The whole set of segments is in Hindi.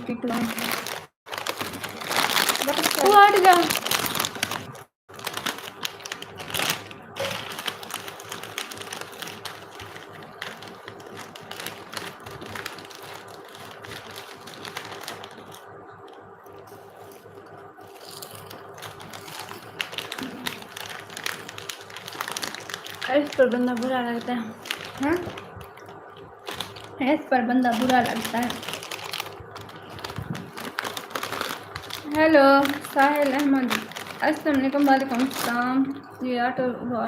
टिकला तू हट जा। इस पर बंदा बुरा लगता है। हाँ, इस पर बंदा बुरा लगता है। हेलो साहिल अहमद, अस्सलाम वालेकुम। वालेकुम सलाम। ये ऑटो हुआ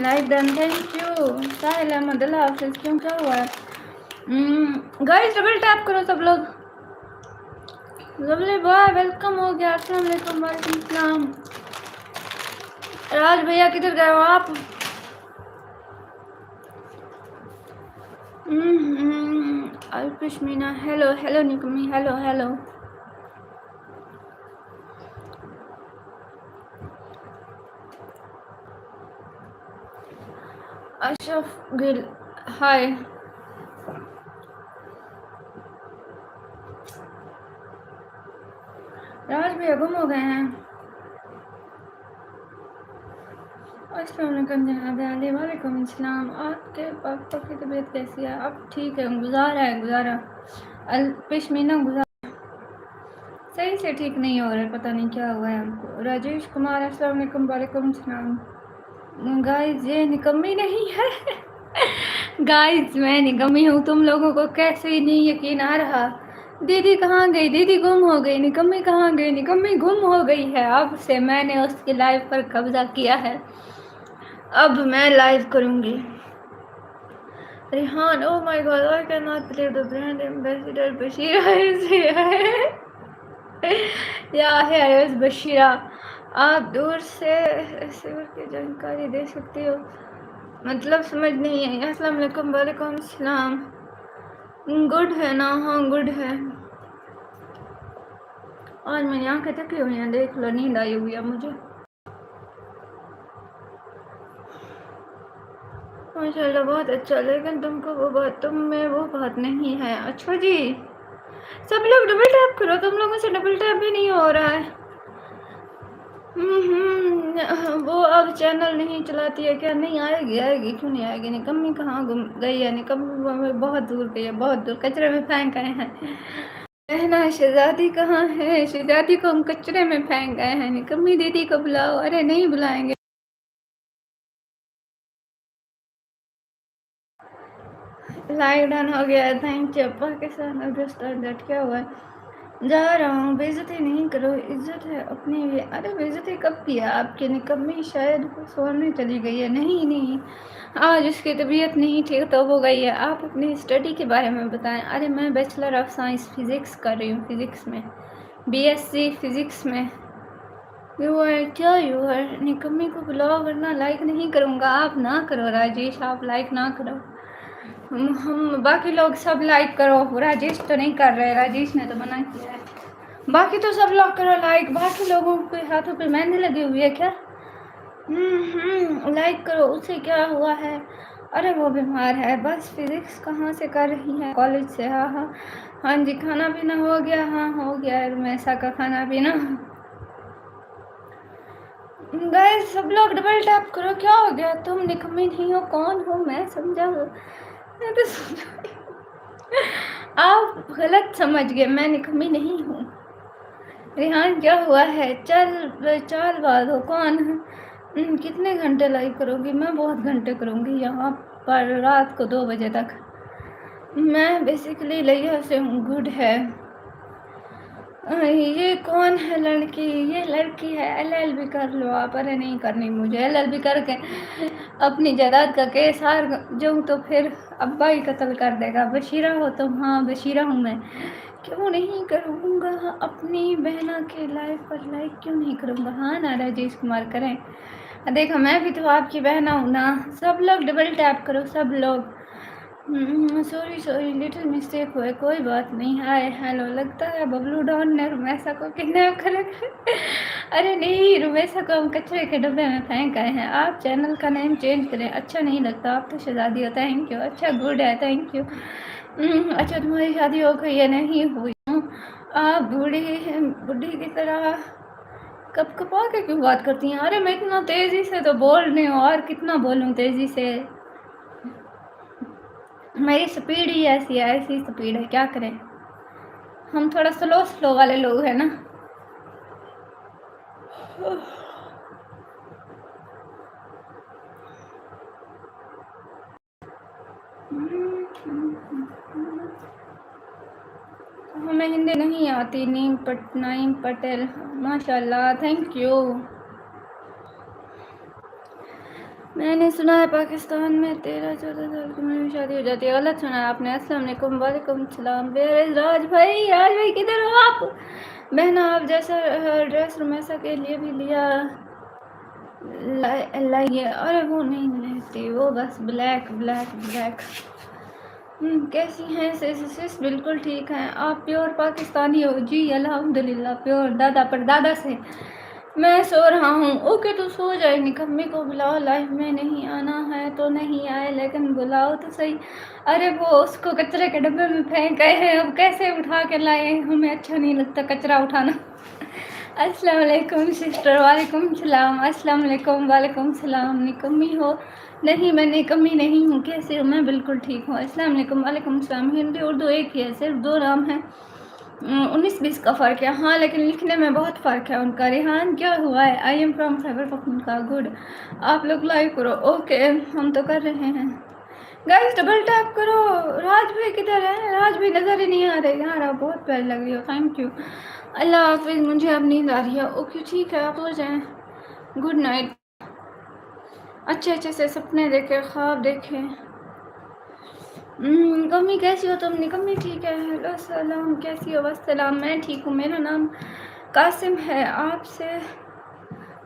लाइक डन, थैंक यू साहिल अहमद। अल्लाह हाफिज़। क्यों, क्या हुआ है? गाइस डबल टैप करो सब लोग। लवली बॉय वेलकम हो गया। अस्सलाम वालेकुम। वालेकुम सलाम। राज भैया किधर गए हो आप? Alpish Meena, hello hello. Nikammi, hello hello. Ashraf Gill, hi. Raj भैया गुम हो गए हैं। अस्सलाम वालेकुम जनाब अली। वालेकुम सलाम। आपके पापा की तबीयत कैसी है? अब ठीक है, गुजारा है गुजारा। अल्पिश मीना गुजारा सही से ठीक नहीं हो रहा है, पता नहीं क्या हुआ है हमको। राजेश कुमार, अस्सलाम वालेकुम। वालेकुम सलाम। गाइस ये निकम्मी नहीं है। गाइस मैं निकम्मी हूँ, तुम लोगों को कैसे ही नहीं यकीन आ रहा? दीदी कहाँ गई? दीदी गुम हो गई। निकम्मी कहाँ गई? निकम्मी गुम हो गई है। अब से मैंने उसकी लाइफ पर कब्जा किया है, अब मैं लाइव करूँगी। Rihan, oh my God, I can not believe the brand ambassador Bashira is या है बशीरा। आप दूर से सिवर की जानकारी दे सकती हो? मतलब समझ नहीं है। अस्सलाम वालेकुम। वालेकुम सलाम। गुड है ना? हाँ गुड है। आज मेरी आंखें थकी हुई हैं, देख लो, नींद आई हुई है मुझे। माशाल्लाह बहुत अच्छा, लेकिन तुमको वो बात, तुम में वो बात नहीं है। अच्छा जी, सब लोग डबल टैप करो, तुम लोगों से डबल टैप भी नहीं हो रहा है। वो अब चैनल नहीं चलाती है क्या? नहीं आएगी, आएगी, क्यों नहीं आएगी? निकम्मी कहाँ गुम गई है? निकम्मी बहुत दूर गई है, बहुत दूर, कचरे में फेंक गए हैं। कहना शहजादी कहाँ है? शहजादी को हम कचरे में फेंक गए हैं। निकम्मी दीदी को बुलाओ। अरे नहीं बुलाएंगे। लाइक डन हो गया, थैंक यू। पाकिस्तान अंडरस्टैंड क्या हुआ है? जा रहा हूँ। बेइज्जती नहीं करो, इज्जत है अपनी भी। अरे बेइज्जती कब किया आपकी? निकम्मी शायद सोने चली गई है। नहीं नहीं, आज उसकी तबीयत नहीं ठीक तो वो गई है। आप अपनी स्टडी के बारे में बताएं। अरे मैं बैचलर ऑफ साइंस फिज़िक्स कर रही हूँ, फिज़िक्स में, बीएससी फिज़िक्स में। व्यूअर क्या व्यूअर? निकम्मी को बुलाओ वरना लाइक नहीं करूँगा। आप ना करो राजेश, आप लाइक ना करो। हम बाकी लोग सब लाइक करो। राजेश तो नहीं कर रहे, राजेश ने तो मना किया है। बाकी तो सब लोग करो लाइक। बाकी लोगों के हाथों पे मेहंदी लगी हुई है क्या? लाइक करो। उसे क्या हुआ है? अरे वो बीमार है बस। फिजिक्स कहाँ से कर रही है? कॉलेज से। हाँ हाँ हाँ जी। खाना पीना हो गया? हाँ हो गया है मैसा का खाना पीना। गाइस सब लोग डबल टैप करो। क्या हो गया? तुम निकम्मी नहीं हो, कौन हो? मैं समझा, मैं तो आप गलत समझ गए, मैं निकम्मी नहीं हूँ। रिहान क्या हुआ है? चल चाल बाद हो। कौन? कितने घंटे लाइव करोगी? मैं बहुत घंटे करूँगी यहाँ पर, रात को 2 बजे तक। मैं बेसिकली लिया से हूँ। गुड है। ये कौन है लड़की? ये लड़की है। एलएलबी कर लो आप। अरे नहीं करनी मुझे, एलएलबी करके अपनी जायदाद का केस हार जाऊँ तो फिर अब्बा ही कत्ल कर देगा। बशीरा हो तुम? हाँ बशीरा हूँ मैं। क्यों नहीं करूँगा? अपनी बहना के लाइव पर लाइक क्यों नहीं करूँगा? हाँ ना राजेश कुमार करें। देखो मैं भी तो आपकी बहना हूँ ना। सब लोग डबल टैप करो सब लोग। सॉरी सॉरी, लिटिल मिस्टेक हुआ, कोई बात नहीं। Hi hello. लगता है बबलू डॉन ने मैसा को किडनैप कर अरे नहीं, रुमैसा को हम कचरे के डब्बे में फेंक आए हैं। आप चैनल का नेम चेंज करें, अच्छा नहीं लगता। आप तो शहजादी हो। Thank you. अच्छा गुड है, थैंक यू। अच्छा तुम्हारी शादी हो गई है? नहीं हुई हूँ। आप बुढ़ी की तरह कब कपा के क्यों बात करती हैं? अरे मैं इतना तेज़ी से तो बोल रही हूँ, और कितना बोलूँ तेज़ी से? मेरी स्पीड ही ऐसी है, ऐसी स्पीड है, क्या करें। हम थोड़ा स्लो स्लो वाले लोग हैं ना। हमें हिंदी नहीं आती। नईम पटेल, माशाल्लाह, थैंक यू। मैंने सुना है पाकिस्तान में 13-14 साल की उम्र में शादी हो जाती है। गलत सुना है आपने। अस्सलाम वालेकुम। वालेकुम सलाम। वेयर इज राज भाई? राज भाई किधर हो आप? बहना आप जैसा ड्रेस रुमैसा के लिए भी लिया लाइए। अरे वो नहीं लेती, वो बस ब्लैक ब्लैक ब्लैक। कैसी हैं सिस? बिल्कुल ठीक हैं। आप प्योर पाकिस्तानी हो? जी अल्हम्दुलिल्लाह प्योर, दादा पर दादा से। मैं सो रहा हूँ। ओके तो सो जाए। निकम्मी को बुलाओ, लाइफ में नहीं आना है तो नहीं आए, लेकिन बुलाओ तो सही। अरे वो उसको कचरे के डब्बे में फेंक गए हैं, अब कैसे उठा के लाए? हमें अच्छा नहीं लगता कचरा उठाना। अस्सलाम वालेकुम सिस्टर। वालेकुम सलाम। अस्सलाम वालेकुम। वालेकुम सलाम। निकम्मी हो? नहीं मैं निकम्मी नहीं हूँ। कैसे हो? मैं बिल्कुल ठीक हूँ। अस्सलाम वालेकुम। वालेकुम सलाम। हिंदी उर्दू एक ही है, सिर्फ 2 नाम हैं। 19-20 का फ़र्क है। हाँ लेकिन लिखने में बहुत फ़र्क है उनका। रिहान क्या हुआ है? I am from Khyber Pakhtunkhwa. Good. आप लोग लाइक करो। ओके हम तो कर रहे हैं। गाइस डबल टैप करो। राज भाई किधर है? राज भाई नज़र ही नहीं आ रहे यार। आप बहुत प्यारी लग रही हो, थैंक यू। अल्लाह हाफिज़। मुझे अब नींद आ रही है। ओके ठीक है, आप सो जाएं। Good night. अच्छे अच्छे से सपने देखे, ख्वाब देखे। निकम्मी कैसी हो तुम? निकम्मी ठीक है। हेलो सलाम, कैसी हो? बस सलाम, मैं ठीक हूँ। मेरा नाम कासिम है। आपसे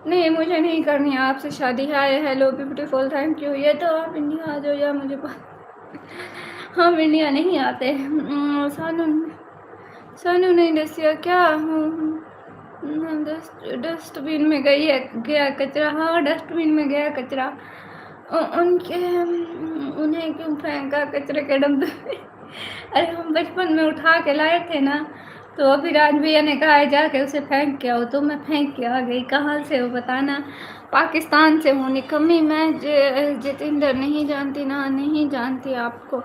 नहीं, मुझे नहीं करनी है आपसे शादी। Hi hello beautiful, thank you. ये तो आप इंडिया आ जाओ या मुझे हम इंडिया नहीं आते। सानू सानू नहीं दसिया क्या? डस्टबिन में गया कचरा। हाँ डस्टबिन में गया कचरा। उनके उन्हें क्यों फेंका कचरे के डब्बे में? अरे हम बचपन में उठा के लाए थे ना, तो अभी राज भैया ने कहा है जाके उसे फेंक के आओ, तो मैं फेंक के आ गई। कहाँ से हो बताना? पाकिस्तान से हूँ। निकम्मी मैं जितेंद्र नहीं जानती ना, नहीं जानती आपको।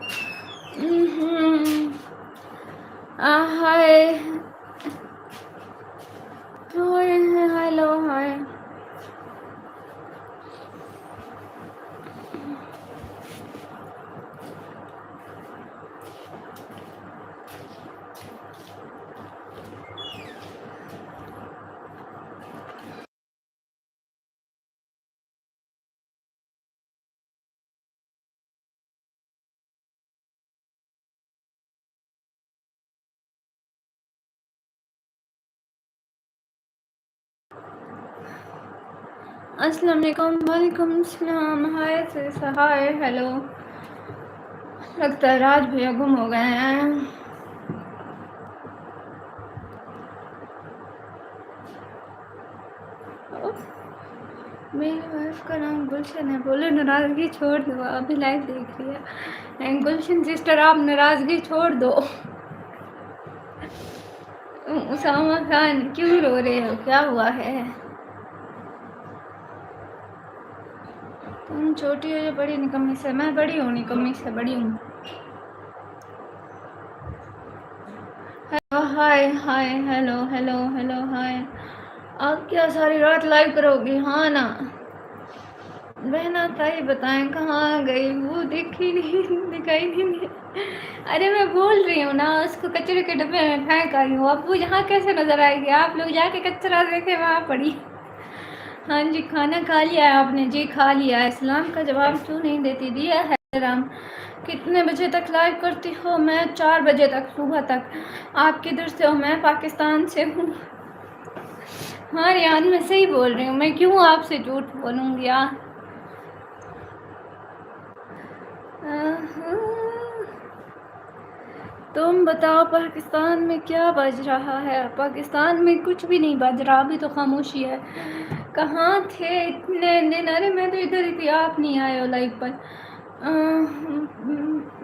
Hi hello hi. अस्सलाम वालेकुम। वालेकुम सलाम। हाय सिस, हाय हेलो। लगता है राज भैया गुम हो गए हैं। मेरी वाइफ का नाम गुलशन है। बोलो नाराज़गी छोड़ दो, अभी लाइव देख रही है। गुलशन सिस्टर आप नाराज़गी छोड़ दो। उसामा खान क्यों रो रहे हो? क्या हुआ है? तुम छोटी हो या बड़ी? निकम्मी से। मैं बड़ी हूँ, निकम्मी से बड़ी हूँ। Hi hi hello hello hello hi. आप क्या सारी रात लाइव करोगी? हाँ ना बहना ताई बताएं कहाँ गई? वो दिखी नहीं, दिखाई नहीं। अरे मैं बोल रही हूँ ना, उसको कचरे के डब्बे में फेंक आई हूँ। अब वो यहाँ कैसे नजर आएगी? आप लोग जाके कचरा देखे, वहाँ पड़ी। हाँ जी खाना खा लिया है आपने? जी खा लिया है। इस्लाम का जवाब क्यों नहीं देती? दिया है राम। कितने बजे तक लाइव करती हो? मैं 4 बजे तक, सुबह तक। आप किधर से हो? मैं पाकिस्तान से हूँ। हाँ रियान मैं सही बोल रही हूँ, मैं क्यों आपसे झूठ बोलूँगी यार। तुम बताओ पाकिस्तान में क्या बज रहा है? पाकिस्तान में कुछ भी नहीं बज रहा, अभी तो खामोशी है। कहाँ थे इतने दिन? अरे मैं तो इधर ही थी, आप नहीं आए हो लाइव पर।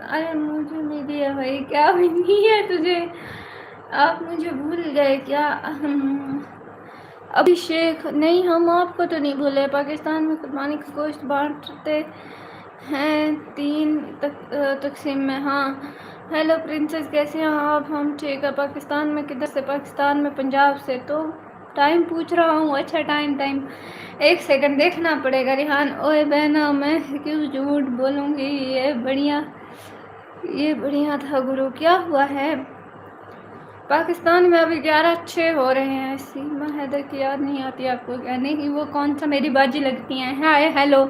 अरे मुझे नहीं दिया भाई, क्या भी नहीं है तुझे? आप मुझे भूल गए क्या? अभिषेक नहीं, हम आपको तो नहीं भूले। पाकिस्तान में कुर्बानी का गोश्त बांटते हैं 3 तकसीम में। हाँ हेलो प्रिंसेस, कैसे हैं आप? हम ठीक है। पाकिस्तान में किधर से? पाकिस्तान में पंजाब से। तो टाइम पूछ रहा हूँ। अच्छा टाइम 1 सेकंड देखना पड़ेगा। रिहान ओए बहना, मैं क्यों झूठ बोलूँगी? ये बढ़िया था गुरु। क्या हुआ है? पाकिस्तान में अभी 11-6 हो रहे हैं। सीमा हैदर की याद नहीं आती आपको क्या? नहीं, वो कौन सा मेरी बाजी लगती हैं। हाय हेलो,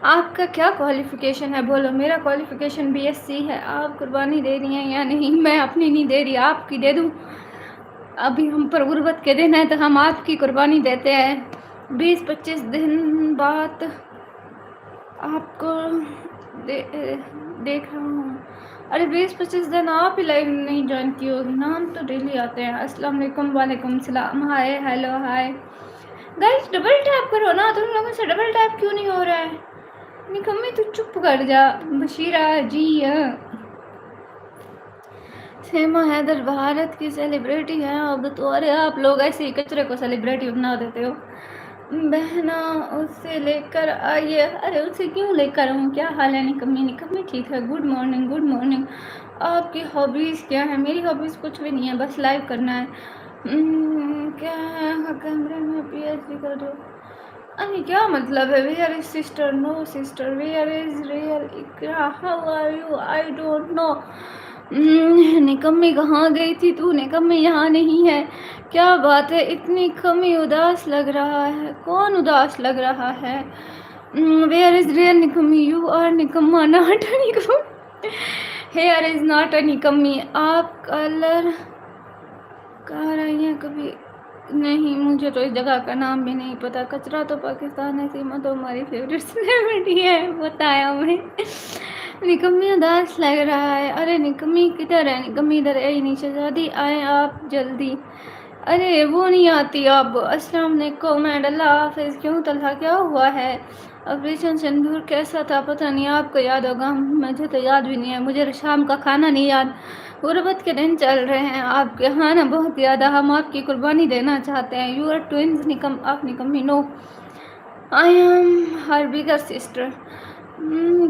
आपका क्या क्वालिफ़िकेशन है बोलो? मेरा क्वालिफ़िकेशन बीएससी है। आप कुर्बानी दे रही हैं या नहीं? मैं अपनी नहीं दे रही, आपकी दे दूँ? अभी हम पर गुर्बत के दिन है तो हम आपकी कुर्बानी देते हैं। 20-25 दिन बाद आपको देख रहा हूँ। अरे 20-25 दिन आप ही लाइव नहीं ज्वाइन की होगी, नाम तो डेली आते हैं। अस्सलाम वालेकुम। वालेकुम सलाम। Hi hello hi guys, double tap करो ना। तुम लोगों से डबल टैप क्यों नहीं हो रहा है? निकम्मी तू चुप कर जा। बशीरा जी सीमा हैदर भारत की सेलिब्रिटी है अब तो। अरे आप लोग ऐसे ही कचरे को सेलिब्रिटी बना देते हो। बहना उससे लेकर आइए। अरे उससे क्यों लेकर आऊँ? क्या हाल है? निकम्मी ठीक है। Good morning. आपकी हॉबीज़ क्या है? मेरी हॉबीज़ कुछ भी नहीं है, बस लाइव करना है। क्या है? कमरे में पीएचडी कर दो। अरे क्या मतलब है? Where is sister? No sister. Where is real Iqra? How are you? I don't know. निकम्मी कहाँ गई थी तू? निकम्मी यहाँ नहीं है। क्या बात है? इतनी कमी उदास लग रहा है। कौन उदास लग रहा है? वेयर इज रियल निकम्मी? यू आर निकम्मा नॉट अ निकम्मी। हेयर इज नॉट अ निकम्मी। आप कलर कहाँ रही हैं कभी? नहीं, मुझे तो इस जगह का नाम भी नहीं पता। कचरा तो पाकिस्तान है। सीमा तो हमारी फेवरेट सेलिब्रिटी है, बताया मैं। निकम्मी उदास लग रहा है। अरे निकम्मी किधर है? निकम्मी इधर है ही नहीं। शहजादी आए आप जल्दी। अरे वो नहीं आती अब। अस्सलाम वालेकुम एंड अल्लाह हाफिज़। क्यों तलहा, क्या हुआ है? ऑपरेशन सिंदूर कैसा था? पता नहीं, आपको याद होगा, मुझे तो याद भी नहीं है। मुझे शाम का खाना नहीं याद। गुर्बत के दिन चल रहे हैं आपके। हाँ ना, बहुत ज़्यादा। हम आपकी कुर्बानी देना चाहते हैं। You are twins. आप निकम्मी। No, I am her bigger sister.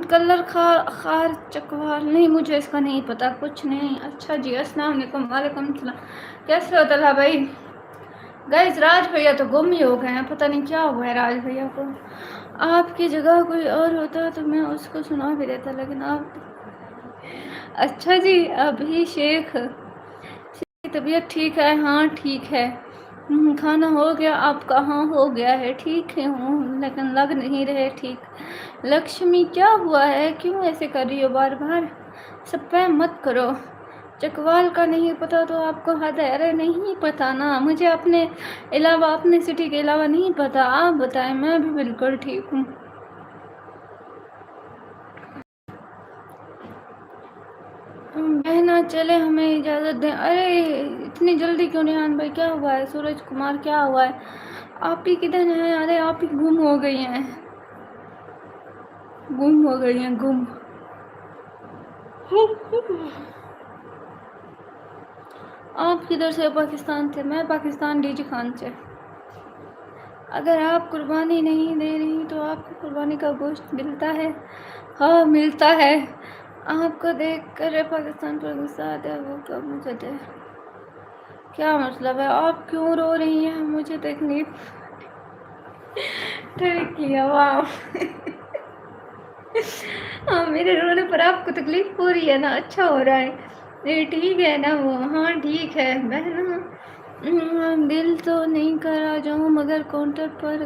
Kallar Kahar Chakwal. नहीं, मुझे इसका नहीं पता, कुछ नहीं। अच्छा जी, अस्सलाम वालेकुम। वालेकुम सलाम। कैसे हो तलहा भाई? गाइस राज भैया तो गुम ही हो गए हैं, पता नहीं क्या हुआ है राज भैया को। आपकी जगह कोई और होता तो मैं उसको सुना भी देता, लेकिन आप। अच्छा जी, अभिषेक की तबीयत ठीक है? हाँ ठीक है। खाना हो गया? आप कहाँ? हो गया है, ठीक है हूँ, लेकिन लग नहीं रहे ठीक। लक्ष्मी क्या हुआ है? क्यों ऐसे कर रही हो बार बार? स्पैम मत करो। चकवाल का नहीं पता तो आपको हद है। अरे नहीं पता ना, मुझे अपने अलावा, अपने सिटी के अलावा नहीं पता। आप बताएं। मैं भी बिल्कुल ठीक हूँ। बहना चले, हमें इजाज़त दें। अरे इतनी जल्दी क्यों रिहान भाई? क्या हुआ है? सूरज कुमार क्या हुआ है? आप ही किधर हैं? अरे आप ही गुम हो गई हैं, गुम। आप किधर से? पाकिस्तान से। मैं पाकिस्तान डीजी खान से। अगर आप कुर्बानी नहीं दे रही तो आपको कुर्बानी का गोश्त मिलता है? हाँ मिलता है। आपको देख कर पाकिस्तान पर गुस्सा आता है, वो कब मुझे दे? क्या मतलब है? आप क्यों रो रही हैं? मुझे तकलीफ ठीक किया, वाह। हाँ, मेरे रोने पर आपको तकलीफ हो रही है ना? अच्छा हो रहा है, ये ठीक है ना वो? हाँ ठीक है बहना। दिल तो नहीं कर आ जाऊँ, मगर काउंटर पर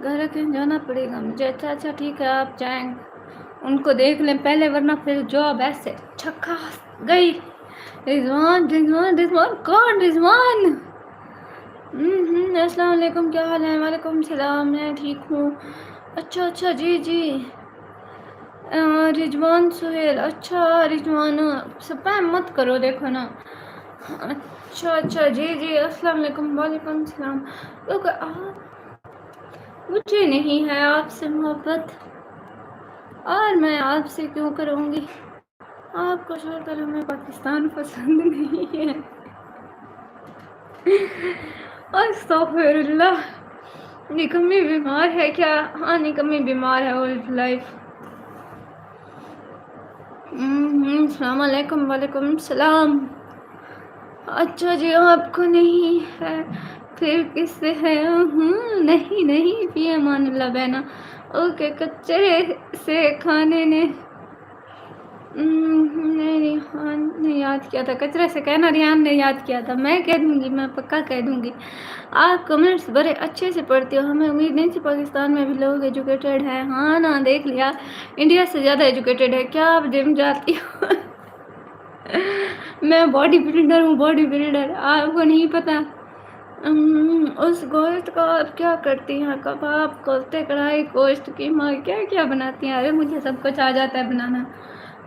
घर के जाना पड़ेगा मुझे। अच्छा ठीक है, आप जाएंगे, उनको देख लें पहले, वरना फिर जॉब ऐसे छक्का गई। रिजवान कौन? रिजवान। अस्सलाम वालेकुम, क्या हाल है? वालेकुम सलाम, मैं ठीक हूँ। अच्छा जी। रिजवान सुहेल, अच्छा रिजवान स्पैम मत करो, देखो ना। अच्छा जी जी, अस्सलाम वालेकुम। वालेकुम सलाम। लोग मुझे नहीं है आपसे मोहब्बत, और मैं आपसे क्यों करूँगी? आपको छोड़कर हमें पाकिस्तान पसंद नहीं है। अस्तगफिरुल्लाह, निकम्मी बीमार है क्या? हाँ, निकम्मी बीमार है ऑल लाइफ। अस्सलाम वालेकुम। वालेकुम सलाम। अच्छा जी, आपको नहीं है फिर किससे है? नहीं नहीं, फी अमानिल्लाह बहना। ओके, कच्चे से खाने ने नहीं, रिहान ने याद किया था। कचरे से कहना, रिहान ने याद किया था। मैं कह दूंगी, मैं पक्का कह दूंगी। आप कमेंट्स बड़े अच्छे से पढ़ती हो, हमें उम्मीद नहीं थी पाकिस्तान में भी लोग एजुकेटेड हैं। हाँ ना, देख लिया, इंडिया से ज़्यादा एजुकेटेड है। क्या आप जिम जाती हो? मैं बॉडी बिल्डर हूँ, बॉडी बिल्डर, आपको नहीं पता। उस गोश्त का आप क्या करती हैं? कबाब, कोफ्ते, कढ़ाई गोश्त, कीमा, क्या क्या बनाती हैं? अरे मुझे सब कुछ आ जाता है बनाना।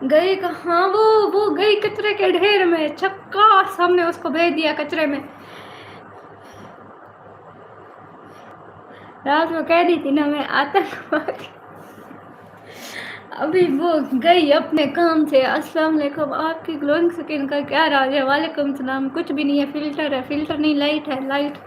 गई कहाँ? वो गई कचरे के ढेर में, छक्का सामने उसको भेज दिया कचरे में। रात को कह दी थी ना मैं आतंकवादी। अभी वो गई अपने काम से। अस्सलाम वालेकुम, आपकी ग्लोइंग स्किन का क्या राज है? वालेकुम सलाम। कुछ भी नहीं है, फिल्टर है, फिल्टर नहीं, लाइट है, लाइट।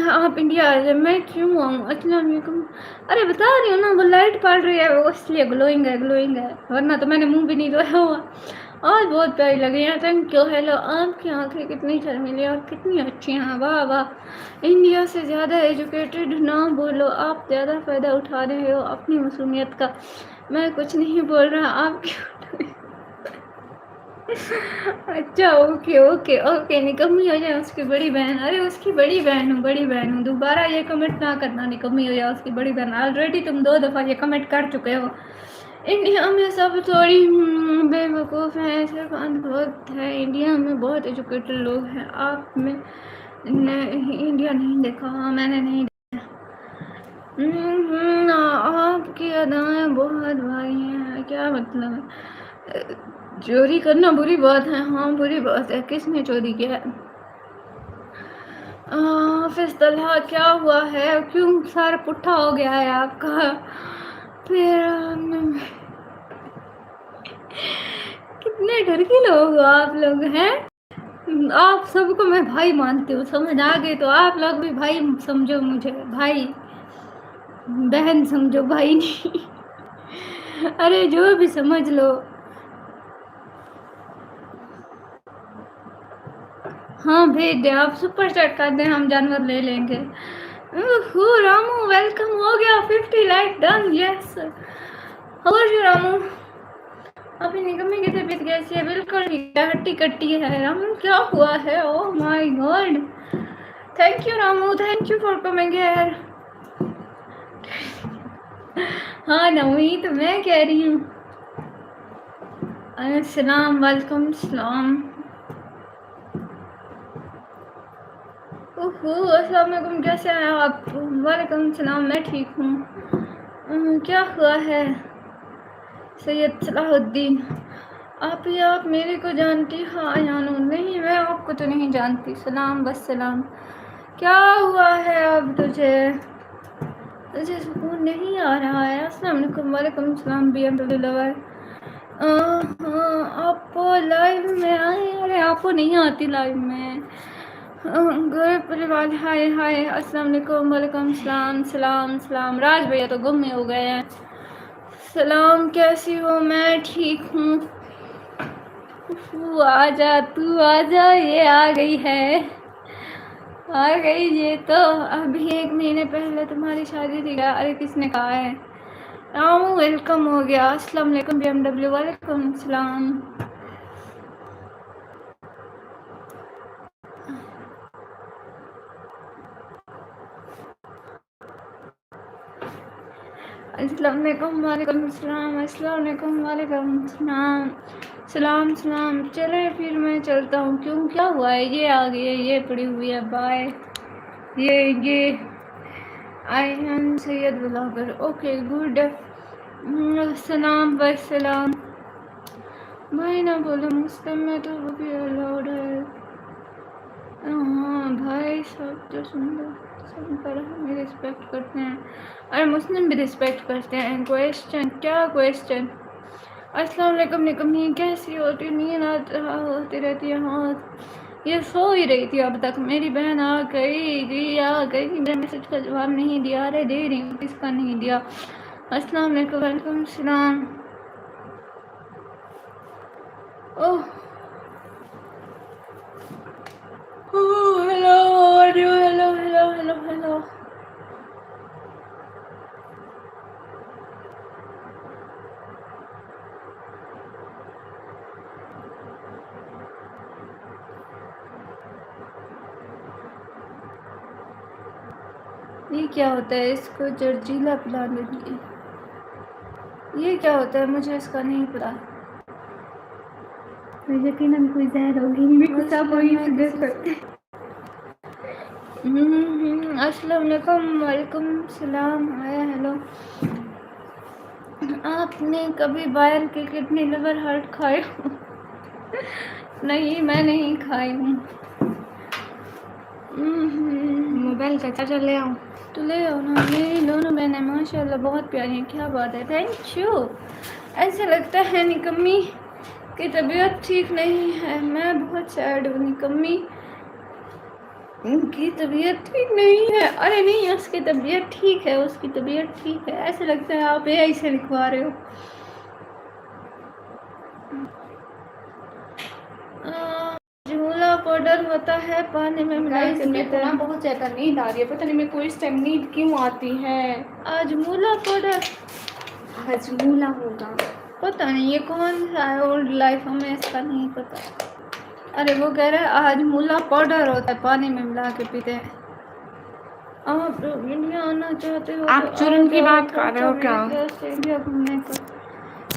आप इंडिया आ जाए, मैं क्यों आऊँ? अस्सलाम वालेकुम। अरे बता रही हूँ ना, वो लाइट पड़ रही है, वो इसलिए ग्लोइंग है, ग्लोइंग है, वरना तो मैंने मुंह भी नहीं धोया हुआ। और बहुत प्यारी लगी है, थैंक यू। हेलो, आपकी आंखें कितनी शर्मीली और कितनी अच्छी हैं, वाह वाह। इंडिया से ज़्यादा एजुकेटेड ना बोलो, आप ज़्यादा फ़ायदा उठा रहे हो अपनी मासूमियत का। मैं कुछ नहीं बोल रहा, आप क्यों? अच्छा, ओके ओके ओके, निकम्मी हो जाए उसकी बड़ी बहन। अरे उसकी बड़ी बहन हूँ, बड़ी बहन हूँ। दोबारा ये कमेंट ना करना, निकम्मी हो जाए उसकी बड़ी बहन। ऑलरेडी तुम 2 दफ़ा ये कमेंट कर चुके हो। इंडिया में सब थोड़ी बेवकूफ़ हैं, सिर्फ अनपढ़ है। इंडिया में बहुत एजुकेटेड लोग हैं। आप में इंडिया नहीं देखा? हाँ, मैंने नहीं। आपकी अदाएं बहुत भारी हैं, क्या मतलब है? चोरी करना बुरी बात है? हाँ, बुरी बात है। किसने चोरी किया है? हाफिज तलहा, क्या हुआ है? क्यों सर पुट्ठा हो गया है आपका? फिर कितने डर के लोग हो आप लोग हैं। आप सबको मैं भाई मानती हूँ, समझ आ गई? तो आप लोग भी भाई समझो मुझे, भाई बहन समझो, भाई नहीं। अरे जो भी समझ लो। हाँ, भेज दे, आप सुपर चैट कर दें, हम जानवर ले लेंगे। रामू वेलकम, हो गया 50 लाइक डन, यस। और रामू, अभी निकम्मी की तबीयत कैसी है? बिल्कुल ठीक है, हट्टी कट्टी है। रामू क्या हुआ है? Oh my God, thank you Ramu, thank you for coming here. हाँ ना, वही तो मैं कह रही हूँ। अस्सलाम वालेकुम सलाम। ओहो, अस्सलाम वालेकुम, कैसे हैं आप? वालेकुम सलाम, मैं ठीक हूँ। क्या हुआ है? सैयद सलाहुद्दीन, आप मेरे को जानती? हाँ जानू, नहीं मैं आपको तो नहीं जानती। सलाम बस सलाम। क्या हुआ है अब तुझे? तुझे सुकून नहीं आ रहा है? अस्सलाम वालेकुम। वालेकुम सलाम। BMW लवर, हाँ आप लाइव में आए? अरे आपको नहीं आती लाइव में। घर परिवार, हाय हाय, अस्सलाम वालेकुम। वालेकुम सलाम सलाम सलाम। राज भैया तो गुम हो गए हैं। सलाम, कैसी हो? मैं ठीक हूँ। तू आजा, तू आजा, ये आ गई है, आ गई ये तो। अभी 1 महीने पहले तुम्हारी शादी थी क्या? अरे किसने कहा है? रामू वेलकम हो गया। अस्सलाम वालेकुम। BMW, वालेकुम सलाम। अस्सलाम वालेकुम। वालेकुम सलाम। अस्सलाम वालेकुम। वालेकुम सलाम। सलाम सलाम। चले फिर मैं चलता हूँ। क्यों, क्या हुआ है? ये आ गई है, ये पड़ी हुई है, बाय। ये I am Syed blogger, okay good. अस्सलाम वस्सलाम। भाई ना बोलो मुस्लिम में तो वो भी अलाउड है। हाँ भाई सब जो सुंदर सब पर हमें रिस्पेक्ट करते हैं और मुस्लिम भी रिस्पेक्ट करते हैं। क्वेश्चन क्या क्वेश्चन? अस्सलाम वालेकुम निकम्मी, कैसी होती? नींद होती रहती है। हाँ ये सो ही रही थी अब तक। मेरी बहन आ गई जी, आ गई। मेरे मैसेज का जवाब नहीं दिया। अरे दे रही हूँ, किसका नहीं दिया? अस्सलाम वालेकुम। वालेकुम सलाम। Oh hello, hello hello hello hello hello. ये क्या होता है? इसको जर्जीला पिला देंगे। ये क्या होता है? मुझे इसका नहीं पता। यकीनन कोई जहर होगी। सब वही से देख सकते हैं। अस्सलाम वालेकुम। वालेकुम सलाम। Hi hello. आपने कभी बाहर के किडनी लिवर हार्ट खाए हो? नहीं मैं नहीं खाई हूँ। मोबाइल का चार्जर ले आओ। तो ले आओ ना। मेरी दोनों बहनें माशाल्लाह बहुत प्यारी हैं। क्या बात है, थैंक यू। ऐसा लगता है निकम्मी की तबीयत ठीक नहीं है। मैं बहुत सैड हूँ। निकम्मी उनकी तबीयत ठीक नहीं है। अरे नहीं, उसकी तबीयत ठीक है, उसकी तबीयत ठीक है। ऐसा लगता है आप एआई से लिखवा रहे हो। जमूला पाउडर होता है पानी में मिला के पीते हैं। बहुत ज्यादा नींद आ रही है, पता नहीं मेरे को इस टाइम नींद क्यों आती है। हजमूला पाउडर हजमूला होगा, पता नहीं ये कौन सा है। ओल्ड लाइफ, हमें इसका नहीं पता। अरे वो कह रहे हैं हजमूला पाउडर होता है पानी में मिला के पीते हैं। आप इंडिया आना चाहते हो आप तो चूरन की बात खर्चा कर रहे हो क्या? मेरे से इंडिया घूमने का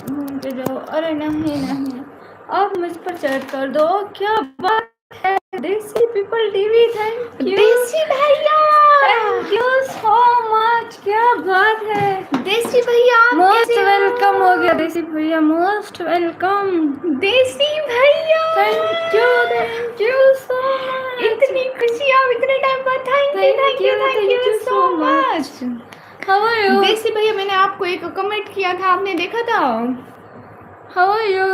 घूम के जाओ। अरे नहीं नहीं, आप मुझ पर चैट कर दो। क्या बात है देसी पीपल टीवी, थैंक यू। देसी भैया, थैंक यू सो मच। क्या बात है देसी भैया, मोस्ट वेलकम हो गया। देसी भैया मोस्ट वेलकम। देसी भैया, थैंक यू सो मच। इतनी खुशी आप इतने टाइम बाद। Thank you so much. How are you? देसी भैया, मैंने आपको एक कमेंट किया था, आपने देखा था? How are you?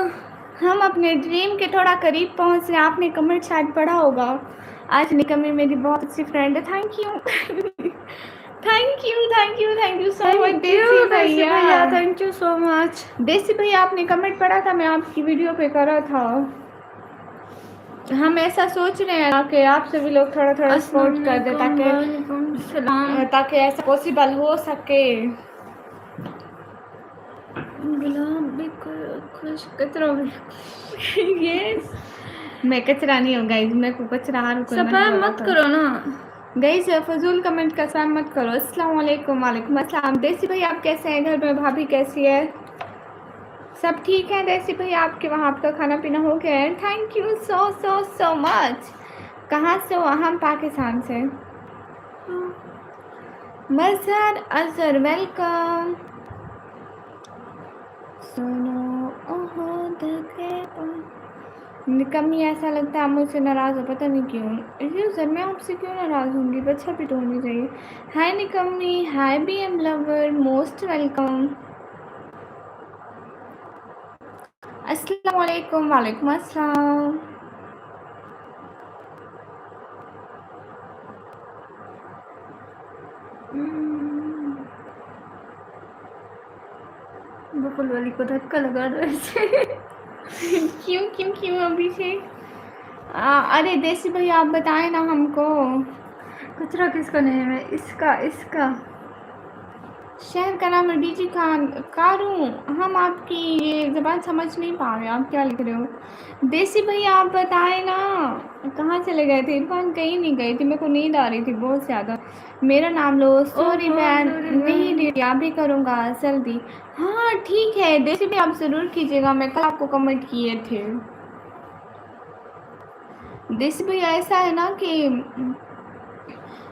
हम अपने ड्रीम के थोड़ा करीब पहुंच रहे हैं। आपने कमेंट शायद पढ़ा होगा। आज निकम्मी मेरी बहुत अच्छी फ्रेंड है। Thank you thank you so much देसी भैया। Thank you so much. देसी भैया, आपने कमेंट पढ़ा था, मैं आपकी वीडियो पे करा था। हम ऐसा सोच रहे हैं कि आप सभी लोग थोड़ा थोड़ा सपोर्ट कर दे ताकि ऐसा पॉसिबल हो सके। गुलाब भी खुश कचरा भी। यस, मैं कचरा नहीं हूँ गाइस, मैं को कचरा हार को स्पैम मत करो ना गाइस। फजूल कमेंट का स्पैम मत करो। अस्सलाम वालेकुम। वालेकुम अस्सलाम। देसी भाई आप कैसे हैं? घर में भाभी कैसी है? सब ठीक है देसी भाई? आपके वहाँ आपका खाना पीना हो गया है? Thank you so so so much. कहाँ से हो? हम पाकिस्तान से। मजहर अजहर वेलकम। सुनो ओहो निकम्मी, ऐसा लगता है आप मुझसे नाराज़ हो, पता नहीं क्यों। सर मैं आपसे क्यों नाराज़ होंगी? अच्छा भी तो होनी चाहिए। हाय निकम्मी, हाय BM लवर, मोस्ट वेलकम। अस्सलाम वालेकुम। वालेकुम अस्सलाम। बकुल वाली को धक्का लगा दो ऐसे। क्यों अभिषेक? अरे देसी भैया आप बताएं ना हमको। कचरा किसका नेम है? इसका शहर का नाम है डीजी खान कारू। हम आपकी ये ज़बान समझ नहीं पा रहे, आप क्या लिख रहे हो? देसी भैया आप बताएं ना, कहाँ चले गए थे? इरफान कहीं नहीं गई थी, मेरे को नींद आ रही थी बहुत ज़्यादा। मेरा नाम लो। सॉरी बहन, नहीं दीदी अभी करूँगा जल्दी। हाँ ठीक है देसी भैया, आप ज़रूर कीजिएगा। मैं कल आपको कमेंट किए थे। देसी भैया ऐसा है ना कि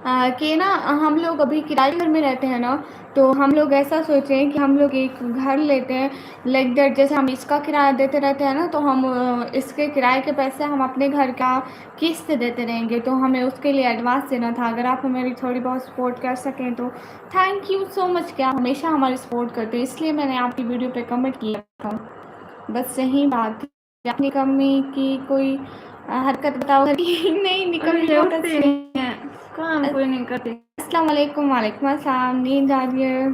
कि ना हम लोग अभी किराए घर में रहते हैं ना, तो हम लोग ऐसा सोचे हैं कि हम लोग एक घर लेते हैं लाइक दैट। जैसे हम इसका किराया देते रहते हैं ना, तो हम इसके किराए के पैसे हम अपने घर का किस्त देते रहेंगे, तो हमें उसके लिए एडवांस देना था। अगर आप मेरी थोड़ी बहुत सपोर्ट कर सकें तो थैंक यू सो मच। क्या हमेशा हमारी सपोर्ट करते हैं, इसलिए मैंने आपकी वीडियो पे कमेंट किया था। बस सही बात है। अपनी कमी की कोई हरकत बताओ। नहीं निकम्मी बहुत अच्छी नहीं है, काम कोई नहीं करती। अस्सलाम वालेकुम। वालेकुम अस्सलाम। नींद आ रही है,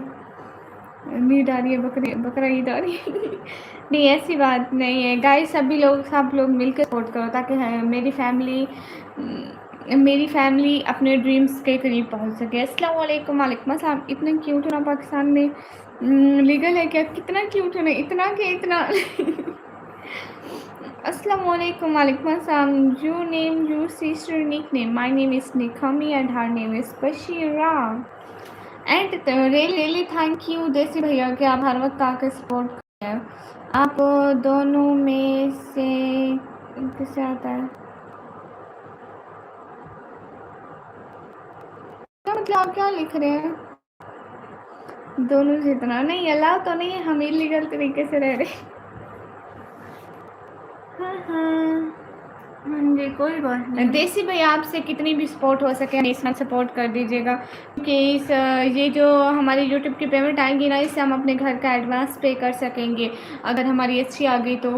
नींद आ रही है, बकरा ईद आ रही है। नहीं ऐसी बात नहीं है गाइस, सब लोग मिलकर सपोर्ट करो ताकि मेरी फैमिली अपने ड्रीम्स के करीब पहुंच सके। अस्सलाम वालेकुम। वालेकुम अस्सलाम। इतना क्यूट होना पाकिस्तान में लीगल है क्या? कितना क्यूट होना, इतना के इतना। अस्सलाम वालेकुम। वालेकुम अस्सलाम। You name your sister nickname. My name is Nikami and her name is Bashira. And really thank you देसी भैया कि आप हर वक्त आकर सपोर्ट करते हैं। आप दोनों में से किसे आता है? क्या मतलब आप क्या लिख रहे हैं? दोनों से इतना नहीं, अलाउ तो नहीं है, हम इलीगल तरीके से रह रहे। हाँ जी कोई बात नहीं। देसी भैया आपसे कितनी भी सपोर्ट हो सके हमेशा सपोर्ट कर दीजिएगा, क्योंकि ये जो हमारी यूट्यूब की पेमेंट आएगी ना, इससे हम अपने घर का एडवांस पे कर सकेंगे अगर हमारी अच्छी आ गई तो।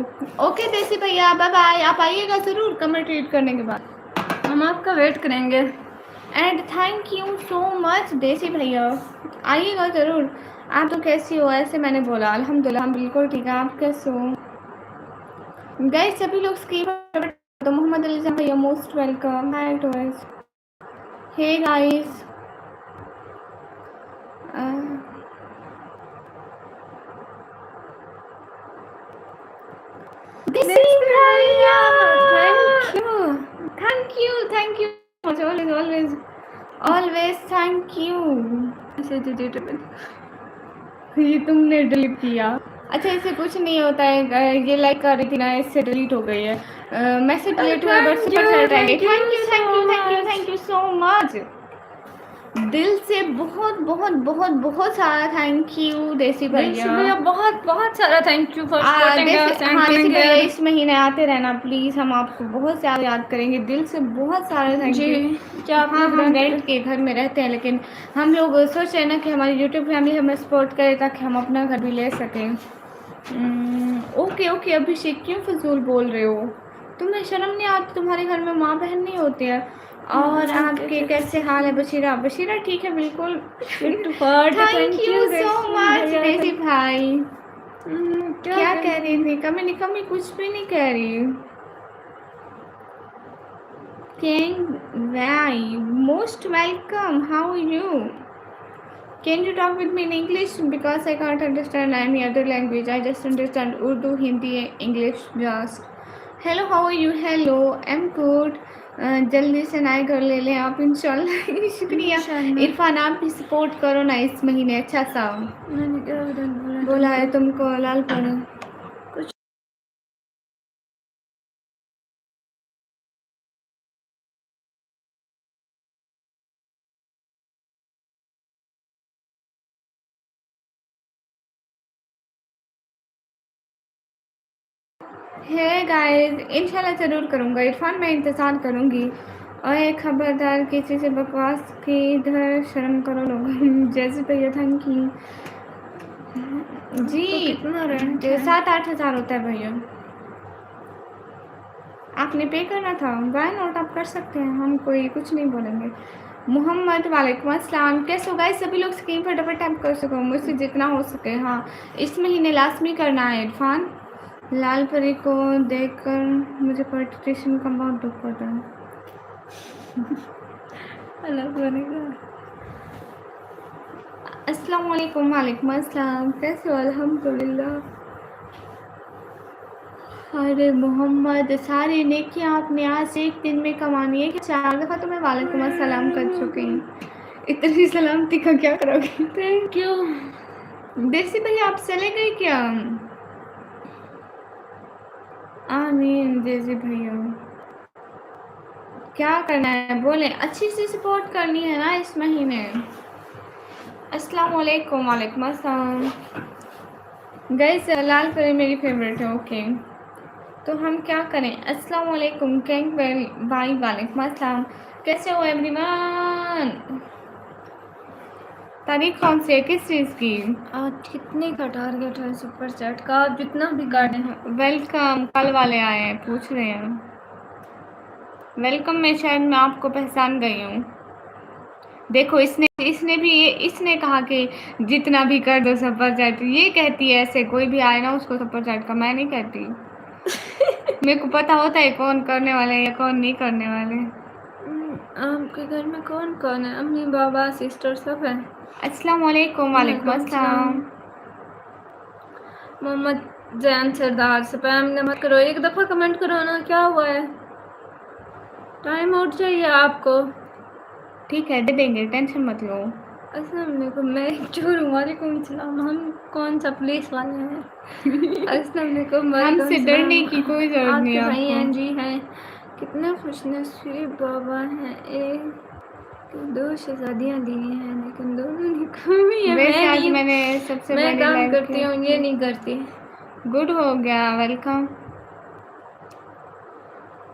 ओके देसी भैया बाय बाय। आप आइएगा ज़रूर कमेंट रीड करने के बाद, हम आपका वेट करेंगे। And thank you so much देसी भैया, आइएगा ज़रूर। आप तो कैसी हो? ऐसे मैंने बोला अल्हम्दुलिल्लाह हम बिल्कुल ठीक है। आप कैसे हो? गाइस सभी लोग स्क्रीन तो मोहम्मद अली भैया मोस्ट वेलकम। हाय टॉयज। हे गाइस देसी भैया thank you always thank you. ये तुमने डिलीट किया? अच्छा इससे कुछ नहीं होता है, ये लाइक कर रही थी ना, इससे डिलीट हो गई है। मैसेज डिलीट हुआ बट सुपर चैट आएंगे। Thank you so much. दिल से बहुत सारा थैंक यू देसी भैया। बहुत सारा थैंक यू फॉर भैया इस महीने आते रहना प्लीज़, हम आपको बहुत ज़्यादा याद करेंगे। दिल से बहुत सारा थैंक यू। क्या हाँ हम रेंट के घर में रहते हैं, लेकिन हम लोग सोच रहे हैं ना कि हमारी यूट्यूब फैमिली हमें सपोर्ट करे ताकि हम अपना घर भी ले सकें। ओके अभिषेक क्यों फजूल बोल रहे हो? तुम्हें शर्म नहीं आती? तुम्हारे घर में माँ बहन नहीं होती है? और आपके कैसे हाल है? बशीरा ठीक है बिल्कुल। थैंक यू सो मच देसी भाई। क्या कह रही थी? कमी कुछ भी नहीं कह रही। Most welcome. How are you? Can you talk with me in English? Because I can't understand any other language. I just understand Urdu, Hindi, English just. Hello, how are you? Hello, I'm good. जल्दी से नए घर ले लें आप इंशाल्लाह। शुक्रिया। इरफान आप भी सपोर्ट करो ना इस महीने अच्छा सा। मैंने क्या बोला है तुमको लालपुर? है गाइस इंशाल्लाह ज़रूर करूँगा इरफान, मैं इंतज़ार करूँगी। और एक खबरदार किसी से बकवास की इधर शर्म करो लोग। जैसे भैया थैंक यू जी। कितना रेंट? 7-8 हज़ार होता है भैया। आपने पे करना था, वाई नॉट, आप कर सकते हैं, हम कोई कुछ नहीं बोलेंगे। मोहम्मद वालेकुम अस्सलाम। कैसे हो गाइस? सभी लोग स्क्रीन पर डबल टैप कर सको मुझसे जितना हो सके। हाँ इस महीने लास्ट में करना है इरफान। लाल परी को देखकर मुझे पॉलिटिशियन का बहुत दुख होता है। अस्सलाम वालेकुम। वालेकुम अस्सलाम। कैसे हो? अल्हम्दुलिल्लाह। अरे मोहम्मद सारी नेकियां आपने आज एक दिन में कमानी है कि 4 दफ़ा तो मैं वालेकुम अस्सलाम कर चुकी हूँ। इतनी सलामती का क्या करोगे? Thank you. देसी भैया आप चले गए क्या? आमीन देसी भैया। क्या करना है बोले, अच्छी सी सपोर्ट करनी है ना इस महीने। अस्सलाम वालेकुम। वालेकुम अस्सलाम। गाइस लाल कलर मेरी फेवरेट है। ओके तो हम क्या करें। अस्सलाम वालेकुम कैंक भाई। वालेकुम अस्सलाम। कैसे हो एवरीवन। तारीख कौन सी है, किस चीज़ की। आज कितने का टारगेट है सुपर चैट का, आप जितना भी काटें। वेलकम। कल वाले आए हैं, पूछ रहे हैं। वेलकम। मैं शायद मैं आपको पहचान गई हूँ। देखो इसने कहा कि जितना भी कर दो सुपर चैट, ये कहती है ऐसे कोई भी आए ना उसको सुपर चैट का, मैं नहीं कहती। मेरे को पता होता है कौन करने वाले हैं या कौन नहीं करने वाले। आपके घर में कौन कौन है, अम्मी बाबा सिस्टर सब है। अस्सलाम वालेकुम। वालेकुम अस्सलाम। मोहम्मद जैन सरदार स्पैम न मत करो, एक दफ़ा कमेंट करो ना, क्या हुआ है। टाइम आउट चाहिए आपको। ठीक है दे देंगे, टेंशन मत लो। अस्सलाम वालेकुम, मैं एक चोर हूँ। वालेकुम सलाम। हम कौन सा पुलिस वाले हैं। अस्सलाम वालेकुम। हमसे डरने की कोई जरूरत नहीं आपके भाई आपको। हैं जी हैं। कितने खुशनसीब बाबा हैं, एक दो शहजादियाँ दी हैं लेकिन दोनों ने कमी है। वैसे आज नहीं, मैंने सबसे मैं बड़ी काम लाइव करती हूँ, ये नहीं करती। गुड हो गया। वेलकम।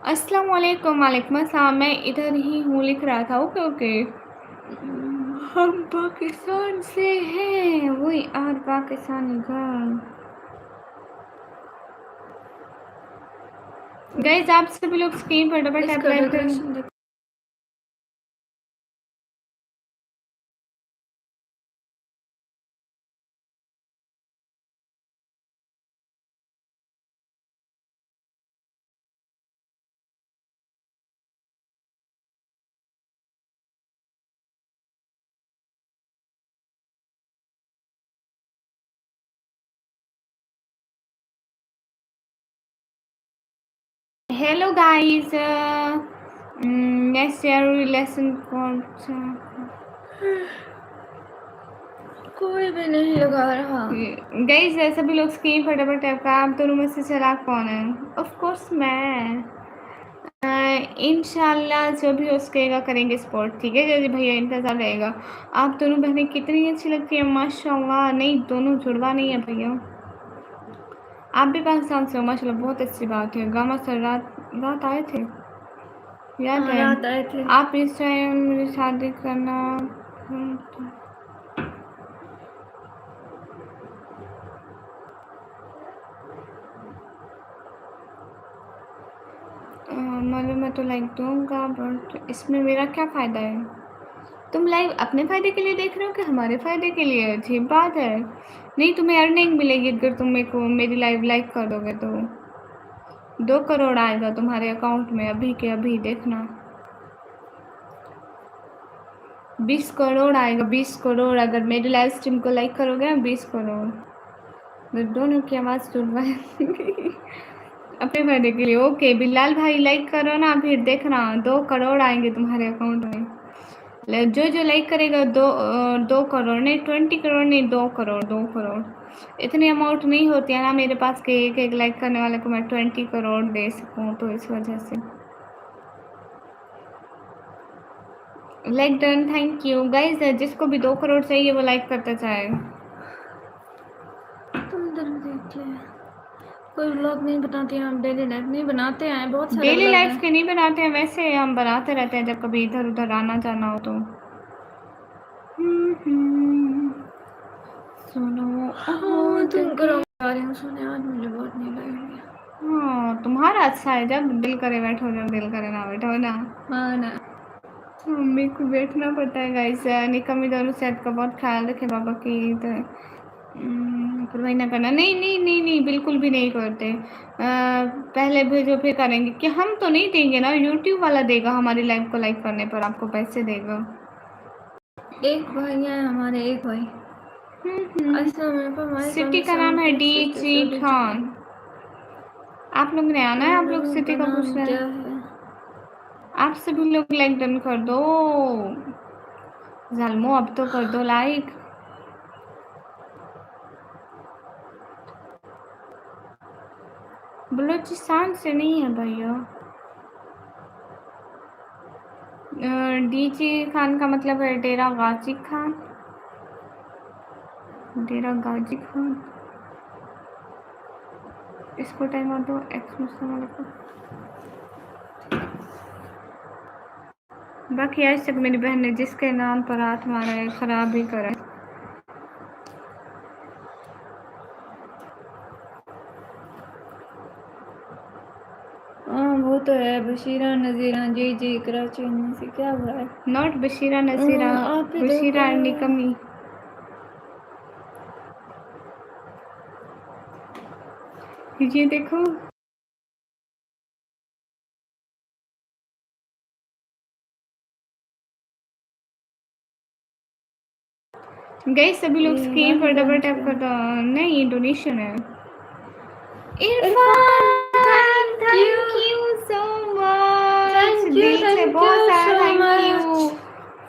अस्सलाम वालेकुम। वालेकुम अस्सलाम। मैं इधर ही हूँ लिख रहा था। Okay okay. हम पाकिस्तान से हैं, वही आर पाकिस्तानी गर्ल। गाइस आप सभी लोग स्क्रीन पर डबल टैप इसका लाइक करें। डेकोरेशन देख। Hello guys. Next year lesson कौन सा। कोई भी नहीं लगा रहा। गाइस सभी लोग स्क्रीन पर डबल टैप का। आप दोनों में से चालाक कौन है। ऑफ कोर्स मैं। इंशाल्लाह जो भी हो सकेगा करेंगे स्पोर्ट, ठीक है जल्दी भैया, इंतज़ार रहेगा। आप दोनों बहनें कितनी अच्छी लगती हैं माशाल्लाह। नहीं दोनों जुड़वा नहीं है भैया। आप भी पाकिस्तान से हो माशाल्लाह, बहुत अच्छी बात है। गामा सर रात रात आए थे, याद हाँ, है। रात आए थे। आप इस टाइम मेरी शादी करना। मतलब मैं तो लाइक दूंगा, बट इसमें मेरा क्या फ़ायदा है। तुम लाइव अपने फ़ायदे के लिए देख रहे हो कि हमारे फ़ायदे के लिए। अजीब बात है। नहीं तुम्हें अर्निंग मिलेगी अगर तुम मेरे को मेरी लाइव लाइक कर दोगे तो। 2 करोड़ आएगा तुम्हारे अकाउंट में अभी के अभी, देखना। 20 करोड़ आएगा, 20 करोड़ अगर मेरी लाइव स्ट्रीम को लाइक करोगे ना, 20 करोड़। मैं दोनों की आवाज़ सुनवाए अपने फायदे के लिए। ओके बिलाल भाई लाइक करो ना, फिर देखना 2 करोड़ आएंगे तुम्हारे अकाउंट में। जो जो लाइक करेगा 2 करोड़ नहीं, 20 करोड़ नहीं, 2 करोड़, 2 करोड़। इतनी अमाउंट नहीं होती है ना मेरे पास कि एक एक लाइक करने वाले को मैं 20 करोड़ दे सकूँ, तो इस वजह से। Like done, thank you guys. जिसको भी 2 करोड़ चाहिए वो लाइक करता जाए। तुम इधर देख ले। कोई व्लॉग नहीं बनाते हैं, हम डेली लाइफ नहीं बनाते हैं, बहुत सारे डेली व्लॉग लाइफ हैं। के नहीं बनाते हैं, वैसे हम बनाते रहते हैं जब कभी इधर उधर आना जाना हो तो। सुनो हाँ तुम करो, आ रही हूँ सोने, आज मुझे बहुत नींद आई हुई है। हाँ तुम्हारा अच्छा है, जब दिल करे बैठो, जब दिल करे ना बैठो ना। हाँ ना। मम्मी को बैठना पड़ता है गाइस। निकम इधर सेहत का बहुत ख्याल रखे बाबा की। तो परवाही ना करना। नहीं नहीं नहीं नहीं बिल्कुल भी नहीं करते। पहले भेजो फिर करेंगे कि हम तो नहीं देंगे ना, यूट्यूब वाला देगा हमारी लाइव को लाइक करने पर आपको पैसे देगा। एक भाई है हमारे, एक भाई। अच्छा मेरे पास हमारे सिटी का नाम है डीजी खान। आप लोग ने आना है, आप लोग सिटी का पूछ रहे क्या हैं। है। आप सभी लोग लाइक डन कर दो। जालमो अब तो कर दो लाइक। बलूचिस्तान से नहीं है भैया। डीजी खान का मतलब है डेरा गाजी खान। डेरा गाजी खान, इसको टाइम आ दो। एक्स मुस्लिम वाले को। बाकी आज तक मेरी बहन ने जिसके नाम पर हाथ मारा है खराब ही करा है। हाँ वो तो है। बशीरा नजीरा जी जी कराची में से क्या हुआ है? नॉट बशीरा नसीरा, आप ही बशीरा देखो। निकमी। ये देखो गई, सभी लोग स्क्रीन पर डबल टैप कर दो। नहीं, डोनेशन है। Irfan, thank you so much, दिल से बहुत सारा थैंक यू।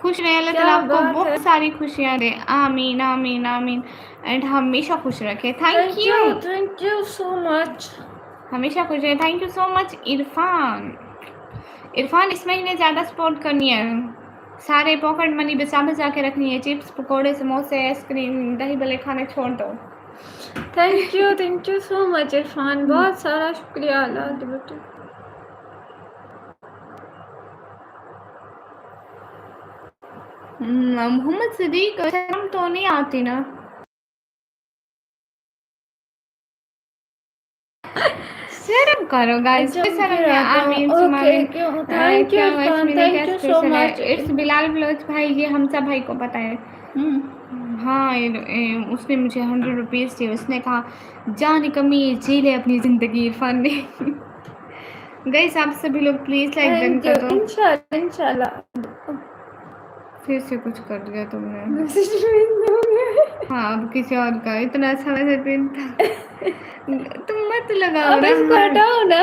खुश रहे, अल्लाह ताला आपको बहुत सारी खुशियाँ दे। आमीन आमीन आमीन। एंड हमेशा खुश रखे। Thank you so much. हमेशा खुश रहे। Thank you so much Irfan. Irfan इस महीने ज़्यादा सपोर्ट करनी है। सारे पॉकेट मनी बचा के रखनी है। चिप्स पकोड़े समोसे आइसक्रीम दही भले खाने छोड़ दो। Thank you so much Irfan, बहुत सारा शुक्रिया। अल्लाह बेटे। मोहम्मद सिद्दीक शर्म तो नहीं आती ना? शर्म करो गाइस, आमीन सुमामीन। Thank you Irfan, thank you so much. It's Bilal Baloch भाई, ये हमसा भाई को पता है। हाँ, उसने मुझे 100 रुपीज़ दिए। उसने कहा जान कमी जी ले अपनी ज़िंदगी इरफान ने। गाइस आप सभी लोग प्लीज़ लाइक डन कर दो। इंशाल्लाह। फिर से कुछ कर दिया तुमने। मैसेज भेज दोगे? हाँ, अब किसी और का इतना अच्छा मैसेज पिन था। तुम मत लगाओ अब ना। इसको हटाओ ना।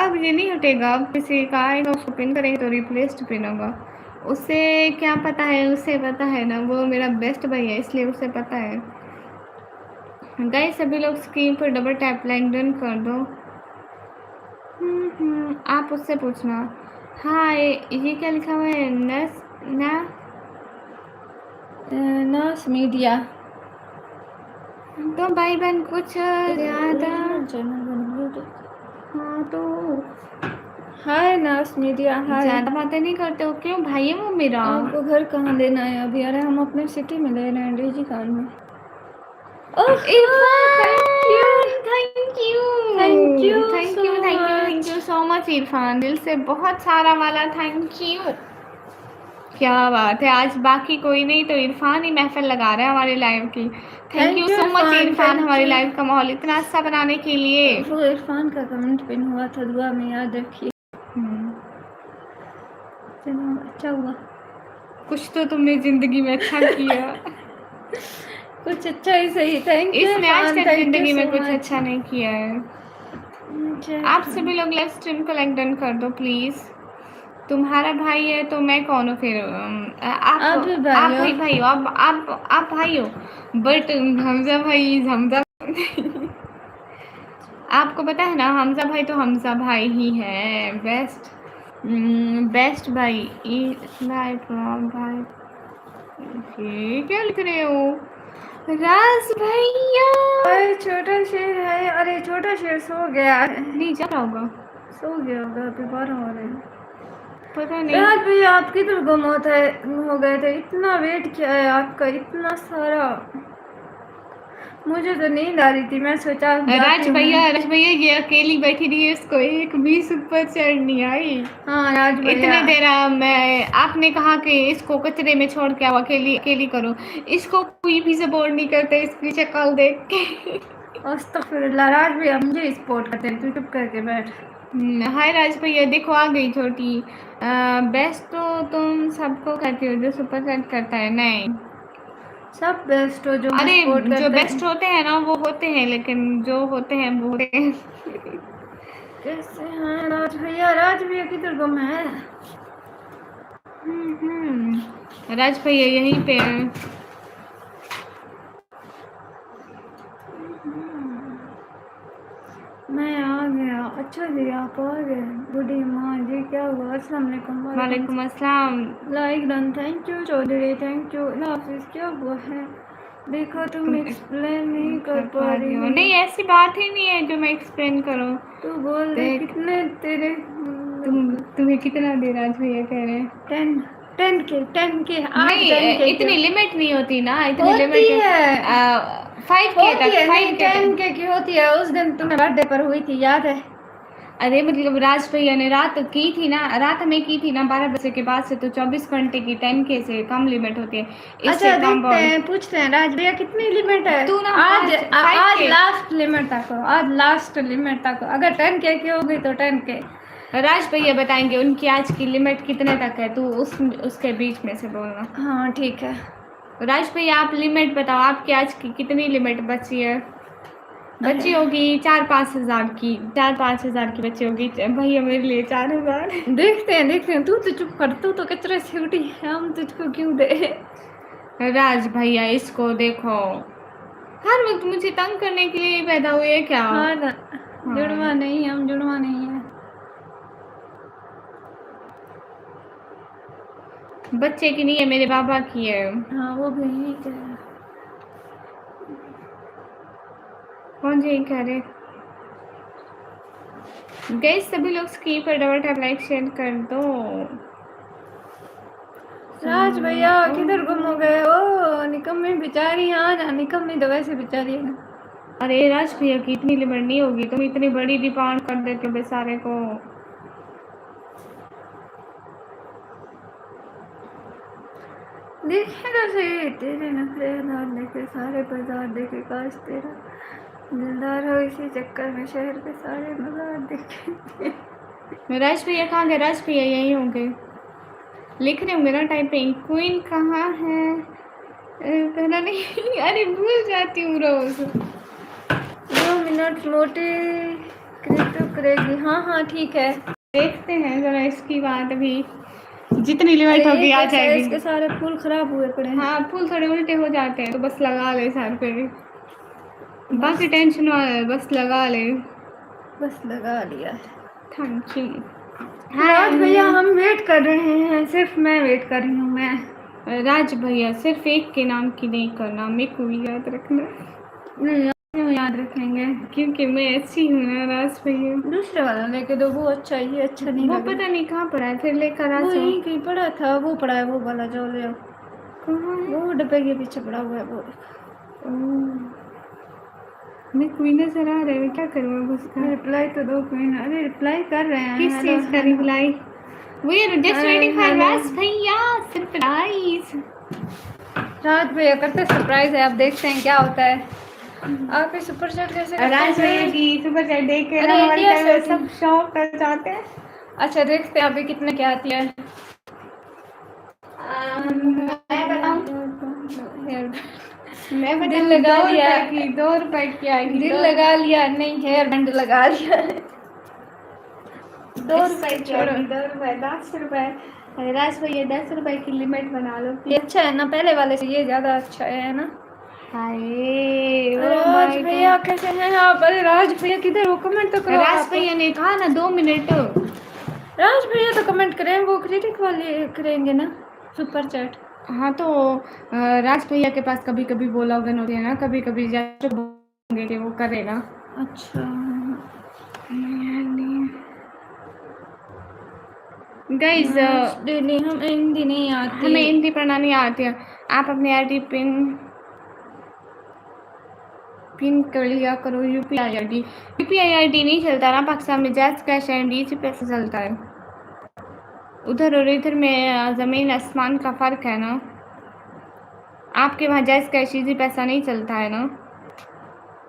अब ये नहीं हटेगा। अब किसी का आएगा उसको पिन करेंगे तो रिप्लेस्ड पिन होगा। उसे क्या पता है? उसे पता है ना, वो मेरा बेस्ट भाई है इसलिए उसे पता है। गाइस सभी लोग स्क्रीन पर डबल टैप लाइक डन कर दो। आप उससे पूछना। हाँ, ये क्या लिखा हुआ है? नास मीडिया। तो भाई बहन कुछ ज़्यादा। हाँ तो हाय नास मीडिया, हाय। ज़्यादा बातें नहीं करते हो क्यों भाई? है वो मेरा। आपको घर कहाँ देना है अभी? अरे हम अपने सिटी में ले रहे हैं, डीजी खान में। Thank you so much Irfan, दिल से बहुत सारा वाला थैंक यू। क्या बात है, आज बाकी कोई नहीं तो इरफान ही महफिल लगा रहा है हमारे लाइव की। Thank you so much Irfan, हमारे लाइव का माहौल इतना अच्छा बनाने के लिए। वो इरफान का कमेंट पिन हुआ था, दुआ में याद रखिए। चलो अच्छा हुआ, कुछ तो तुमने जिंदगी में अच्छा किया। कुछ अच्छा ही सही। Thank you. इसने आज तक जिंदगी में कुछ अच्छा नहीं किया है। आप सभी लोग लाइव स्ट्रीम को लाइक डन कर दो प्लीज। तुम्हारा भाई है तो मैं कौन हूँ फिर? आप भाई हो। आप भाई हो, बट हमजा भाई हमजा। आपको पता है ना, हमजा भाई तो हमजा भाई ही है। बेस्ट भाई भाई। ये क्या लिख रहे हो? राज भैया छोटा शेर है। अरे छोटा शेर सो गया। नहीं जा रहा होगा, सो गया होगा, अभी 12 हो रहे हैं। पता नहीं। यार भैया आप किधर गुम हो गए थे? इतना वेट किया है आपका, इतना सारा। मुझे तो नींद आ रही थी, मैं सोचा राज भैया ये अकेली बैठी रही है, इसको एक भी ऊपर चढ़ नहीं आई। हाँ राज भैया, इतने देर मैं आपने कहा कि इसको कचरे में छोड़ के आओ, अकेली करो। इसको कोई भी सपोर्ट नहीं करते इसकी शक्ल देख के। अस्तगफिरुल्लाह। राज भैया मुझे सपोर्ट करते हैं, तू चुप करके बैठ। हाय राज भैया, देखो आ गई छोटी। बेस्ट तो तुम सबको कहती हो जो सुपर चैट करता है। नहीं, सब बेस्ट हो जो अरे सपोर्ट करते जो बेस्ट होते हैं ना वो होते हैं, लेकिन जो होते हैं वो होते हैं। कैसे हैं राज भैया? राज भैया किधर गुम है? राज भैया यहीं पे है। मैं आ गया। अच्छा जी आप आ गए। बूढ़ी माँ जी क्या हुआ? अस्सलाम वालेकुम। वालेकुम अस्सलाम। Like done, thank you Chaudhary, thank you. Hafiz क्या हुआ है? देखो तुम एक्सप्लेन नहीं कर पा रही हो। नहीं ऐसी बात ही नहीं है जो मैं एक्सप्लेन करूं। तू बोल दे कितने तेरे तुम्हें कितना दे रहा भैया कह रहे हैं? 10 के नहीं 10 के इतनी लिमिट नहीं होती ना, इतनी होती लिमिट है 5K होती तक, है। नहीं 5K 10 तक। के की होती है। उस दिन तुम्हें बर्थडे पर हुई थी याद है? अरे मतलब राज भैया ने रात की थी ना, रात में की थी ना 12 बजे के बाद से, तो 24 घंटे की 10K से कम लिमिट होती है। इससे अच्छा कम देखते हैं, पूछते हैं राज भैया कितनी लिमिट है। तू ना आज आज 5K। लास्ट लिमिट तक हो, आज लास्ट लिमिट तक हो। अगर 10K की होगी तो 10K। राज भैया बताएंगे उनकी आज की लिमिट कितने तक है, तू उसके बीच में से बोलना। हाँ ठीक है। राज भैया आप लिमिट बताओ, आपकी आज की कितनी लिमिट बची है? बची होगी 4-5 हज़ार की, 4-5 हज़ार की बची होगी भैया मेरे लिए 4 हज़ार। देखते हैं। तू तो चुप कर, तू तो कचरे से उठी है, हम तुझको क्यों दे? राज भैया इसको देखो, हर वक्त मुझे तंग करने के लिए पैदा हुए क्या? हाँ ना, जुड़वा नहीं, हम जुड़वा नहीं है। बच्चे की नहीं है, मेरे बाबा की है। हाँ वो भी नहीं कह रहा। कौन जी कह रहे? गाइस सभी लोग स्किप पर डबल टैप लाइक शेयर कर दो। राज भैया किधर गुम हो गए? ओ निकम्मी बेचारी। हाँ ना, निकम्मी तो वैसे बेचारी है ना। अरे राज भैया की इतनी लिमिट नहीं होगी, तुम इतनी बड़ी डिमांड कर देते हो बेचारे को। देखेगा सही तेरे नखरे अनार देखे, सारे बाजार देखे, काश तेरा दिलदार हो इसी चक्कर में शहर के सारे बाजार देखे। राज भैया कहाँ गए? राज भैया यहीं होंगे, लिख रहे होंगे ना टाइपिंग। क्वीन कहाँ है? पता नहीं अरे भूल जाती हूँ रोज। 2 मिनट मोटी क्रिप्टो करेगी। हाँ ठीक है, देखते हैं जरा इसकी बात। अभी जितनी लिमिट होगी आ जाएगी। इसके सारे फूल खराब हुए पड़े हैं। हाँ फूल थोड़े उल्टे हो जाते हैं तो बस लगा ले सर पे, बाकी टेंशन बस लगा ले। बस लगा लिया। Thank you. राज भैया हम वेट कर रहे हैं, सिर्फ मैं वेट कर रही हूँ। मैं राज भैया सिर्फ एक के नाम की नहीं करना, मेरे को भी याद रखना। नहीं याद रखेंगे क्योंकि मैं अच्छी हूँ ना राज भैया। दूसरे वाला लेके दो, वो अच्छा है, ये अच्छा नहीं। वो पता नहीं कहाँ पड़ा है, फिर लेकर आ वो जाओ। यहीं कहीं पड़ा था, वो पड़ा है वो वाला, जो ले आओ। कहाँ है? वो डब्बे के पीछे पड़ा हुआ है वो। मैं क्वीन नजर आ रहा है, क्या करूँ अब उसका? रिप्लाई तो दो क्वीन। अरे रिप्लाई कर रहे हैं। किस चीज का reply? We are just waiting for Raj भैया सरप्राइज। राज भैया करते सरप्राइज है, अब देखते हैं क्या होता है। आप इस सुपर चैट कैसे? राज भैया की सुपर चैट देख के अरे इंडिया से सब शॉक कर जाते हैं। अच्छा देखते हैं अभी कितने क्या आती है। मैं दिल लगा लिया, 2 रुपए की आएगी। दिल लगा लिया, नहीं हेयर बैंड लगा लिया। 2 रुपए की आएगी, 2 रुपए 10 रुपए। राज भैया 10 रुपए की लिमिट बना लो। ये अच्छा है ना, पहले वाले से ये ज्यादा अच्छा है ना। हाय राज भैया कैसे हैं आप? अरे राज भैया किधर हो? कमेंट तो करो। राज भैया ने कहा ना 2 मिनट। राज भैया तो कमेंट करें, वो क्रिटिक वाले करेंगे ना सुपर चैट। हाँ तो राज भैया के पास कभी कभी बोला होगा होती है ना, कभी कभी जैसे बोलेंगे कि वो करेगा। अच्छा गाइस डेली हम हिंदी नहीं आती, हमें हिंदी पढ़ना नहीं आती है। आप अपने आईडी पिन कर लिया करो। यूपीआई आईडी नहीं चलता ना पाकिस्तान में, जैज़ कैश एंड इजी पैसे चलता है। उधर और इधर में ज़मीन आसमान का फ़र्क है ना। आपके वहाँ जैज़ कैश इजी पैसा नहीं चलता है ना,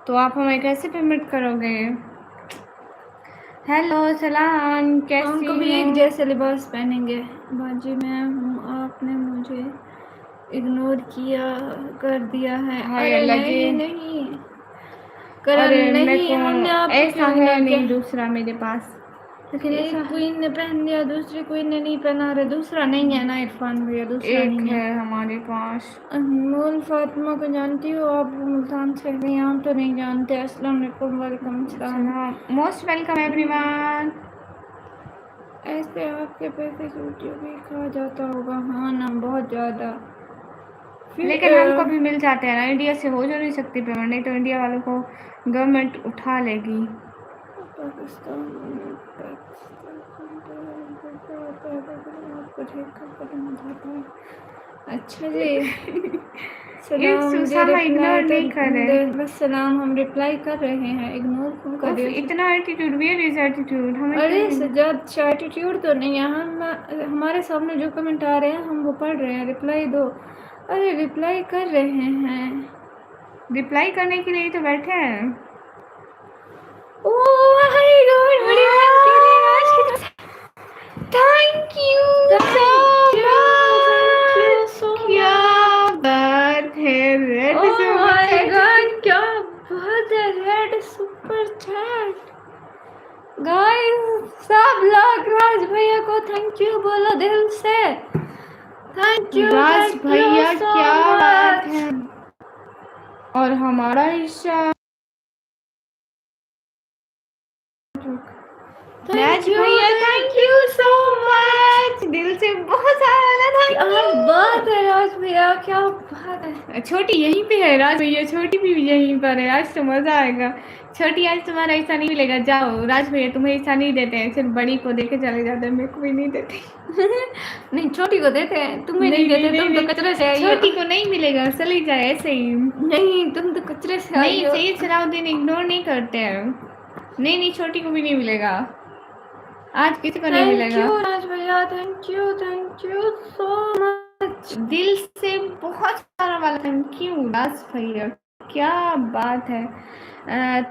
तो आप हमें कैसे पेमेंट करोगे? हेलो सलाम, कैसी हम कभी एक जैसे लिबास पहनेंगे। बाजी मैम आपने मुझे इग्नोर किया कर दिया है। अरे नहीं कर नहीं, हमने आपको ऐसा है नहीं दूसरा मेरे पास। लेकिन एक ऐसा क्वीन ने पहन लिया, दूसरी क्वीन ने नहीं पहना रहा, दूसरा नहीं है ना इरफान भैया, दूसरा एक नहीं है हमारे पास। अनमोल फातिमा को जानती हो आप? वो मुल्तान से हैं, हम तो नहीं जानते। अस्सलाम वालेकुम। वालेकुम सलाम। Most welcome everyone. ऐसे आपके पैसे यूट्यूब भी खा जाता होगा। हाँ ना, बहुत ज़्यादा। लेकिन हमको भी मिल जाते हैं ना, इंडिया से हो जो नहीं सकती पेमेंट, नहीं तो इंडिया वालों को गवर्नमेंट उठा लेगी। पाकिस्तान में अच्छा जी। सलाम जी, इग्नोर रिप्लाई तो नहीं कर रहे। बस सलाम, हम रिप्लाई कर रहे हैं, इग्नोर क्यों कर रहे हो? इतना एटीट्यूड, वेयर इज एटीट्यूड? हमें अरे क्यों नहीं? सजाद, एटीट्यूड तो नहीं है, हम हमारे सामने जो कमेंट आ रहे हैं हम वो पढ़ रहे हैं, रिप्लाई दो। अरे रिप्लाई कर रहे हैं। रिप्लाई करने के लिए तो बैठे हैं। ओह माय गॉड, बड़ी बहन के लिए आज की थैंक यू सो मच। क्या बात है, red oh my super God, क्या बात है, रेड सुपर चैट। गाइस सब लोग राज भैया को थैंक यू बोलो दिल से। थैंक यू राज भैया, so क्या बात much। है। और हमारा हिस्सा राज भैया, थैंक यू सो मच, दिल से बहुत सारा थैंक क्या यू। बात है राज भैया, क्या बात है। छोटी यहीं पे है, राज भैया छोटी भी यहीं पर है, आज तो मजा आएगा। छोटी आज तुम्हारा हिस्सा नहीं मिलेगा, जाओ। राज भैया तुम्हें हिस्सा नहीं देते हैं, सिर्फ बड़ी को देके चले जाते हैं, मेरे को भी नहीं देते। नहीं, छोटी को देते हैं, तुम्हें नहीं देते, तुम तो कचरे से आई हो। छोटी को नहीं मिलेगा, चली जाए ऐसे ही। नहीं, तुम तो कचरे से आई नहीं, हो। सही सलाउद्दीन इग्नोर नहीं करते हैं। नहीं, छोटी को भी नहीं मिलेगा, आज किसी को नहीं मिलेगा। थैंक यू राज भैया, थैंक यू सो मच, दिल से बहुत सारा वाला थैंक यू राज भैया, क्या बात है।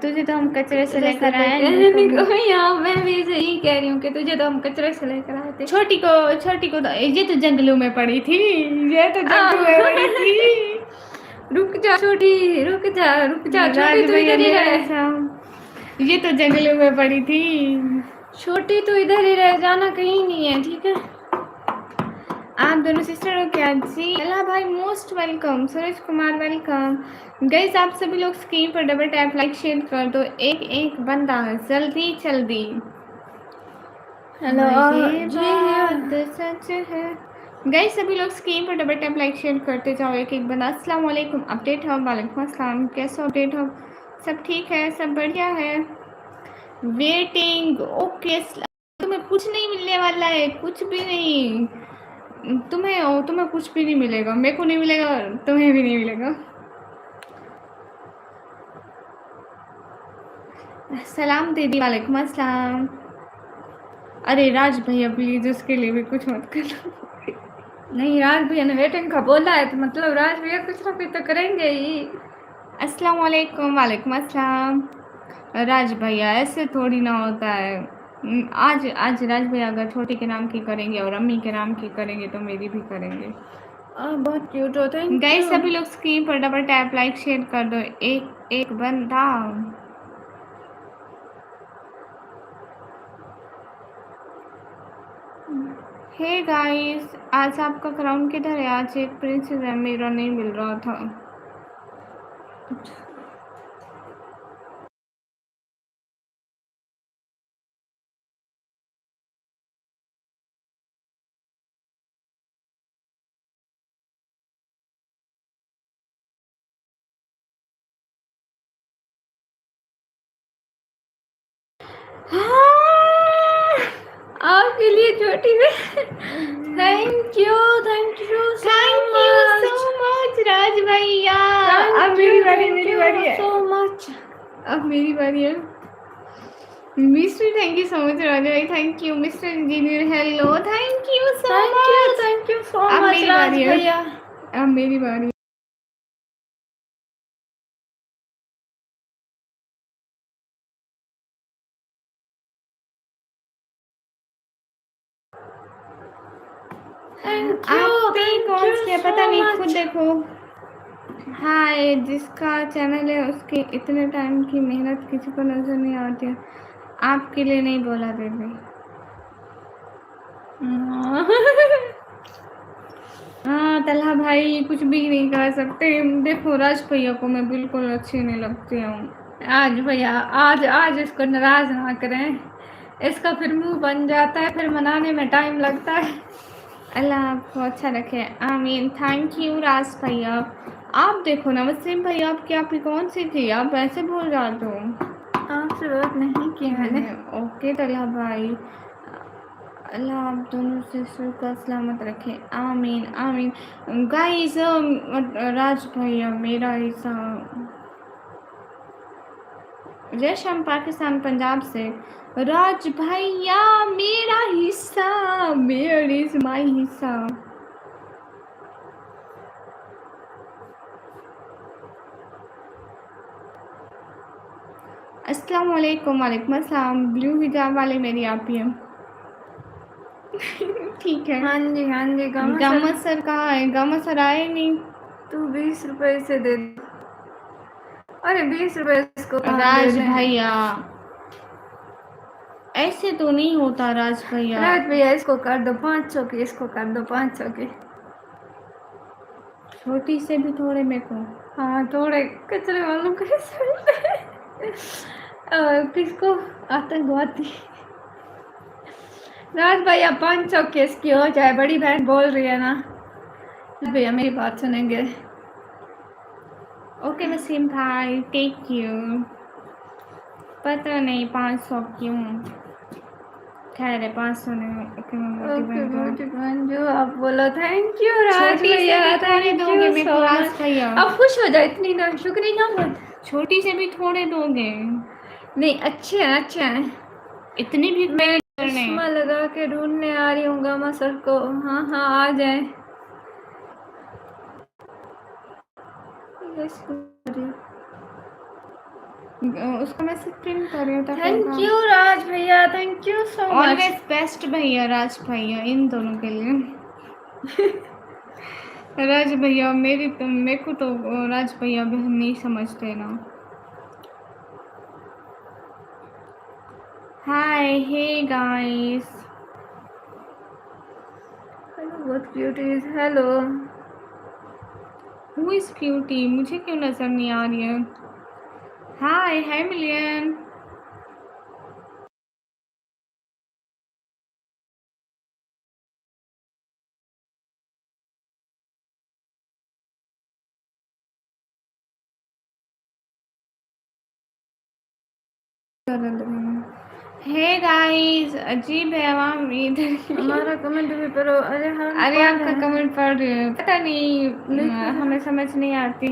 तुझे तो हम कचरे से लेकर आए हैं। यहाँ मैं भी यही कह रही हूँ कि तुझे तो हम कचरे से लेकर आए थे। छोटी को तो ये तो जंगलों में पड़ी थी, ये तो जंगलों में पड़ी थी। रुक जा छोटी, रुक जा छोटी, तू इधर ही रह। ये तो जंगलों में पड़ी थी। छोटी तू इधर ही रह जाना, कहीं नहीं है, ठीक है। आप दोनों सिस्टर हो क्या जी? अल्लाह भाई मोस्ट वेलकम, सूरज कुमार वेलकम। गाइस आप सभी लोग स्क्रीन पर डबल टैप लाइक शेयर कर दो, एक बंदा है, जल्दी। हेलो ये बात सच है। गाइस सभी लोग स्क्रीन पर डबल टैप लाइक शेयर करते जाओ, एक बंदा। अस्सलाम वालेकुम, अपडेट हो? वालेकुम अस्सलाम, कैसे अपडेट हो? सब ठीक है, सब बढ़िया है। Waiting okay. तुम्हें कुछ नहीं मिलने वाला है, कुछ भी नहीं। तुम्हें कुछ भी नहीं मिलेगा, मेरे को नहीं मिलेगा, तुम्हें भी नहीं मिलेगा। सलाम दीदी, वालेकुम अस्सलाम। अरे राज भैया प्लीज उसके लिए भी कुछ मत करना। नहीं, राज भैया ने वेटिंग का बोला है तो मतलब राज भैया कुछ ना कुछ तो करेंगे ही। अस्सलाम वालेकुम, वालेकुम अस्सलाम। राज भैया ऐसे थोड़ी ना होता है। आज राज भैया अगर छोटी के नाम की करेंगे और अम्मी के नाम की करेंगे तो मेरी भी करेंगे। बहुत क्यूट हो, थैंक गाइस यू। सभी लोग स्क्रीन पर डबल टैप लाइक शेयर कर दो, एक बंदा। हे गाइस, आज आपका क्राउन किधर है? आज एक प्रिंसेस है, मेरा नहीं मिल रहा था। हाँ, आपके लिए छोटी में thank you so much Raj भैया। अब मेरी बारी है। So much. अब मेरी बारी है। Mister thank you so much Raj भाई, thank you. Mister engineer hello, thank you so much. Thank you so अब मच मेरी राज बारी है। भैया। अब मेरी बारी है। आपने कौन से पता नहीं, खुद देखो। हाय, जिसका चैनल है उसके इतने टाइम की मेहनत किसी को नजर नहीं आती है। आपके लिए नहीं बोला बेबी, हाँ तलहा भाई कुछ भी नहीं कर सकते। देखो राज भैया को मैं बिल्कुल अच्छी नहीं लगती हूँ। आज भैया आज इसको नाराज ना करें, इसका फिर मुंह बन जाता है, फिर मनाने में टाइम लगता है। अल्लाह आपको अच्छा रखे, आमीन। थैंक यू राज भैया। आप देखो ना वसीम भैया, आपकी आपकी कौन सी थी, आप ऐसे बोल जाते हो। आपसे बात नहीं की मैंने। ओके तलहा भाई, अल्लाह आप दोनों से सुख सलामत रखे, आमीन आमीन। गाइस राज भैया मेरा हिस्सा, जय श्याम पाकिस्तान पंजाब से, राज भैया मेरा हिस्सा, मेयर इज माई हिस्सा। अस्सलाम वालेकुम। वालेकुम अस्सलाम। ब्लू हिजाब वाले मेरी आप ही हैं। ठीक है। हाँ जी गामा सर कहाँ है, गामा सर आए नहीं। तू 20 रुपए से दे दो। अरे 20 रुपए इसको राज भैया ऐसे तो नहीं होता राज भैया। राज भैया इसको कर दो 500 की, इसको कर दो 500 की। छोटी से भी थोड़े मेरे को। हाँ थोड़े कचरे वालों को किसको आतंकवादी। राज भैया 500 की इसकी हो जाए, बड़ी बहन बोल रही है ना, भैया मेरी बात सुनेंगे। ओके वसीम भाई टेक यू। पता नहीं 500 क्यों, खैर है 500 नहीं। ओके मोटी बहन जो आप बोलो। थैंक यू राज छोटी से भैया, भी थोड़े थैंक दोगे यू मेरे सो को राज मच। भैया। अब खुश हो जाए, इतनी ना शुक्रिया मत। छोटी से भी थोड़े दोगे। नहीं अच्छे हैं अच्छे हैं। इतनी भी मैं करने चश्मा लगा के ढूंढने आ रही हूँ गामा सर को। हाँ हाँ आ जाए। उसको मैं प्रिंट कर रही हूँ। थैंक यू राज भैया, thank you so much. Always best भैया राज भैया इन दोनों के लिए। राज भैया मेरे को तो राज भैया बहन नहीं समझते ना। Hi hey guys, hello what cuties, hello. Who is cutie, मुझे क्यों नजर नहीं आ रही है। हाय हाय मिलियन। हे गाइस अजीब है आवाम इधर। हमारा कमेंट भी पढ़ो। अरे हम अरे कौन आपका है? कमेंट पढ़ रही हूँ, पता नहीं हमें समझ नहीं आती।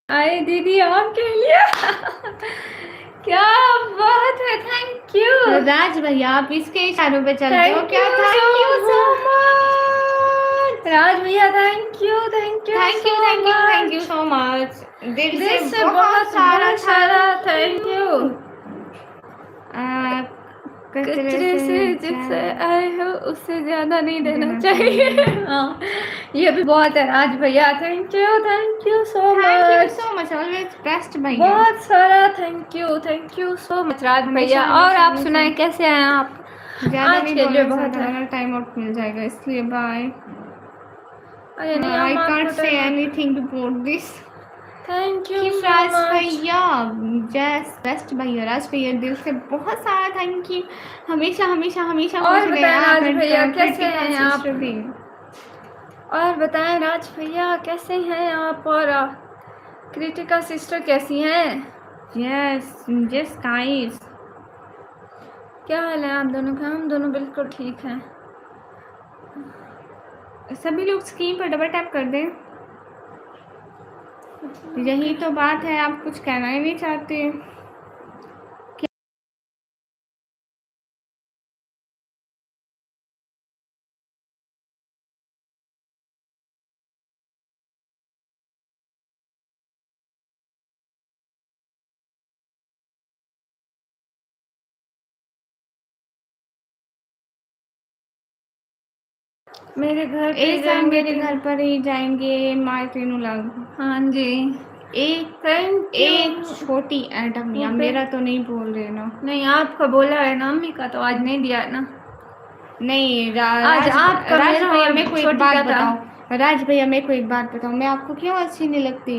आए दीदी आपके लिए। क्या बात है, थैंक यू राज भैया, आप इसके इशारों पे चलते हो थैंक क्या। You thank you so much Raj भैया, thank you thank you thank you so much. दिल से बहुत सारा थैंक यू। कचरे से जिससे आए हो उससे ज्यादा नहीं देना चाहिए। हाँ ये भी बहुत है राज भैया, thank you so much. Always best भैया। बहुत सारा thank you so much Raj भैया। और आप सुनाए कैसे हैं आप? ज़्यादा आज नहीं के लिए बोलना बहुत चाहता है। वरना टाइम आउट मिल जाएगा, इसलिए बाय। अरे नहीं आई हम कांट आपको say anything about this. Thank you so Raj much. भैया जस्ट बेस्ट भैया, राज भैया दिल से बहुत सारा थैंक यू। हमेशा हमेशा हमेशा और खुश रहे बताएं आप राज एंड भैया कैसे क्रिटिकल हैं आप? सिस्टर भी। और बताएं राज भैया कैसे हैं आप? और क्रिटिका सिस्टर कैसी हैं? यस यस गाइस, क्या हाल है आप दोनों का? हम दोनों बिल्कुल ठीक हैं। सभी लोग स्क्रीन पर डबल टैप कर दें। यही तो बात है, आप कुछ कहना ही नहीं चाहते। मेरे घर पे ऐसा जाएंगे मेरे घर पर ही जाएंगे मार्टिनो लग। हाँ जी एक थैंक एक यू। छोटी एटम या मेरा तो नहीं बोल रहे ना। नहीं आपका बोला है ना अम्मी का, तो आज नहीं दिया है ना। नहीं आज आपका राज मेरा भैया और मेरे को एक छोटी बात का था। बताओ, राज भैया मेरे को एक बात बताओ, मैं आपको क्यों अच्छी नहीं लगती?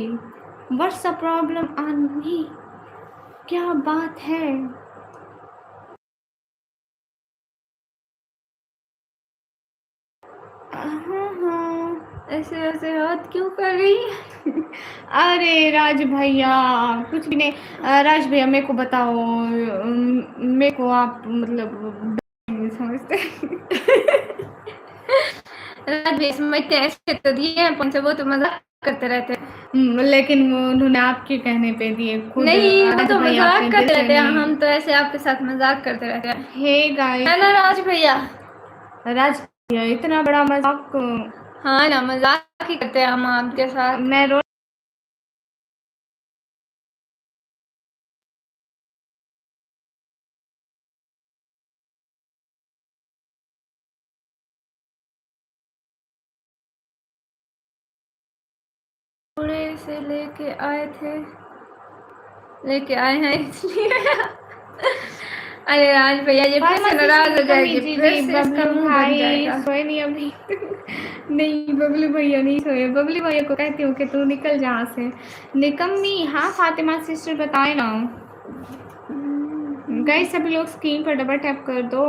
What's the problem on me? क्या बात है? हाँ। ऐसे ऐसे हाथ क्यों कर रही है? अरे राज भैया कुछ भी नहीं। राज भैया मेरे को बताओ, मेरे को आप मतलब नहीं समझते। रात भी समझते हैं, ऐसे तो दिए हैं 500, वो तो मजाक करते रहते हैं। लेकिन वो उन्होंने आपके कहने पे दिए खुद। नहीं वो राज तो भैया मजाक अपने दिल करते से रहते हैं, नहीं। हम तो ऐसे आपके साथ मजाक करते रहते हैं। हे है गाइस, ना राज भैया? राज भैया इतना बड़ा मजाक। हाँ ना, मजाक ही करते हैं हम आपके साथ। मैं रो थोड़े से लेके आए हैं इसलिए। अरे राज भैया ये फिर से नाराज हो जाएगी, जी फिर जी से इसका बबलू मुंह बन भाई जाएगा। सोए नहीं अभी। नहीं बबलू भैया नहीं सोए। बबलू भैया को कहती हूँ कि तू निकल जहाँ से। निकम्मी। हाँ फातिमा सिस्टर बताए ना। गाइस सभी लोग स्क्रीन पर डबल टैप कर दो।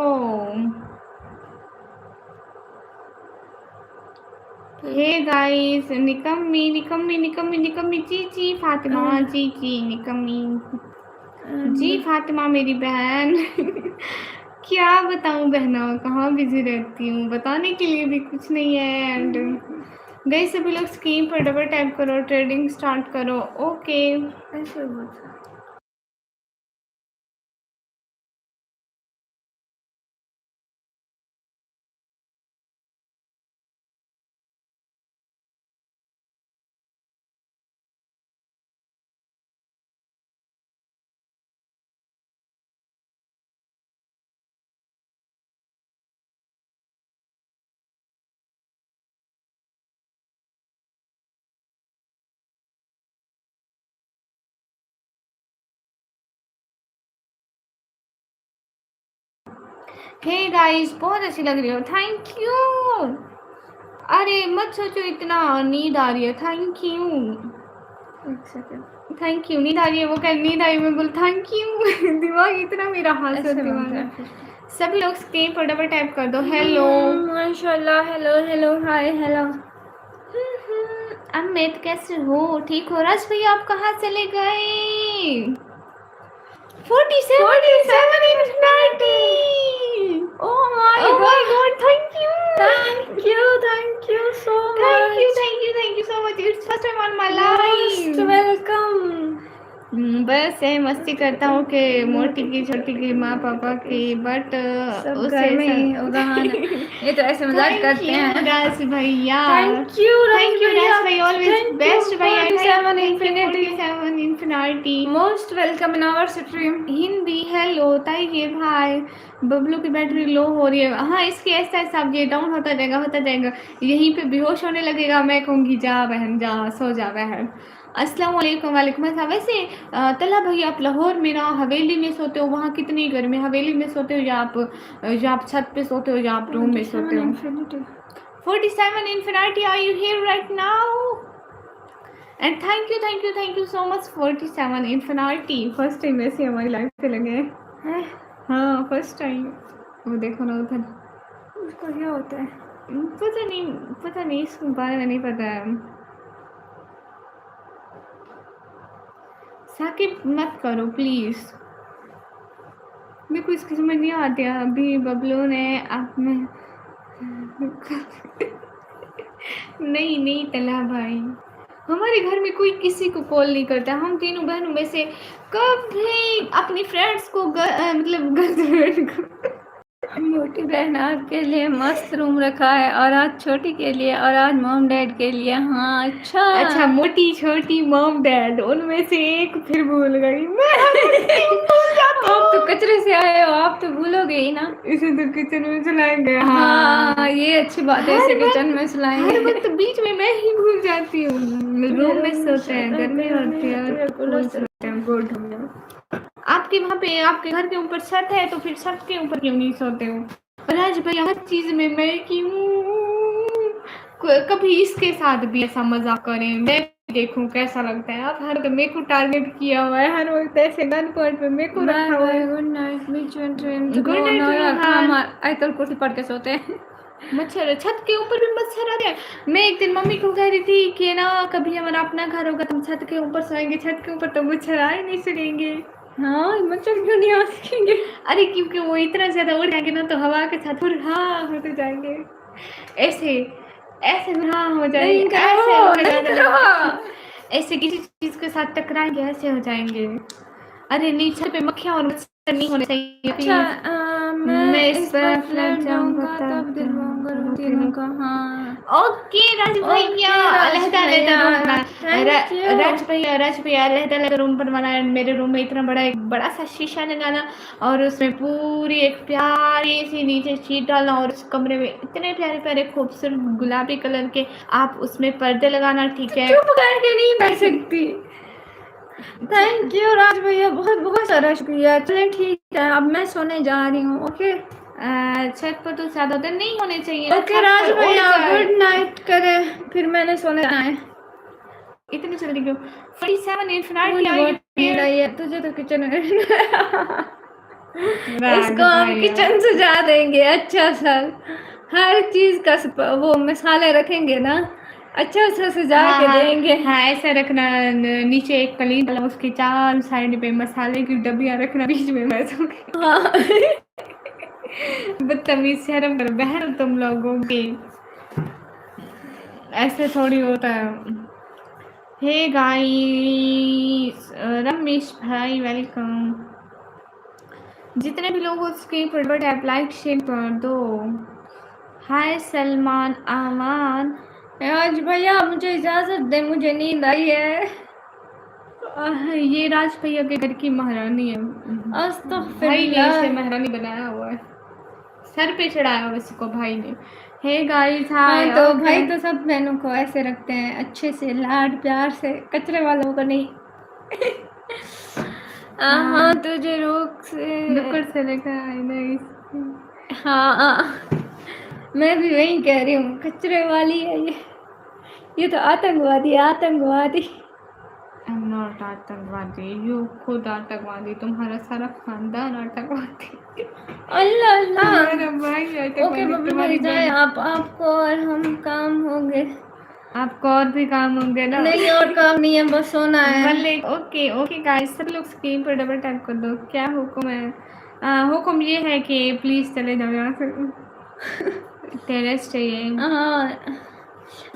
हे गाइस, निकम्मी निकम्मी निकम्मी निकम्मी जी फातिमा जी निकम्मी जी फातिमा मेरी बहन। क्या बताऊं बहना, कहाँ बिजी रहती हूँ, बताने के लिए भी कुछ नहीं है। एंड गाइस सभी लोग स्क्रीन पर डबल टैप करो, ट्रेडिंग स्टार्ट करो। ओके ऐसे होता है। हे गाइस बहुत अच्छी लग रही हो, थैंक यू। अरे मत सोचो इतना, नींद आ रही है, थैंक यू। एक सेकंड। Thank you. नींद आ रही है, वो कह नींद आई, मैं बोल थैंक यू। दिमाग इतना मेरा हाथ ऐसे दिमाग बनता है। है फिर। सभी लोग स्क्रीन पर डबल टैप कर दो। हेलो माशाल्लाह, hello hello hi hello. Amit कैसे हो? ठीक हो? रस भैया आप कहाँ चले गए? 47 infinity। Oh my Oh my god, god, thank you। thank you so Thank you, much। thank you so much। It's first time on my Most life। welcome। बस ये मस्ती करता हूँ कि मोटी की छोटी की माँ पापा की, बट सब उसे घर में ही होगा। हाँ ना, ये तो ऐसे मजाक करते हैं। राज भैया। Thank you thank you Raj भैया, ऑलवेज थैंक यू बेस्ट भैया। 47 thank you infinity। 47 infinity। Most welcome in our stream. Hindi hello ताइए भाई। बबलू की बैटरी लो हो रही है। हाँ इसकी ऐसा ऐसा अब ये डाउन होता जाएगा, यहीं पे बेहोश होने लगेगा। मैं कहूँगी जा बहन जा, सो जा बहन। अस्सलाम वालेकुम। वालेकुम अस्सलाम। वैसे तला भैया आप लाहौर में ना हवेली में सोते हो, वहाँ कितनी गर्मी? हवेली में सोते हो या आप छत पे सोते हो या आप रूम में सोते हो? 47 infinity, are you here right now? And thank you so much 47 infinity। First time ऐसे हमारी लाइफ पे लगे हैं। हाँ फर्स्ट टाइम। वो देखो ना उधर, उसको क्या होता है? पता नहीं इसके बारे में नहीं पता है। साकिब मत करो प्लीज, मेरे को इसकी समझ नहीं आती है। अभी बबलू ने आप में नहीं तला भाई, हमारे घर में कोई किसी को कॉल नहीं करता। हम तीनों बहनों में से कभी अपनी फ्रेंड्स को मतलब गर्लफ्रेंड को। मोटी बहन आपके लिए मस्त रूम रखा है, और आज छोटी के लिए, और आज मॉम डैड के लिए। हाँ अच्छा मोटी छोटी मॉम डैड, उनमें से एक फिर भूल गई मैं। भूल जाती आप तो कचरे से आए हो, आप तो भूलोगे ही ना। इसे तो किचन में चलाए गए। हाँ हाँ, ये अच्छी बात है, ऐसे किचन में हर सुलाएंगे। वक्त बीच में मैं ही भूल जाती हूँ। रूम में सोते हैं, गर्मी होती है और फूल सोते हैं। गुड हो गया। आपके वहाँ पे आपके घर के ऊपर छत है तो फिर छत के ऊपर क्यों नहीं सोते हो? राज भाई हर चीज में मैं क्यों, कभी इसके साथ भी ऐसा मजाक करें, मैं देखूं कैसा लगता है। आप हर मेरे को टारगेट किया हुआ है, हर वक्त ऐसे गन पॉइंट पे मेरे को रखा हुआ है। Good night, meet you in dream. Good night हम आयतल कुर्सी पढ़ के सोते हैं। मच्छर छत के ऊपर भी मच्छर आते हैं। मैं एक दिन मम्मी को कह रही थी कि ना कभी हमारा अपना घर होगा तो हम छत के ऊपर सोएंगे, छत के ऊपर तो मच्छर आ ही नहीं सकेंगे। हाँ, मच्छर क्यों नहीं आ सकेंगे? अरे क्योंकि वो इतना ज्यादा उड़ जाएंगे ना तो हवा के साथ हाँ होते जाएंगे, ऐसे ऐसे हाँ हो जाएंगे, नहीं करो, ऐसे हो नहीं जाएंगे, ऐसे किसी चीज के साथ टकराएंगे ऐसे हो जाएंगे। अरे नीचे पे मक्खियां और मच्छर नहीं होने चाहिए। अच्छा, मैं इस पर फ्लैट जाऊंगा तब दिलवाऊंगा तीनों का। हाँ, ओके राज भैया, अलहदा रूम बना। राज भैया अलहदा रूम बनवाना है। मेरे रूम में इतना बड़ा एक बड़ा सा शीशा लगाना और उसमें पूरी एक प्यारी सी नीचे शीट डालना और उस कमरे में इतने प्यारे प्यारे खूबसूरत गुलाबी कलर के आप उसमें पर्दे लगाना। ठीक है, चुप करके नहीं बैठ सकती। थैंक यू राज भैया, बहुत बहुत सारा शुक्रिया। चलें ठीक है, अब मैं सोने जा रही हूँ। ओके, छत पर तो ज्यादा देर नहीं होने चाहिए। ओके राज भैया, गुड नाइट करे, फिर मैंने सोने जाना है। इतनी जल्दी क्यों? 47 मुझे बहुत नींद आई है, तुझे तो किचन में इसको हम किचन सजा देंगे अच्छा सा, हर चीज का वो मसाले रखेंगे ना, अच्छा सा सजा के देंगे। हाँ ऐसा रखना, नीचे एक कलीन डाला, उसके चार साइड पे मसाले की डब्बियां रखना, बीच में मैं सोऊंगी। हाँ बदतमीज, शर्म करो बहन तुम लोगों की, ऐसे थोड़ी होता है। हे गाइस, रमेश भाई वेलकम। जितने भी लोग उसके फटाफट ऐप लाइक शेयर कर दो। हाय सलमान आमान। राज भैया मुझे इजाजत दे, मुझे नींद आई है। ये राज भैया के घर की महारानी है। भाई ने इसे महारानी बनाया हुआ है, सर पे चढ़ाया हुआ इसको भाई ने। Hey guys hi. हाँ, तो भाई तो सब बहनों को ऐसे रखते हैं, अच्छे से लाड प्यार से, कचरे वालों को नहीं। हाँ, तुझे रोक से नुक्कड़ से लेकर आई नहीं। हाँ, मैं भी वही कह रही हूँ, कचरे वाली है ये तो आतंकवादी है, आतंकवादी। I'm not आतंकवादी, यू खुद आतंकवादी, तुम्हारा सारा खानदान आतंकवादी। अल्लाह अल्लाह। मेरा भाई ओके बब्बी मेरी जाए, आपको और हम काम होंगे। आपको और भी काम होंगे ना? नहीं और काम नहीं है, बस सोना है। ओके ओके गाइस, सब लोग स्क्रीन पर डबल टैप कर दो। क्या हुक्म है? हुक्म ये है कि प्लीज चले जाओ यहाँ से। टेरेस चाहिए। हाँ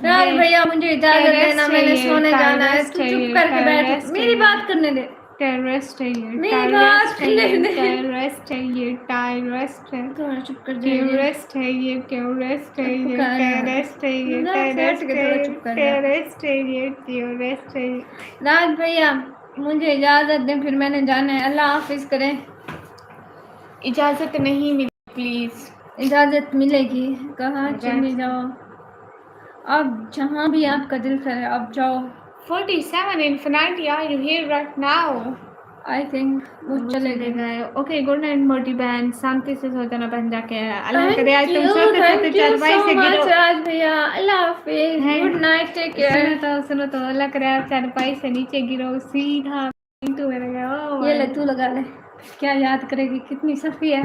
राज भैया मुझे इजाजत देना, मैंने सोने जाना है। तू चुप करके बैठ, मेरी बात करने दे। टेरेस चाहिए, मेरी बात करने दे। टेरेस चाहिए, टेरेस चाहिए, थोड़ा चुप कर टेरेस चाहिए, टेरेस चाहिए, टेरेस चाहिए, टेरेस चुप कर। टेरेस चाहिए, टेरेस चाहिए। राज भैया मुझे इजाजत दें, फिर मैंने जाना है। अल्लाह हाफिज करें। इजाजत नहीं मिली प्लीज। इजाजत मिलेगी, कहाँ चली जाओ, अब जहाँ भी आपका दिल करे आप जाओ। 47 infinity, are you here right now? I think वो चले गए। ओके गुड नाइट मोटी बहन, शांति से सो जाना बहन जाके। अल्लाह करे आज तुम सोते सोते चारपाई से गिरो। राज भैया अल्लाह हाफिज, गुड नाइट, टेक केयर। सुनो तो अल्लाह करे आप चारपाई से नीचे गिरो सीधा इंटू में लगा। ये ले तू लगा ले, क्या याद करेगी, कितनी सफी है।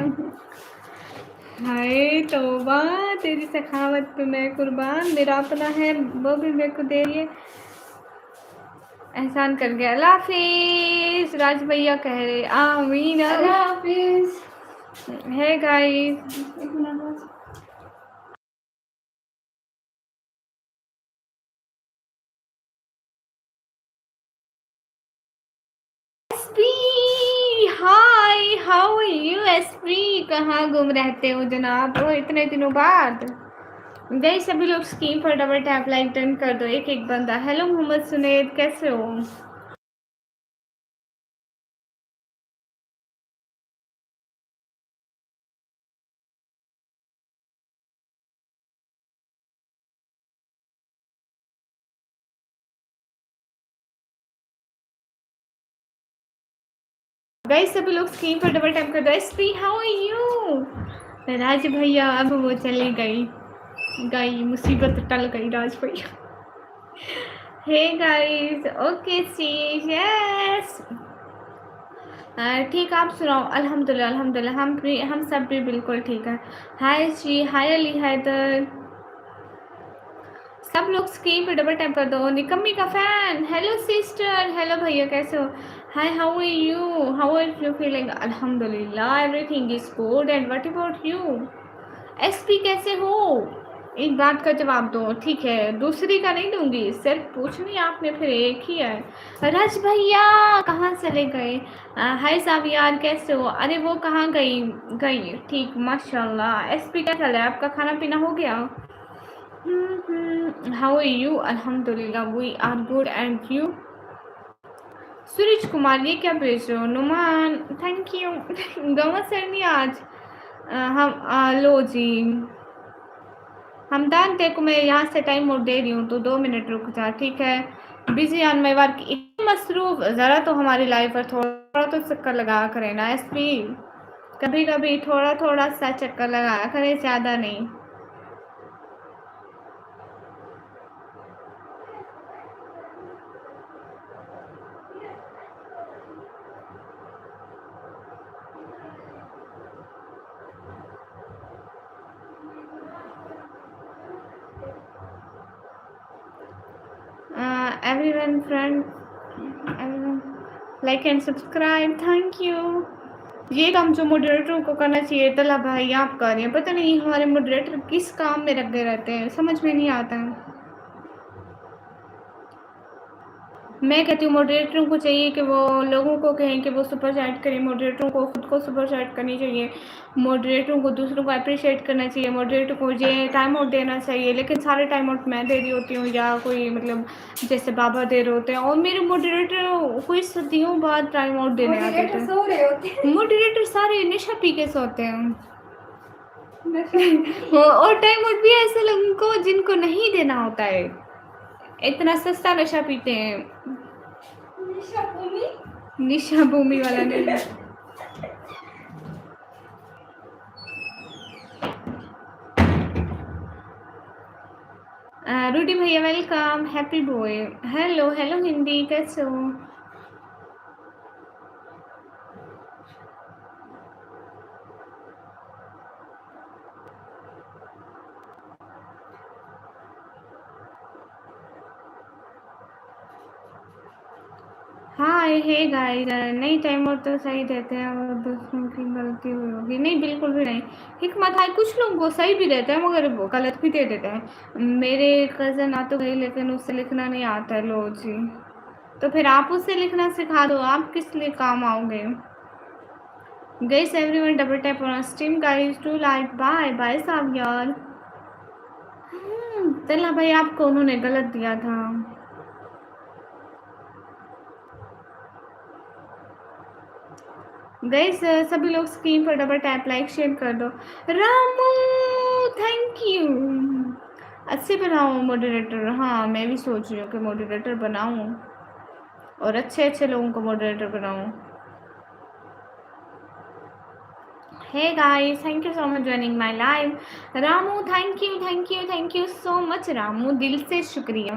हाय तौबा, तेरी सखावत पे मैं कुर्बान, मेरा अपना है वो भी मेरे को दे रही है, एहसान कर गया। अल्लाह हाफिज। राज भैया कह रहे आमीन। अल्लाह हाफिज। Hey guys. Hi how are you SP, कहाँ गुम रहते हो जनाब वो इतने दिनों बाद? गई सभी लोग स्क्रीन पर डबल टैप लाइक डन कर दो, एक एक बंदा। हेलो मोहम्मद सुनेद, कैसे हो? गाइस सभी लोग स्क्रीन पर डबल टैप कर दो। SP how are you? Raj भैया अब वो चली गई मुसीबत टल गई राज भैया। हे गाइस ओके सी यस ठीक, आप सुनाओ। अल्हम्दुलिल्लाह अल्हम्दुलिल्लाह हम सब भी बिल्कुल ठीक है। हाय जी, हाय अली हैदर, सब लोग स्क्रीन पे डबल टैप कर दो। निकम्मी का फैन, हेलो सिस्टर, हेलो भैया कैसे हो? Hi how are you, how are you feeling? अल्हम्दुलिल्लाह everything is good and what about you? SP कैसे हो? एक बात का जवाब दो, ठीक है? दूसरी का नहीं दूंगी, सिर्फ पूछनी आपने फिर एक ही है। रज भैया कहाँ चले गए? हाय सावियार कैसे हो? अरे वो कहाँ गई गई, ठीक माशाल्लाह। एसपी क्या चल रहा है, आपका खाना पीना हो गया? How are you? अल्हम्दुलिल्लाह we are good and you? Suraj Kumar ये क्या भेज रहे हो? Numan thank you. गवा सर नहीं आज लो जी हमदान, तेरे को मैं यहाँ से टाइम मोड दे रही हूँ तो 2 मिनट रुक जा, ठीक है? बिजी ऑन माई वर्क, इतनी मसरूफ, ज़रा तो हमारी लाइफ पर थोड़ा तो चक्कर लगा करे ना एसपी, कभी कभी थोड़ा थोड़ा सा चक्कर लगाया करे, ज़्यादा नहीं। Everyone friend, everyone like and subscribe, thank you. ये काम जो मॉडरेटरों को करना चाहिए तला भाई आप कर रहे हैं, पता नहीं हमारे मॉडरेटर किस काम में लगे रहते हैं, समझ में नहीं आता है। मैं कहती हूँ मॉडरेटरों को चाहिए कि वो लोगों को कहें कि वो सुपर चैट करें, मॉडरेटरों को खुद को सुपर चैट करनी चाहिए, मॉडरेटरों को दूसरों को अप्रिशिएट करना चाहिए, मॉडरेटर को ये टाइम आउट देना चाहिए। लेकिन सारे टाइम आउट मैं दे रही होती हूँ या कोई मतलब जैसे बाबा दे रहे होते हैं, और मेरे मॉडरेटर कोई सदियों बाद टाइम आउट देने आते थे। सो रहे होते हैं मॉडरेटर, सारे नशा पी के सोते हैं। और टाइम आउट भी ऐसे लोगों को जिनको नहीं देना होता है, इतना सस्ता नशा पीते हैं। निशा भूमि वाला नहीं। रूडी भैया welcome, happy boy, hello hello Hindi कैसे हो? हाय हे गाइस, नहीं टाइम और तो सही देते हैं और दूसरों की गलती हुई होगी, नहीं बिल्कुल भी नहीं। हिकमत है, कुछ लोगों को सही भी देते हैं मगर वो गलत भी दे देते हैं। मेरे कज़न आ तो गई लेकिन उससे लिखना नहीं आता है। लो जी, तो फिर आप उससे लिखना सिखा दो, आप किस लिए काम आओगे? Guys everyone double tap on stream guys to like, bye bye साहब यार। चला भाई आपको उन्होंने गलत दिया था। गाइस सभी लोग स्क्रीन पर डबल टैप लाइक शेयर कर दो। रामू थैंक यू, अच्छे बनाओ मॉडरेटर। हाँ मैं भी सोच रही हूँ कि मॉडरेटर बनाऊँ और अच्छे अच्छे लोगों को मॉडरेटर बनाऊँ। Hey guys thank you so much joining my live. Ramu thank you thank you thank you so much Ramu, दिल से शुक्रिया।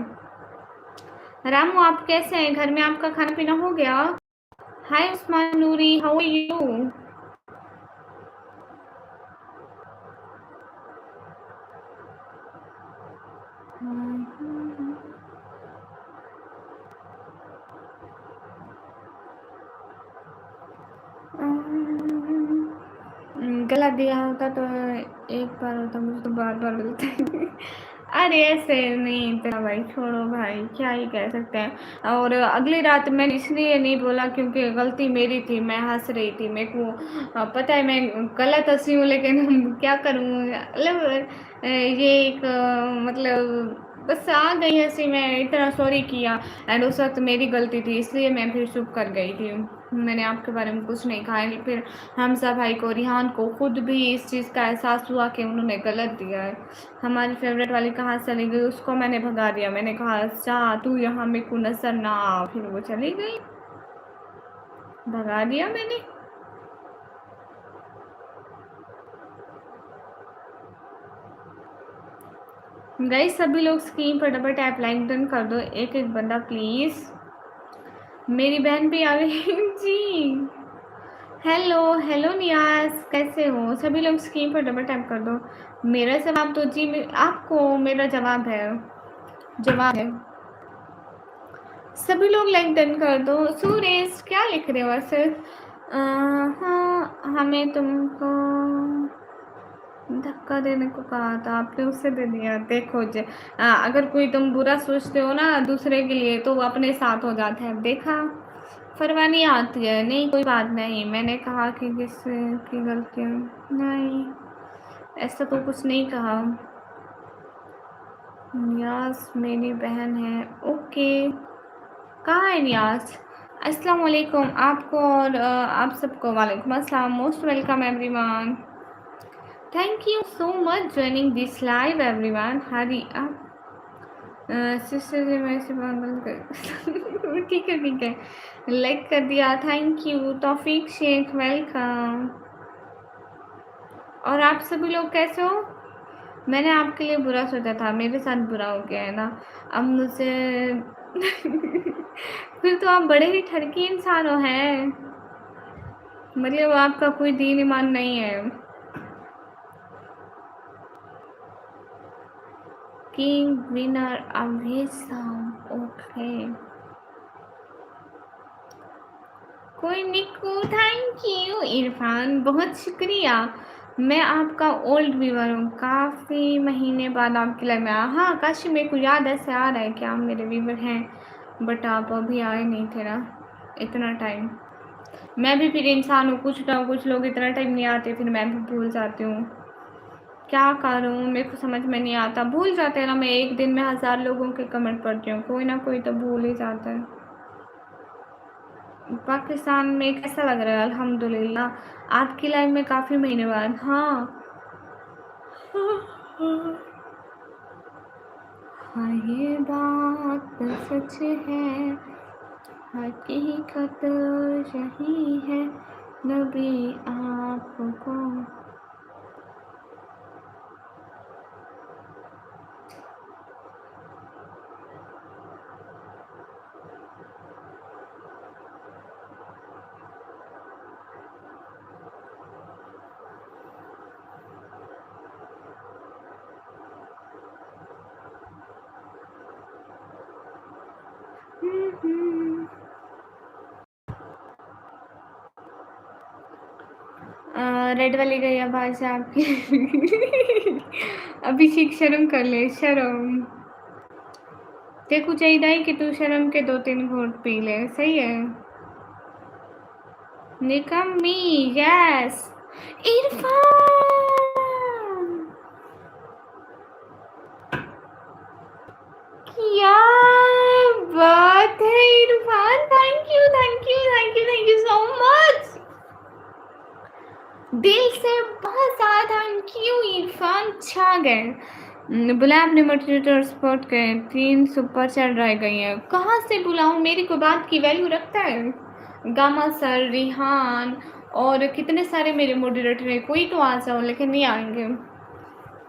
रामू आप कैसे हैं? घर में आपका खाना पीना हो गया? हाय उस्मान नूरी, हाउ आर यू? गला दिया होता तो एक बार होता, मुझे तो बार बार मिलता। अरे ऐसे नहीं इतना भाई, छोड़ो भाई, क्या ही कह सकते हैं। और अगली रात मैंने इसलिए नहीं बोला क्योंकि गलती मेरी थी, मैं हंस रही थी, मेरे को पता है मैं गलत हंसी हूँ, लेकिन क्या करूँ मतलब ये एक मतलब बस आ गई हंसी, मैं इतना सॉरी किया एंड उस वक्त मेरी गलती थी, इसलिए मैं फिर चुप कर गई थी, मैंने आपके बारे में कुछ नहीं कहा। फिर हमजा भाई को, रिहान को खुद भी इस चीज़ का एहसास हुआ कि उन्होंने गलत दिया है। हमारी फेवरेट वाली कहाँ चली गई, उसको मैंने भगा दिया, मैंने कहा जा तू यहाँ मेरे को नजर ना आ, फिर वो चली गई। भगा दिया मैंने। गाइस सभी लोग स्क्रीन पर डबल टैप लाइक डन कर दो, एक एक बंदा प्लीज। मेरी बहन भी आ गई जी। हेलो हेलो नियाज, कैसे हो? सभी लोग स्क्रीन पर डबल टैप कर दो। मेरा जवाब तो जी आपको मेरा जवाब है, जवाब है। सभी लोग लाइक डन कर दो। सुरेश क्या लिख रहे हो वैसे? हाँ हमें तुमको धक्का देने को कहा था, आपने उससे दे दिया। देखो अगर कोई तुम बुरा सोचते हो ना दूसरे के लिए तो वो अपने साथ हो जाता है। देखा, फरवानी आती है। नहीं कोई बात नहीं, मैंने कहा कि किसकी गलती है? नहीं ऐसा तो कुछ नहीं कहा। नियाज मेरी बहन है। ओके, कहाँ है नियाज? अस्सलाम वालेकुम आपको और आप सबको वालेकुम अस्सलाम। Most welcome everyone. Thank you so much joining this live everyone. Hari आप सिस्टर से मैं से बंद कर ठीक है ठीक है, लाइक कर दिया, thank you. Taufiq Sheikh welcome. और आप सभी लोग कैसे हो? मैंने आपके लिए बुरा सोचा था, मेरे साथ बुरा हो गया है ना। अब मुझे फिर तो आप बड़े ही ठरकी इंसान हो हैं, मतलब आपका कोई दीन ईमान नहीं है। किंग विनर अभिषेक, ओके कोई निक्कू, थैंक यू। इरफान बहुत शुक्रिया, मैं आपका ओल्ड व्यूअर हूँ, काफ़ी महीने बाद आपके लाइव में आया। हाँ काशी, मेरे को याद ऐसे आ रहा है कि आप मेरे व्यूअर हैं, बट आप अभी आए नहीं थे ना इतना टाइम। मैं भी फिर इंसान हूँ, कुछ ना कुछ लोग इतना टाइम नहीं आते, फिर मैं भी भूल जाती हूँ। क्या करूँ मेरे को समझ में नहीं आता, भूल जाते हैं ना। मैं एक दिन में 1000 लोगों के कमेंट पढ़ती हूँ, कोई ना कोई तो भूल ही जाता है। पाकिस्तान में कैसा लग रहा है? अल्हम्दुलिल्लाह, आपकी लाइफ में काफ़ी महीने बाद। हाँ हाँ ये बात सच है, हकीकत यही है, नबी आपको। रेड वाली गई आवाज से आपकी अभिषेक शर्म कर ले, शर्म। देखो चाहिए कि तू शर्म के 2-3 घूंट पी ले, सही है। निकम्मी, यस। इरफान क्या बात है Irfan, thank you thank you thank you thank you so much, दिल से बहुत ज़्यादा थैंक यू इरफान, छा गए। बुला अपने मोटिवेटर सपोर्ट के 3 सुपर चैट रह गई हैं। कहाँ से बुलाऊँ, मेरी कोई बात की वैल्यू रखता है? गामा सर, रिहान और कितने सारे मेरे मोटिवेटर हैं, कोई तो आ जाओ, लेकिन नहीं आएंगे।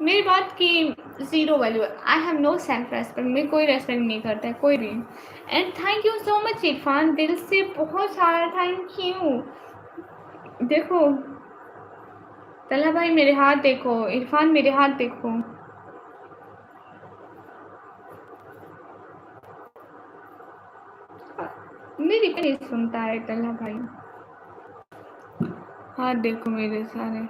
मेरी बात की ज़ीरो वैल्यू है। I have no self respect, मेरी कोई रेस्पेक्ट नहीं करता है कोई भी। And thank you so much Irfan, दिल से बहुत सारा थैंक यू। देखो तल्हा भाई मेरे हाथ देखो, इरफान मेरे हाथ देखो। मेरी भी नहीं सुनता है तल्हा भाई, हाथ देखो मेरे सारे।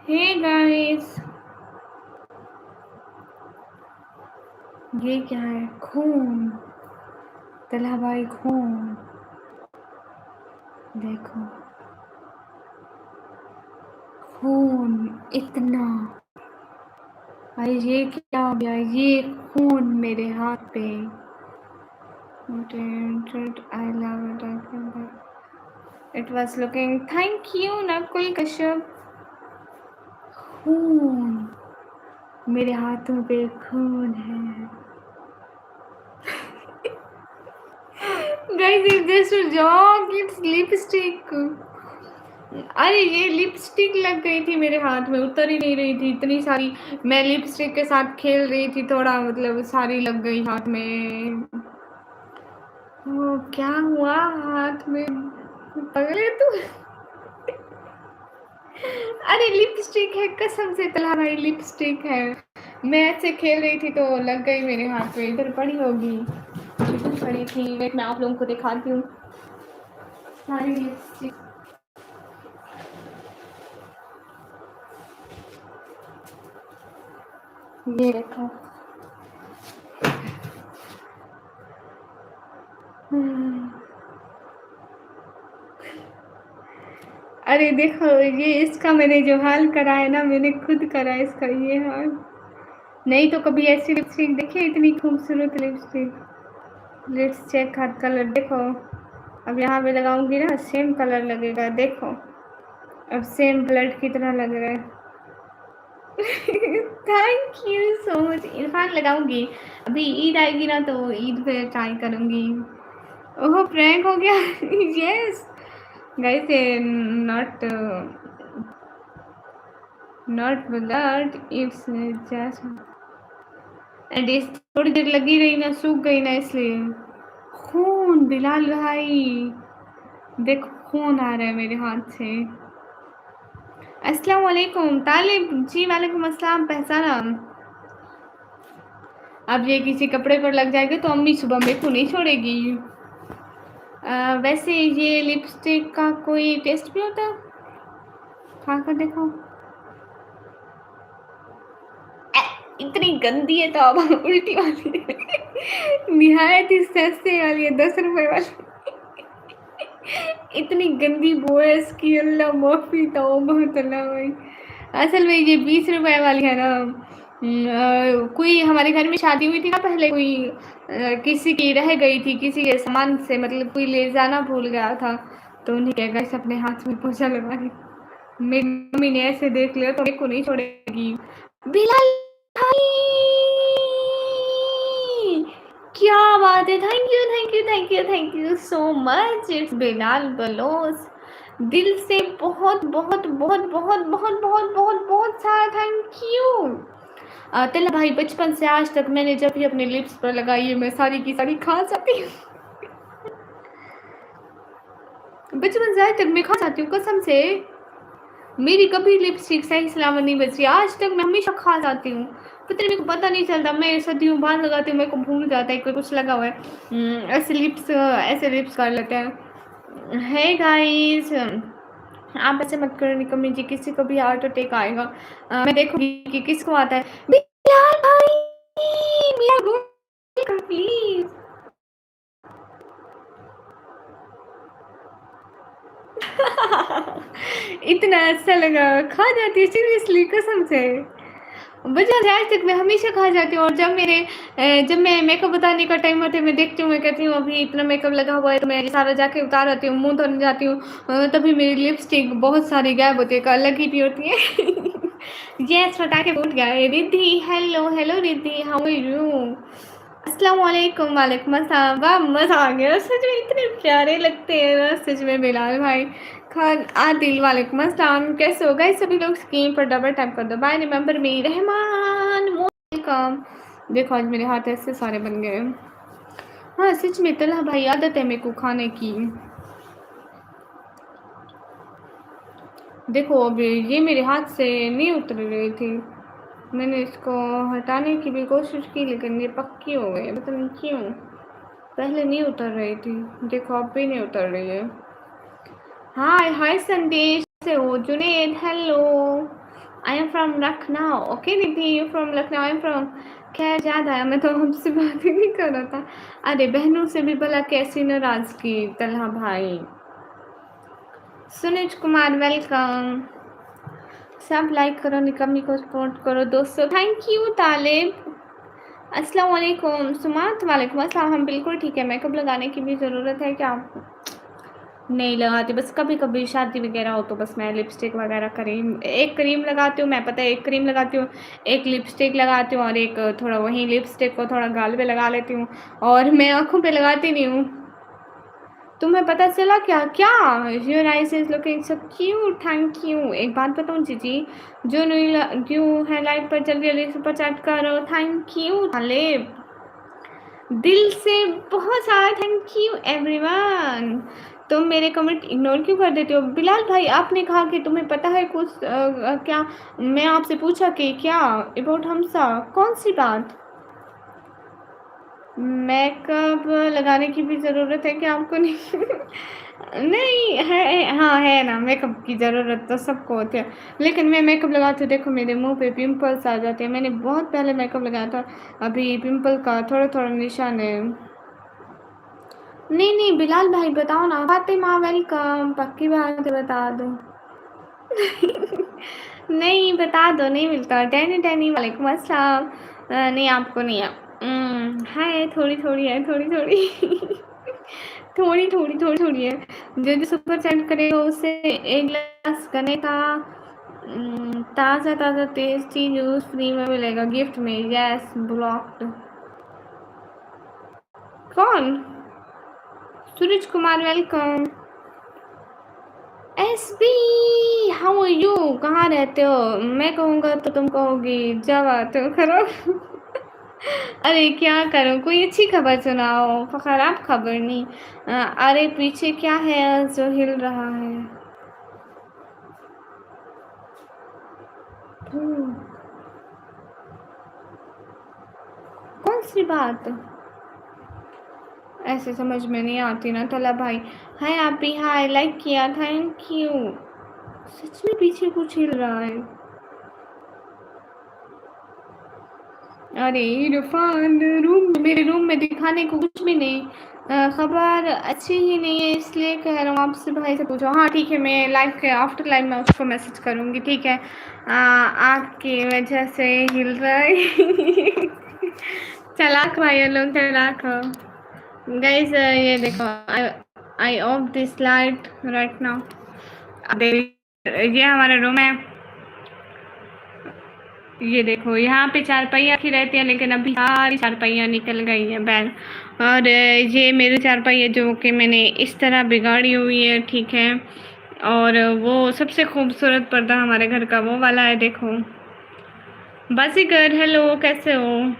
हे गाइस, ये क्या है? खून, तल्हा भाई खून, देखो खून इतना। भाई ये क्या हो गया? ये खून मेरे हाथ पे। I love it was looking, thank you Nakul Kashyap. खून, मेरे हाथों पे खून है। Guys if this joke it's lipstick. अरे ये लिपस्टिक लग गई थी मेरे हाथ में, उतर ही नहीं रही थी इतनी सारी। मैं लिपस्टिक के साथ खेल रही थी थोड़ा, मतलब सारी लग गई हाथ में। ओ क्या हुआ हाथ में, पगले तू। अरे लिपस्टिक है कसम से तला भाई, लिपस्टिक है। मैं ऐसे खेल रही थी तो लग गई मेरे हाथ में, इधर पड़ी होगी, पड़ी थी। वेट मैं आप लोगों को दिखाती हूँ सारी लिपस्टिक। ये देखो। अरे देखो ये इसका मैंने जो हाल करा है ना, मैंने खुद करा है इसका ये हाल। नहीं तो कभी ऐसी लिपस्टिक देखी, इतनी खूबसूरत लिपस्टिक। लेट्स चेक हाथ कलर देखो। अब यहाँ पे लगाऊंगी ना सेम कलर लगेगा, देखो अब सेम ब्लड की तरह लग रहा है। Thank you so much Irfan. लगाऊंगी अभी, ईद आएगी ना तो ईद पे ट्राई करूंगी। ओह प्रैंक हो गया। Yes guys not blood it's just and इस थोड़ी देर लगी रही ना, सूख गई ना इसलिए। खून बिलाल भाई, देखो खून आ रहा है मेरे हाथ से। अस्सलाम वालेकुम तालिब जी। वालेकुम अस्सलाम। पहचाना? अब ये किसी कपड़े पर लग जाएगा तो अम्मी सुबह मेरे को नहीं छोड़ेगी। वैसे ये लिपस्टिक का कोई टेस्ट भी होता है? खा कर देखो। इतनी गंदी है तो अब उल्टी वाली निहायत ही सस्ते वाली है, 10 रुपए वाली। इतनी गंदी बो है इसकी, अल्लाह माफी तौबा तला भाई। असल में ये 20 रुपए वाली है ना। कोई हमारे घर में शादी हुई थी ना पहले, कोई किसी की रह गई थी, किसी के सामान से, मतलब कोई ले जाना भूल गया था, तो उन्हें क्या गैस अपने हाथ में पोछा लगा दी। मेरी मम्मी ने ऐसे देख लिया तो मेरे को नहीं छोड़ेगी। बिलाल भाई क्या बात है, thank you thank you thank you thank you so much. It's Bilal Baloch, दिल से बहुत बहुत बहुत बहुत बहुत बहुत बहुत बहुत सारा थैंक यू। तला भाई बचपन से आज तक मैंने जब भी अपने लिप्स पर लगाई है मैं सारी की सारी खा जाती हूँ। बचपन से आज तक मैं खा जाती हूँ कसम से। मेरी कभी लिपस्टिक सही सलामत नहीं बची आज तक, मैं हमेशा खा जाती हूँ। पता नहीं, मेरे को पता नहीं चलता, मैं सदियों बाद लगाती हूँ मेरे को भूल जाता है कोई कुछ लगा हुआ है। ऐसे लिप्स कर लेते हैं। है गाइस आप ऐसे मत करो निकम्मी जी, किसी को भी हार्ट अटैक आएगा। मैं देखूंगी कि किसको आता है। बिलाल भाई मेरा गोल प्लीज। इतना अच्छा लगा, खा जाती है सीरियसली कसम से। बचपन से आज तक मैं हमेशा खा जाती हूँ। और जब मैं मेकअप बताने का टाइम होता है मैं देखती हूँ, मैं कहती हूँ अभी इतना मेकअप लगा हुआ है, तो मैं सारा जाके उतार आती हूँ, मुंह धोने जाती हूँ, तभी मेरी लिपस्टिक बहुत सारी गायब होती है, अलग ही भी होती है। यस फटाके फूट गए। Riddhi hello hello Riddhi, how are you? अस्सलाम वालेकुम। वालेकुम अस्सलाम। वाह मज़ा आ गया सच में, इतने प्यारे लगते हैं ना सच में बिलाल भाई। खान आदिल वालेकुम अस्सलाम, कैसे हो गए सभी लोग? स्क्रीन पर डबल टैप कर दो। Bye remember me Rehman welcome. देखो आज मेरे हाथ ऐसे सारे बन गए। हाँ सच में तला भाई आदत है मेरे को खाने की। देखो अब ये मेरे हाथ से नहीं उतर रही थी, मैंने इसको हटाने की भी कोशिश की लेकिन ये पक्की हो गई, पता नहीं क्यों। पहले नहीं उतर रही थी, देखो अब भी नहीं उतर रही है। हाय हाय संदेश से हो? Junaid hello, I am from Lucknow. Okay Nidhi you from Lucknow, I am from. खैर याद आया मैं तो हमसे बात ही नहीं कर रहा था। अरे बहनों से भी भला कैसी नाराजगी तलहा भाई। सुनीज कुमार वेलकम। सब लाइक करो, निकम्मी को सपोर्ट करो दोस्तों। थैंक यू तालिब। अस्सलाम वालेकुम सुमात। वालेकुम अस्सलाम। हम बिल्कुल ठीक है। मेकअप लगाने की भी ज़रूरत है क्या आपको? नहीं लगाती, बस कभी कभी शादी वगैरह हो तो बस मैं लिपस्टिक वगैरह क्रीम, एक क्रीम लगाती हूँ मैं, पता है एक क्रीम लगाती हूँ, एक लिपस्टिक लगाती हूँ और एक थोड़ा वहीं लिपस्टिक को थोड़ा गाल पे लगा लेती हूँ, और मैं आँखों पे लगाती नहीं हूँ। तुम्हें पता चला क्या? क्या? Your eyes is looking so cute, thank you. एक बात बताऊँ जीजी, जो न्यू है लाइव पर जल्दी जल्दी सुपर चैट करो। थैंक यू तालिब, दिल से बहुत सारा थैंक यू एवरीवन। तुम मेरे कमेंट इग्नोर क्यों कर देते हो? बिलाल भाई आपने कहा कि तुम्हें पता है कुछ क्या? मैं आपसे पूछा कि क्या अबाउट हमसा, कौन सी बात? मेकअप लगाने की भी ज़रूरत है क्या आपको? नहीं नहीं है, हाँ है ना, मेकअप की ज़रूरत तो सबको होती है, लेकिन मैं मेकअप लगाती हूँ देखो मेरे मुंह पे पिंपल्स आ जाते हैं। मैंने बहुत पहले मेकअप लगाया था, अभी पिंपल का थोड़ा थोड़ा निशान है। नहीं नहीं बिलाल भाई बताओ ना। फातिमा वेलकम, पक्की बात है बता दो। नहीं बता दो, नहीं मिलता। डैनी डैनी वालेकुम अस्सलाम। नहीं आपको नहीं है। है थोड़ी थोड़ी है, थोड़ी थोड़ी थोड़ी थोड़ी थोड़ी थोड़ी है। जो जो सुपर चैट करेगा उससे एक गिलास गन्ने का ताज़ा ताज़ा टेस्टी जूस फ्री में मिलेगा गिफ्ट में। Yes blocked. कौन? Suraj Kumar welcome. SB how are you, कहाँ रहते हो? मैं कहूँगा तो तुम कहोगी जब आते हो करो। अरे क्या करूँ, कोई अच्छी खबर सुनाओ, खराब खबर नहीं। अरे पीछे क्या है जो हिल रहा है? कौन सी बात? ऐसे समझ में नहीं आती ना तला भाई। हाय आप भी, हाय लाइक किया, थैंक यू। सच में पीछे कुछ हिल रहा है। अरे इरफान, मेरे रूम में दिखाने को कुछ भी नहीं। खबर अच्छी ही नहीं है, इसलिए कह रहा हूँ आपसे भाई से पूछो। हाँ ठीक है, मैं लाइव के आफ्टर लाइव में उसको मैसेज करूँगी, ठीक है। आपकी वजह से हिल रहा है। चालाक भाई लोग, चालाक हो गाइस। ये देखो, I off this light right now. ये हमारा रूम है, ये देखो यहाँ पे चारपाइयाँ की रहती है, लेकिन अभी सारी चारपाइयाँ निकल गई हैं बैल। और ये मेरी चारपाई जो कि मैंने इस तरह बिगाड़ी हुई है, ठीक है। और वो सबसे खूबसूरत पर्दा हमारे घर का वो वाला है, देखो। बाजीगर हेलो, कैसे हो?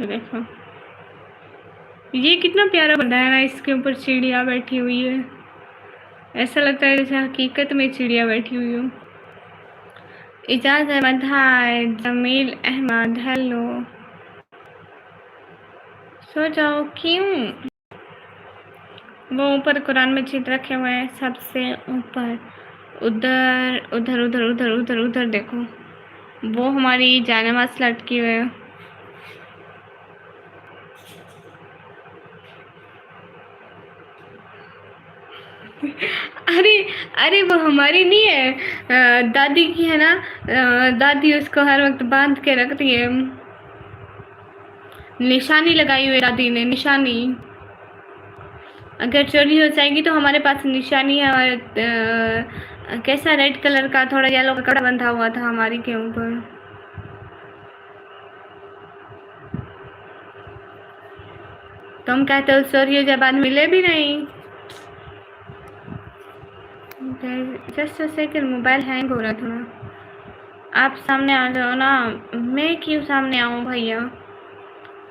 देखो ये कितना प्यारा बना है ना, इसके ऊपर चिड़िया बैठी हुई है। ऐसा लगता है जैसे हकीकत में चिड़िया बैठी हुई हो। इजाज़ अहमद हाय, जमील अहमद हेलो। सो जाओ, क्यों? वो ऊपर कुरान में चित्र रखे हुए हैं सबसे ऊपर, उधर उधर उधर उधर उधर उधर देखो, वो हमारी जानमाज़ लटकी हुई है। अरे अरे वो हमारी नहीं है, दादी की है ना। दादी उसको हर वक्त बांध के रखती है, निशानी लगाई हुई है दादी ने, निशानी। अगर चोरी हो जाएगी तो हमारे पास निशानी है। हमारे कैसा रेड कलर का थोड़ा येलो का कपड़ा बंधा हुआ था हमारी के ऊपर। तुम कहते हो चोरी हो जाए, बाद मिले भी नहीं। Just a second, mobile hang हो रहा था। आप सामने आ जाओ ना। मैं क्यों सामने आऊँ भैया?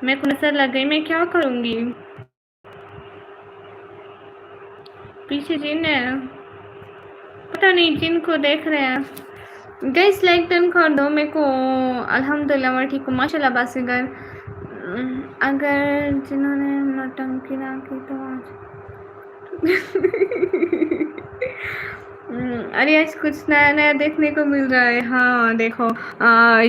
मेरे को नजर लग गई, मैं क्या करूँगी? पीछे जिन है, पता नहीं जिन को देख रहे हैं। गैस लाइक डन कर दो मेरे को। अल्हम्दुलिल्लाह मैं ठीक हूँ माशाल्लाह। बासीगर अगर जिन्होंने नौटंकी ना की तो आज अरे आज कुछ नया नया देखने को मिल रहा है। हाँ देखो,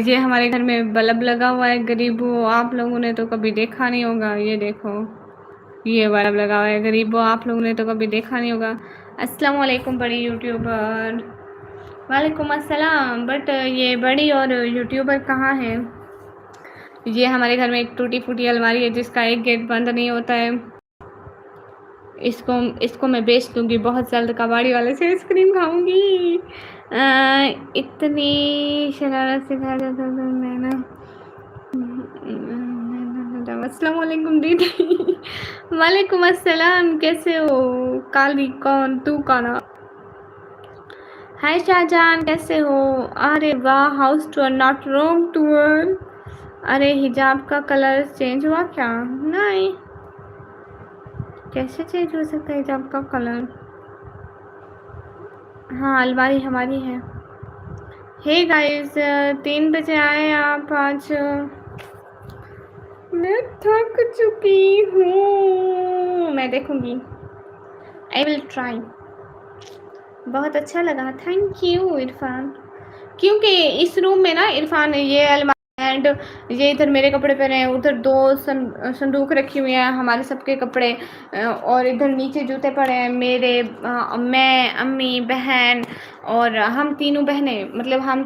ये हमारे घर में बल्ब लगा हुआ है गरीबों, आप लोगों ने तो कभी देखा नहीं होगा। ये देखो, ये बल्ब लगा हुआ है गरीबों, आप लोगों ने तो कभी देखा नहीं होगा। अस्सलाम वालेकुम बड़ी यूट्यूबर। वालेकुम अस्सलाम। बट ये बड़ी और यूट्यूबर कहाँ है? ये हमारे घर में एक टूटी फूटी अलमारी है जिसका एक गेट बंद नहीं होता है। इसको इसको मैं बेच दूँगी बहुत जल्द, कबाड़ी वाले से आइसक्रीम खाऊँगी। इतनी शरारत सिखा दिया था तुमने ना। अस्सलाम वालेकुम दीदी। वालेकुम अस्सलाम, कैसे हो? काली कौन तू काना। हाय शाहजहान, कैसे हो? अरे वाह, house tour not room tour. अरे हिजाब का कलर चेंज हुआ क्या? नहीं, कैसे चेंज हो सकता है हिजाब का कलर? हाँ, अलमारी हमारी है। हे गाइस, 3 बजे आए आप आज। मैं थक चुकी हूँ। मैं देखूंगी, आई विल ट्राई। बहुत अच्छा लगा, थैंक यू इरफान। क्योंकि इस रूम में ना इरफान ये अलमारी एंड ये इधर मेरे कपड़े पड़े हैं, उधर 2 संदूक रखी हुई हैं हमारे सबके कपड़े, और इधर नीचे जूते पड़े हैं मेरे, मैं, अम्मी, बहन और हम तीनों बहनें, मतलब हम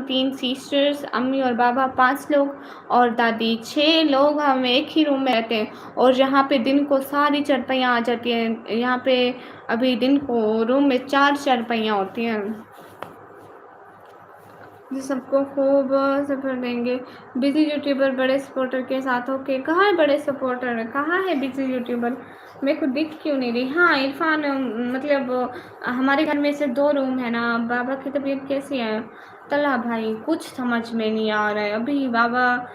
3 सिस्टर्स, अम्मी और बाबा 5 लोग और दादी 6 लोग। हम एक ही रूम में रहते हैं और यहाँ पे दिन को सारी चारपाइयाँ आ जाती हैं। यहाँ पे अभी दिन को रूम में 4 चारपाइयाँ होती हैं। जी सबको खूब सपोर्ट देंगे। बिजी यूट्यूबर बड़े सपोर्टर के साथ होके, कहाँ है बड़े सपोर्टर, कहाँ है बिजी यूट्यूबर? मेरे को दिख क्यों नहीं रही? हाँ इरफान, मतलब हमारे घर में से 2 रूम है ना। बाबा की तबीयत कैसी है? तला भाई कुछ समझ में नहीं आ रहा है अभी। बाबा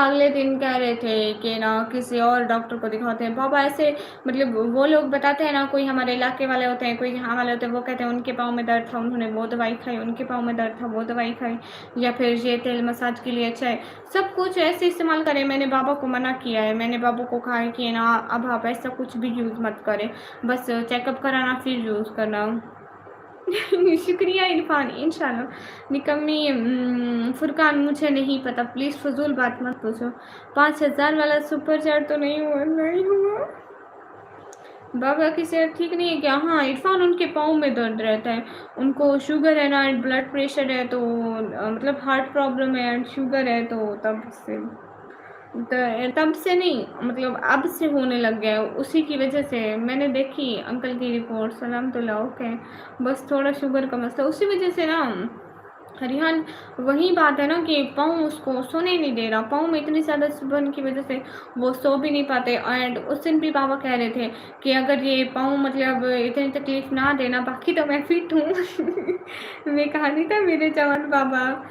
अगले दिन कह रहे थे कि ना किसी और डॉक्टर को दिखाते हैं। बाबा ऐसे, मतलब वो लोग बताते हैं ना, कोई हमारे इलाके वाले होते हैं, कोई यहाँ वाले होते हैं, वो कहते हैं उनके पाँव में दर्द था, उन्होंने वो दवाई खाई, उनके पाँव में दर्द था, वो दवाई खाई, या फिर ये तेल मसाज के लिए अच्छा है। सब कुछ ऐसे इस्तेमाल करें। मैंने बाबा को मना किया है, मैंने बाबा को कहा है कि ना अब आप ऐसा कुछ भी यूज़ मत करें, बस चेकअप कराना फिर यूज़ करना। शुक्रिया इरफान, इंशाल्लाह। निकम्मी फुरकान, मुझे नहीं पता, प्लीज़ फजूल बात मत पूछो। 5000 वाला सुपर चैट तो नहीं हुआ? नहीं हुआ। बाबा की सेहत ठीक नहीं है क्या? हाँ इरफान, उनके पाँव में दर्द रहता है, उनको शुगर है ना, ब्लड प्रेशर है, तो मतलब हार्ट प्रॉब्लम है एंड शुगर है, तो तब से नहीं, मतलब अब से होने लग गया है, उसी की वजह से। मैंने देखी अंकल की रिपोर्ट, सलामतुल्लाह, ओके, बस थोड़ा शुगर का मसला, उसी वजह से ना। हरियान, वही बात है ना कि पाँव उसको सोने नहीं दे रहा, पाँव में इतनी ज़्यादा सुबह की वजह से वो सो भी नहीं पाते। एंड उस दिन भी बाबा कह रहे थे कि अगर ये पाँव मतलब इतनी तकलीफ़ ना देना, बाकी तो मैं फिट हूँ। मैं कहा नहीं था मेरे जवान बाबा।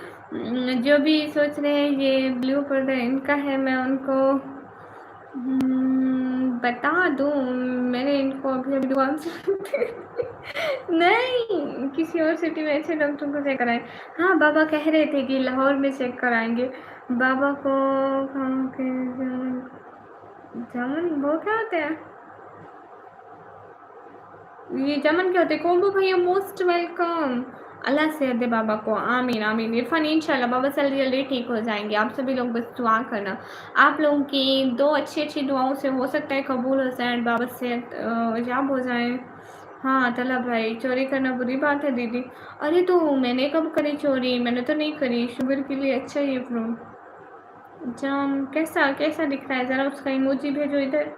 जो भी सोच रहे हैं ये ब्लू पर्दा इनका है, मैं उनको बता दूँ, मैंने इनको अभी दुकान से नहीं, किसी और सिटी में अच्छे डॉक्टर को चेक कराएं। हाँ बाबा कह रहे थे कि लाहौर में चेक कराएंगे। बाबा को जामुन वो क्या होते हैं? ये जामुन क्या होते हैं? कोम्बो भैया मोस्ट वेलकम। अल्लाह सेहत दे बाबा को, आमीन आमीन। इरफान इंशाल्लाह बाबा जल्दी जल्दी ठीक हो जाएंगे। आप सभी लोग बस दुआ करना, आप लोगों की 2 अच्छी दुआओं से हो सकता है कबूल हो जाए, बाबा सेहत याब हो जाए। हाँ तला भाई, चोरी करना बुरी बात है दीदी। अरे तो मैंने कब करी चोरी? मैंने तो नहीं करी। शुगर के लिए अच्छा ये फ्रूट। जाम कैसा कैसा दिख रहा है? ज़रा उसका इमोजी भेजो इधर।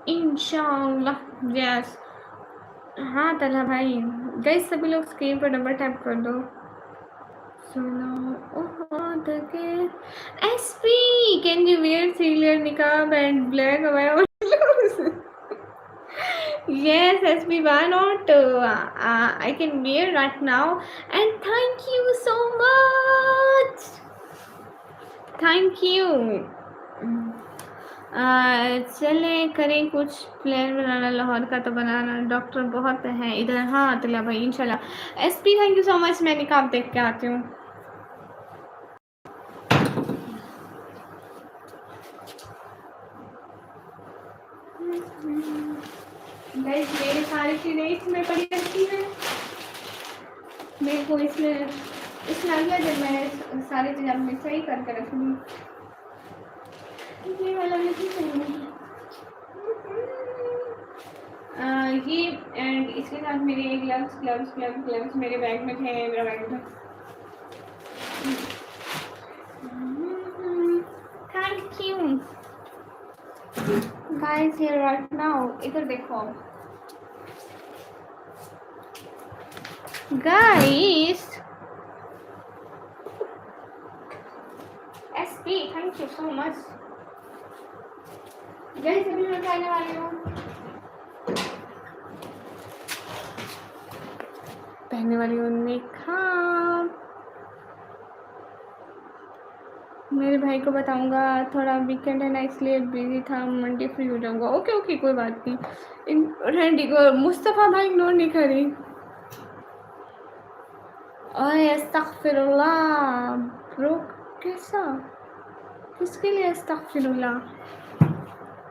इंशाल्लाह यस। हाँ तला भाई, गाइस सभी लोग स्क्रीन पर डबल टैप कर दो। सुनो SP, can you wear 3 layer निकाब एंड ब्लैक अबाया? Yes, SB, why not? I can wear right now. And thank you so much. Thank you. चले करें कुछ प्लान बनाना, लाहौर का तो बनाना, डॉक्टर बहुत हैं इधर। हाँ तला भाई इंशाल्लाह। SP thank you so much, मैं निकाब देख के आती हूँ। गाइस मेरी सारी चीज़ें इसमें पड़ी रहती हैं, मेरे को इसमें अगला जब मैं सारी चीज़ें अपनी सही करके रखूँगी। ये वाला नहीं चाहिए। ये एंड इसके साथ मेरे ग्लव्स मेरे बैग में थे, मेरा बैग में। Thank you. Guys here right now, इधर देखो guys. SP thank you so much guys. अभी मैं खाने वाली हूँ, पहनने वाली हूँ निकाब। मेरे भाई को बताऊंगा, थोड़ा वीकेंड है ना इसलिए बिजी था, मंडे फ्री हो जाऊंगा। ओके ओके कोई बात नहीं। इन रेंडी को मुस्तफ़ा भाई इग्नोर नहीं करी। ओए अस्तगफिरुल्लाह ब्रो, कैसा, किसके लिए अस्तगफिरुल्लाह?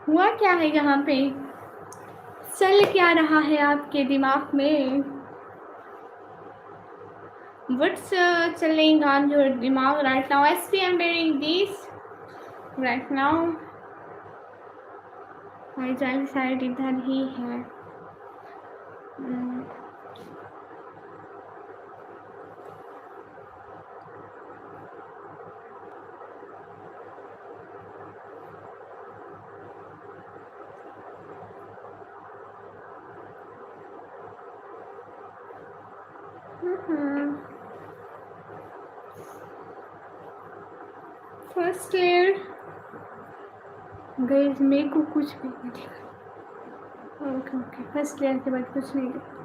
हुआ क्या है यहाँ पे, चल क्या रहा है आपके दिमाग में? What's chilling on your दिमाग right now? SP I'm wearing this right now. भाईजान साइड इधर ही है। फर्स्ट लेयर गाइस, मेरे को कुछ भी नहीं दिखा। ओके ओके, फर्स्ट लेयर के बाद कुछ नहीं दिखा।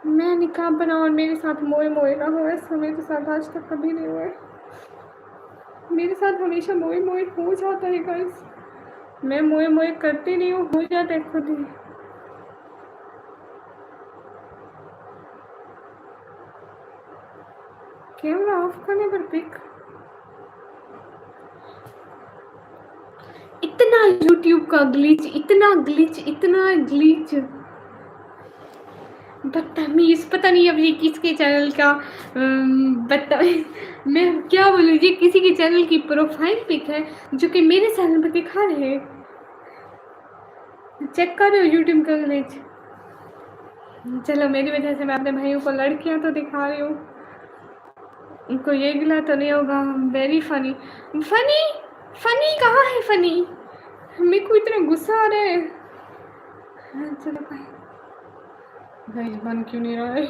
मैं निकाब बनाऊँ और मेरे साथ मोए मोए ना हो, ऐसा मेरे साथ आज तक कभी नहीं हुआ है। मेरे साथ हमेशा मोए मोए हो जाता है गाइस। मैं मोए मोए करती नहीं हूँ, हो जाता है खुद ही। कैमरा ऑफ करने पर पिक, इतना यूट्यूब का ग्लिच, इतना ग्लिच, इतना ग्लिच, बदतमीज। पता नहीं अब ये किसके चैनल का बदतमीज, मैं क्या बोलूँ, ये किसी के चैनल की प्रोफाइल पिक है जो कि मेरे चैनल पर दिखा रहे हैं। चेक कर रहे हो यूट्यूब का ग्लिच? चलो मेरी वजह से मैं अपने भाइयों को लड़कियां तो दिखा रही हूँ, उनको ये गिला तो नहीं होगा। वेरी फनी, फनी फनी कहाँ है फनी? मेरे को इतना गुस्सा आ रहा है। हाँ, चलो भाई बन क्यों नहीं रहा है?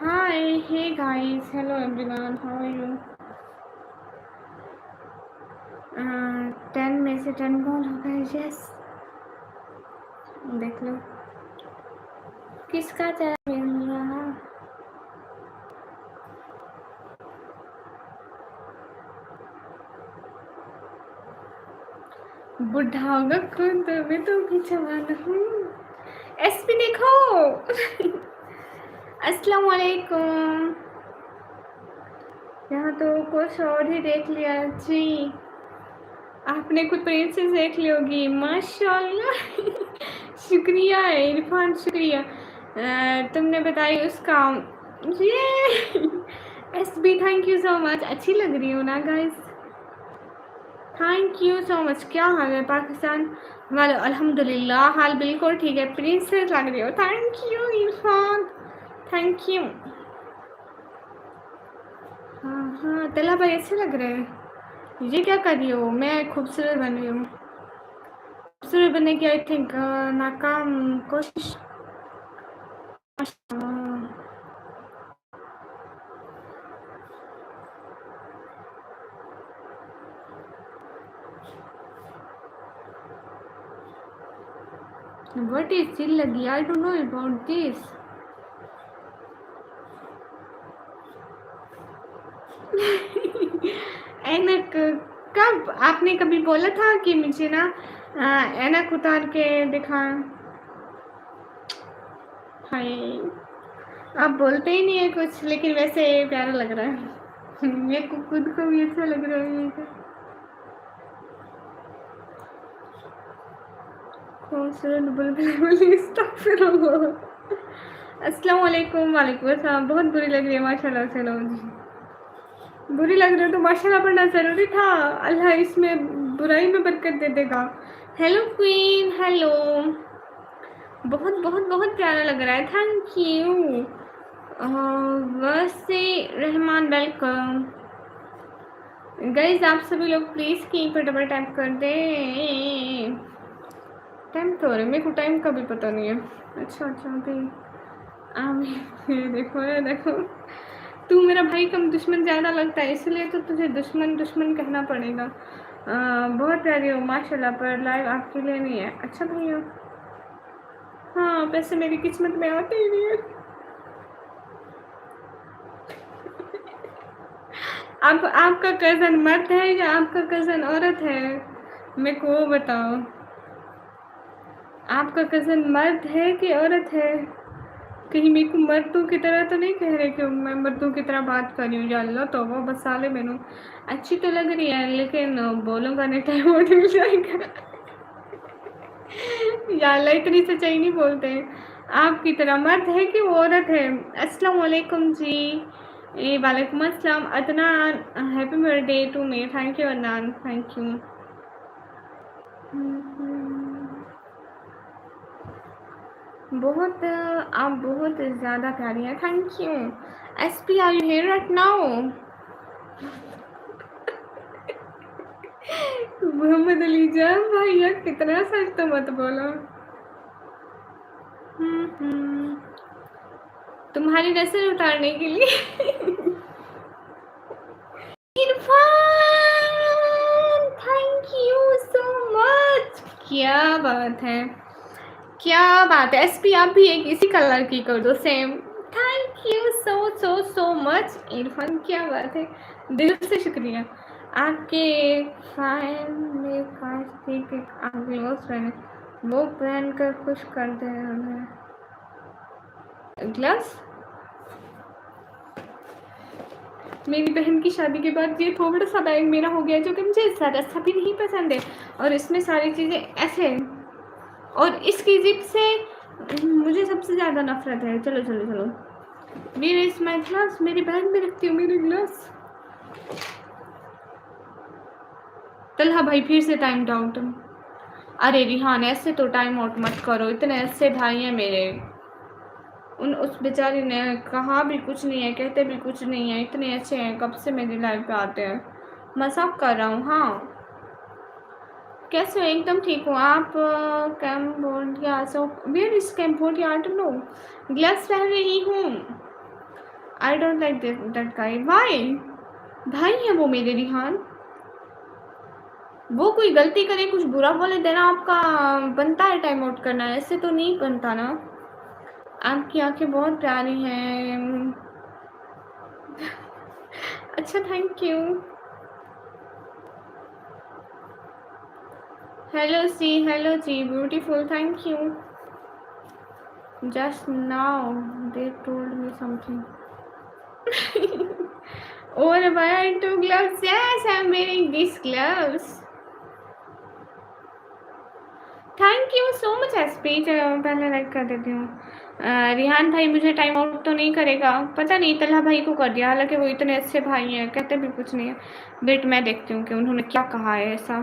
Hi, hey guys, hello everyone, how are you? 10 में से 10 कौन होगा? यस, देख लो किसका चैनल मिल रहा। बुढ़ा होगा खुद, मैं तो भी जवान हूँ। एसपी देखो अस्सलाम वालेकुम। यहाँ तो कुछ और ही देख लिया जी, आपने खुद प्रिंसेस देख ली होगी, माशाल्लाह शुक्रिया इरफान, शुक्रिया। तुमने बताई उसका ये SB, thank you so much. अच्छी लग रही हो ना guys, thank you so much. क्या हाल है पाकिस्तान वाले? अल्हम्दुलिल्लाह हाल बिल्कुल ठीक है, प्रिंसेस लग रही हो। Thank you Irfan, thank you. हाँ हाँ तला भाई अच्छे लग रहे हैं। ये क्या कर रही हो? मैं खूबसूरत बन रही हूँ, खूबसूरत बनने की आई थिंक नाकाम कोशिश। What is चिल्लगी? I don't know about this. ऐनक कब? आपने कभी बोला था कि मुझे ना ऐनक उतार के दिखा? हाय, आप बोलते ही नहीं है कुछ, लेकिन वैसे प्यारा लग रहा है। मेरे को खुद को भी अच्छा लग रहा है ये तो। खूबसूरत बुलबुल अस्तगफिरुल्लाह। अस्सलाम वालेकुम। वालेकुम अस्सलाम। बहुत बुरी लग रही है माशाल्लाह। चलो जी, बुरी लग रही है तो माशाल्लाह पढ़ना ज़रूरी था। अल्लाह इसमें बुराई में बरकत दे देगा। Hello queen, hello. बहुत बहुत बहुत प्यारा लग रहा है, थैंक यू। वैसे रहमान वेलकम। गाइस आप सभी लोग प्लीज़ की पर डबल टैप कर दें। टाइम तो हो रहा है, मेरे को टाइम का भी पता नहीं है। अच्छा अभी ये देखो, ये देखो, तू मेरा भाई कम दुश्मन ज़्यादा लगता है, इसलिए तो तुझे दुश्मन दुश्मन कहना पड़ेगा। बहुत प्यारी हो माशाल्लाह, पर लाइव आपके लिए नहीं है। अच्छा भैया, हाँ पैसे मेरी किस्मत में आते ही नहीं है। अब आपका कज़न मर्द है या आपका कज़न औरत है, मेरे को वो बताओ। आपका कज़न मर्द है कि औरत है? कहीं मेरे को मर्दों की तरह तो नहीं कह रहे कि मैं मर्दों की तरह बात कर रही हूँ। या अल्लाह तौबा, बस साले मैनू अच्छी तो लग रही है, लेकिन बोलूँगा नहीं टाइम आउट मिल जाएगा। या अल्लाह इतनी सच्चाई नहीं बोलते हैं। आपकी तरह मर्द है कि वो औरत है? अस्सलाम वालेकुम जी। वालेकुम अस्सलाम। Adnan, happy birthday to me. Thank you Adnan, thank you. बहुत आप बहुत ज़्यादा प्यारी हैं, thank you. SP are you here right now? Mohammad Ali Jaan भैया, कितना सच तो मत बोलो। तुम्हारी नस्ल उतारने के लिए। Irfan, thank you so much. क्या बात है, क्या बात है। एसपी आप भी एक इसी कलर की कर दो, same. Thank you so so so much Irfan, क्या बात है, दिल से शुक्रिया। आपके फैन में काश आप ग्लोव्स पहने, वो पहन कर खुश करते हैं हमें। ग्लव्स मेरी बहन की शादी के बाद ये थोड़ा सा बैग मेरा हो गया, जो कि मुझे ज़्यादा सा भी नहीं पसंद है, और इसमें सारी चीज़ें ऐसे, और इसकी जिप से मुझे सबसे ज़्यादा नफरत है। चलो चलो चलो, वेयर इज माई ग्लव्स? मेरी बैग में रखती हूँ मेरे ग्लव्स। तलहा भाई फिर से टाइम आउट। अरे रिहान, ऐसे तो टाइम आउट मत करो, इतने ऐसे भाई हैं मेरे। उस बेचारी ने कहा भी कुछ नहीं है, कहते भी कुछ नहीं है, इतने अच्छे हैं, कब से मेरी लाइफ पे आते हैं। मजाक कर रहा हूँ। हाँ कैसे हो? एकदम ठीक हूँ। आप Cambodia, so where is Cambodia? I don't know. Gloves पहन रही हूँ। I don't like that guy. Why? भाई है वो मेरे रिहान, वो कोई गलती करे, कुछ बुरा बोले देना आपका बनता है टाइम आउट करना, ऐसे तो नहीं बनता ना। आपकी आंखें बहुत प्यारी हैं। अच्छा थैंक यू। हेलो सी, हेलो जी, beautiful, thank you. Just now they told me something. और buy two gloves? Yes, I'm wearing these gloves. Thank you so much SP. पहले लाइक कर देती हूँ। रिहान भाई मुझे टाइम आउट तो नहीं करेगा, पता नहीं, तलहा भाई को कर दिया, हालांकि वो इतने अच्छे भाई हैं, कहते भी कुछ नहीं है। वेट मैं देखती हूँ कि उन्होंने क्या कहा है ऐसा।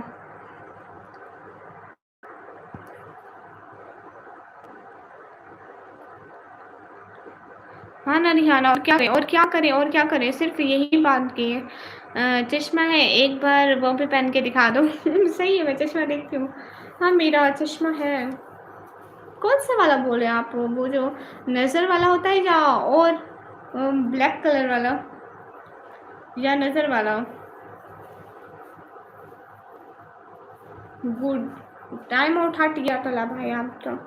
हाँ ना रिहान, और क्या करें और क्या करें और क्या करें, सिर्फ यही बात की है। चश्मा है, एक बार वो भी पहन के दिखा दो। सही है, मैं चश्मा देखती हूँ। हाँ मेरा चश्मा है। कौन सा वाला बोले आप? वो जो नज़र वाला होता है, या और ब्लैक कलर वाला, या नज़र वाला? गुड, टाइम आउट हट गया तला भाई आपका।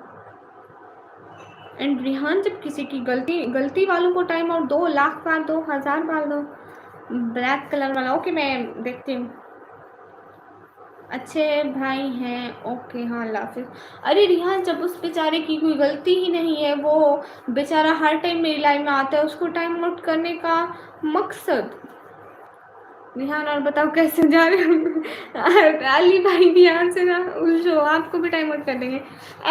एंड रिहान, जब किसी की गलती वालों को टाइम आउट 2 लाख बार दो, 1000 बार दो। ब्लैक कलर वाला, ओके मैं देखती हूँ। अच्छे भाई हैं, ओके हाँ अल्लाह हाफिज़। अरे रिहान, जब उस बेचारे की कोई गलती ही नहीं है, वो बेचारा हर टाइम मेरी लाइफ में आता है, उसको टाइम आउट करने का मकसद रिहान और बताओ कैसे जा रहे हो? अली भाई भी यहाँ से ना उलझो, आपको भी टाइम आउट कर देंगे।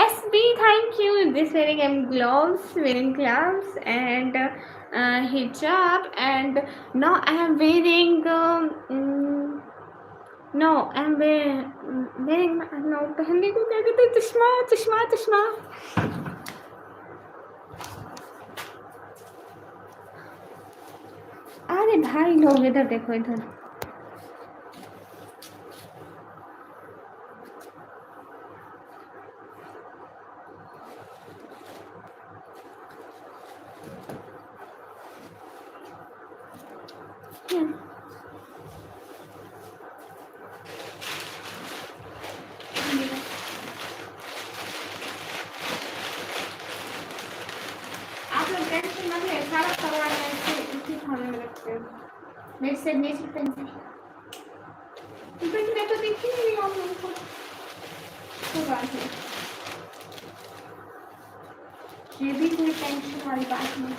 SB thank you this wearing gloves, wearing gloves and hijab and now I am wearing no I am wearing no पहनने को क्या कहते हैं, चश्मा चश्मा चश्मा। अरे भाई लोग इधर देखो इधर। आप लोग टेंशन मत ले, सारा परिवार ऐसे इसी खाने में रखते हो। मेरे से नेचर पेंसिल मैं तो देखी नहीं आप लोगों को। कोई बात नहीं, ये भी कोई टेंशन वाली बात नहीं।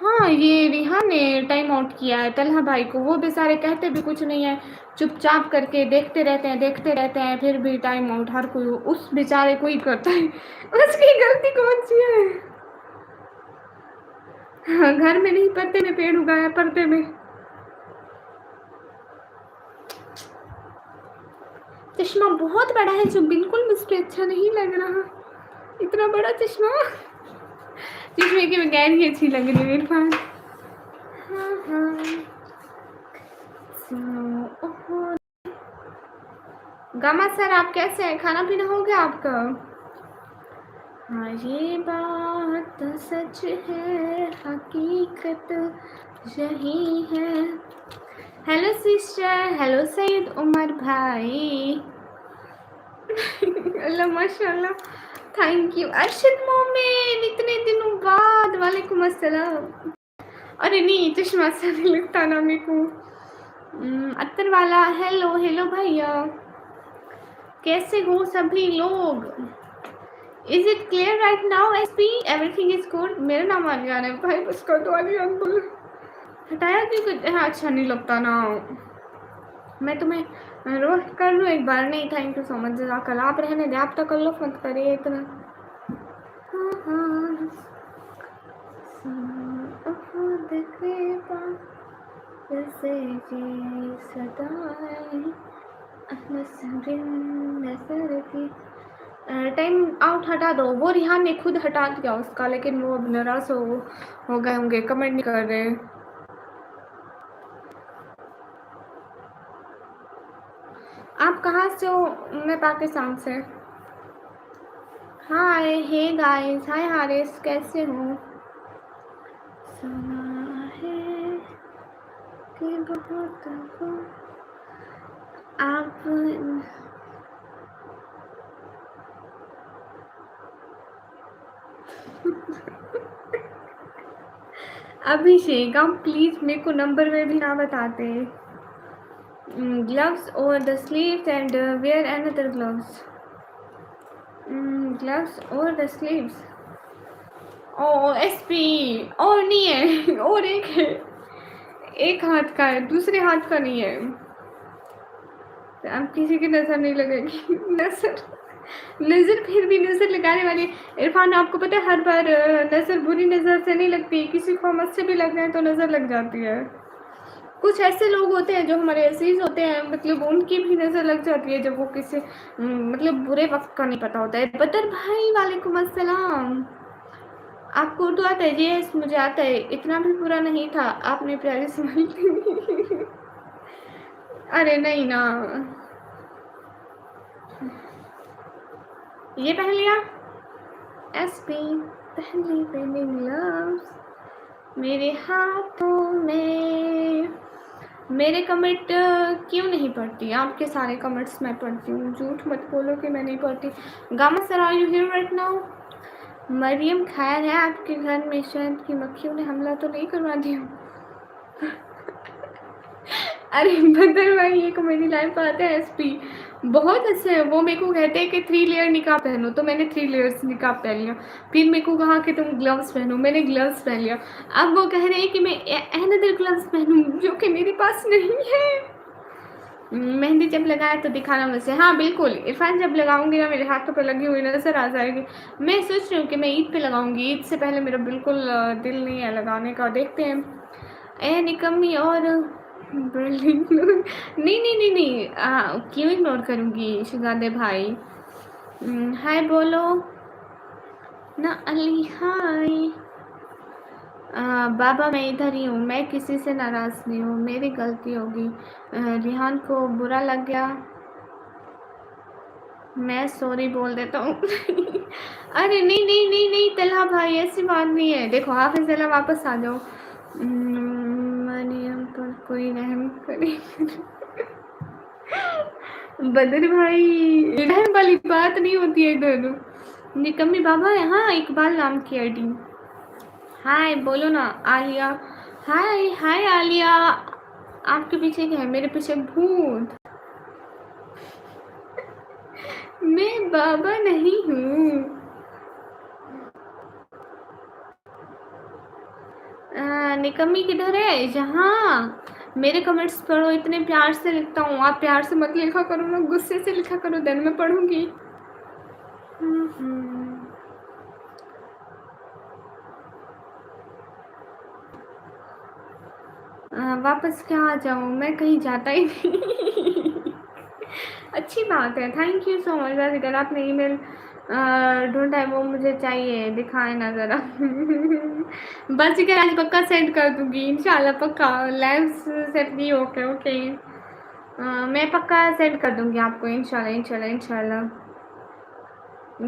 हाँ, ये रिहा ने टाइम आउट किया है तलहा भाई को। वो बेचारे कहते भी कुछ नहीं है, चुपचाप करके देखते रहते हैं, फिर भी टाइम आउट हर कोई उस बेचारे को ही करता है। उसकी गलती कौन सी है? हाँ, घर में नहीं पत्ते में पेड़ उगाया, पर्दे में। चश्मा बहुत बड़ा है जो बिल्कुल मुझे अच्छा नहीं लग रहा। इतना बड़ा चश्मा जिसमें कि मैं गैर ही अच्छी लग रही है इरफान। गामा सर आप कैसे हैं? खाना पीना हो गया आपका? हाँ ये बात सच है, हकीकत यही है। Hello sister, hello Saeed Umar भाई। अल्लाह माशाल्लाह, थैंक यू। अर्शद मोमिन इतने दिनों बाद, वालेकुम अस्सलाम। अरे नहीं, चश्मा सा नहीं लगता ना मेरे को। अत्तर वाला हेलो हेलो भैया, कैसे हो सभी लोग? Is it clear right now SP? Everything is good. मेरा नाम आलियान है भाई, बस कर दो आलियान बोल। हटाया क्यों? अच्छा नहीं लगता ना। मैं तुम्हें रोस्ट कर लूँ एक बार? नहीं, थैंक यू सो मच, जज़ाकल्लाह। आप रहने दे, आप तकल्लुफ़ मत करिए इतना। टाइम आउट हटा दो। वो रिहान ने खुद हटा दिया उसका, लेकिन वो अब नाराज़ हो गए होंगे, कमेंट नहीं कर रहे। आप कहाँ से हो? मैं पाकिस्तान से। हाय, हे गाइस, हाय हारिस, कैसे हो? सुना है कि बहुत आप अभिषेक, आप प्लीज मेरे को नंबर में भी ना बताते। Gloves over the sleeves and wear another gloves. Gloves over the sleeves. Oh SP, और नहीं है, और एक है, एक हाथ का है, दूसरे हाथ का नहीं है। अब किसी की नजर नहीं लगेगी। नजर फिर भी नजर लगाने वाली। इरफान, आपको पता है हर बार नजर बुरी नजर से नहीं लगती, किसी को हम अच्छे भी लग जाए तो नजर लग जाती है। कुछ ऐसे लोग होते हैं जो हमारे अजीज होते हैं, मतलब उनकी भी नजर लग जाती है जब वो किसी मतलब बुरे वक्त का नहीं पता होता है। बदर भाई वालेकुम अस्सलाम। आपको उर्दू आता है? यस मुझे आता है, इतना भी बुरा नहीं था, आपने प्यारी स्माइल। अरे नहीं ना, ये पहन लिया। एसपी पहली ग्लव्स मेरे हाथों में, मेरे कमेंट क्यों नहीं पढ़ती? आपके सारे कमेंट्स मैं पढ़ती हूँ, झूठ मत बोलो कि मैं नहीं पढ़ती। Gama sir are you here right now? Maryam खैर है आपके घर में? शहद की मक्खियों ने हमला तो नहीं करवा दिया? अरे बदर भाई ये कॉमेडी लाइव पर आते हैं एसपी, बहुत अच्छे हैं वो। मेरे को कहते हैं कि 3 लेयर निकाब पहनो, तो मैंने 3 लेयर्स निकाब पहन लिया। फिर मेरे को कहा कि तुम ग्लव्स पहनो, मैंने ग्लव्स पहन लिया। अब वो कह रहे हैं कि मैं अनदर ग्लव्स पहनूं जो कि मेरे पास नहीं है। मेहंदी जब लगाए तो दिखाना मुझसे। हाँ बिल्कुल इरफान, जब लगाऊंगी ना मेरे हाथों पर लगी हुई नजर आ जाएगी। मैं सोच रही हूँ कि मैं ईद पे लगाऊंगी, ईद से पहले मेरा बिल्कुल दिल नहीं है लगाने का, देखते हैं। ए निकम्मी और नहीं नहीं नहीं नहीं क्यों इग्नोर करूँगी शहजादे भाई। हाय बोलो ना अली, हाय। बाबा मैं इधर ही हूँ, मैं किसी से नाराज़ नहीं हूँ, मेरी गलती होगी। रिहान को बुरा लग गया, मैं सॉरी बोल देता हूँ। अरे नहीं नहीं नहीं नहीं तलहा भाई, ऐसी बात नहीं है। देखो हाफिज़ अल्लाह वापस आ जाओ। मरियम पर कोई रहम करे। बदर भाई रहम वाली बात नहीं होती है इधर। निकम्मी बाबा है। हाँ इकबाल नाम की आईडी। हाय बोलो ना आलिया। हाय हाय आलिया, आपके पीछे क्या है? मेरे पीछे भूत। मैं बाबा नहीं हूँ। निकम्मी किधर है? जहाँ मेरे कमेंट्स पढ़ो, इतने प्यार से लिखता हूँ। आप प्यार से मत लिखा करो ना, गुस्से से लिखा करो, दिन में पढ़ूंगी। वापस क्या आ जाऊँ? मैं कहीं जाता ही नहीं। अच्छी बात है, थैंक यू सो मच। वैसे अगर आपने ईमेल ढूंढा है वो मुझे चाहिए, दिखाए ना ज़रा। बस ठीक है, आज पक्का सेंड कर दूंगी इंशाल्लाह, पक्का लाइव सेट नहीं। ओके ओके मैं पक्का सेंड कर दूंगी आपको इंशाल्लाह इंशाल्लाह इंशाल्लाह।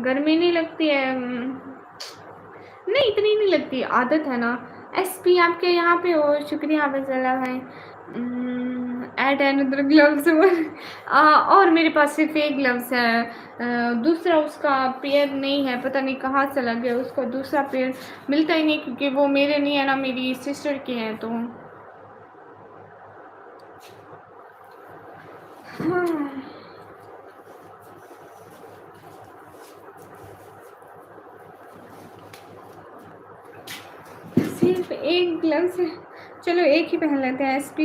गर्मी नहीं लगती है? नहीं इतनी नहीं लगती, आदत है ना। एसपी आपके यहाँ पे हो, शुक्रिया हाफिज़ल्लाह भाई। Add another gloves. और मेरे पास सिर्फ एक ग्लव्स है, दूसरा उसका पेयर नहीं है, पता नहीं कहाँ चला गया उसका दूसरा पेयर, मिलता ही नहीं क्योंकि वो मेरे नहीं है ना, मेरी सिस्टर के हैं। तो हाँ सिर्फ एक ग्लव्स है, चलो एक ही पहन लेते हैं एसपी।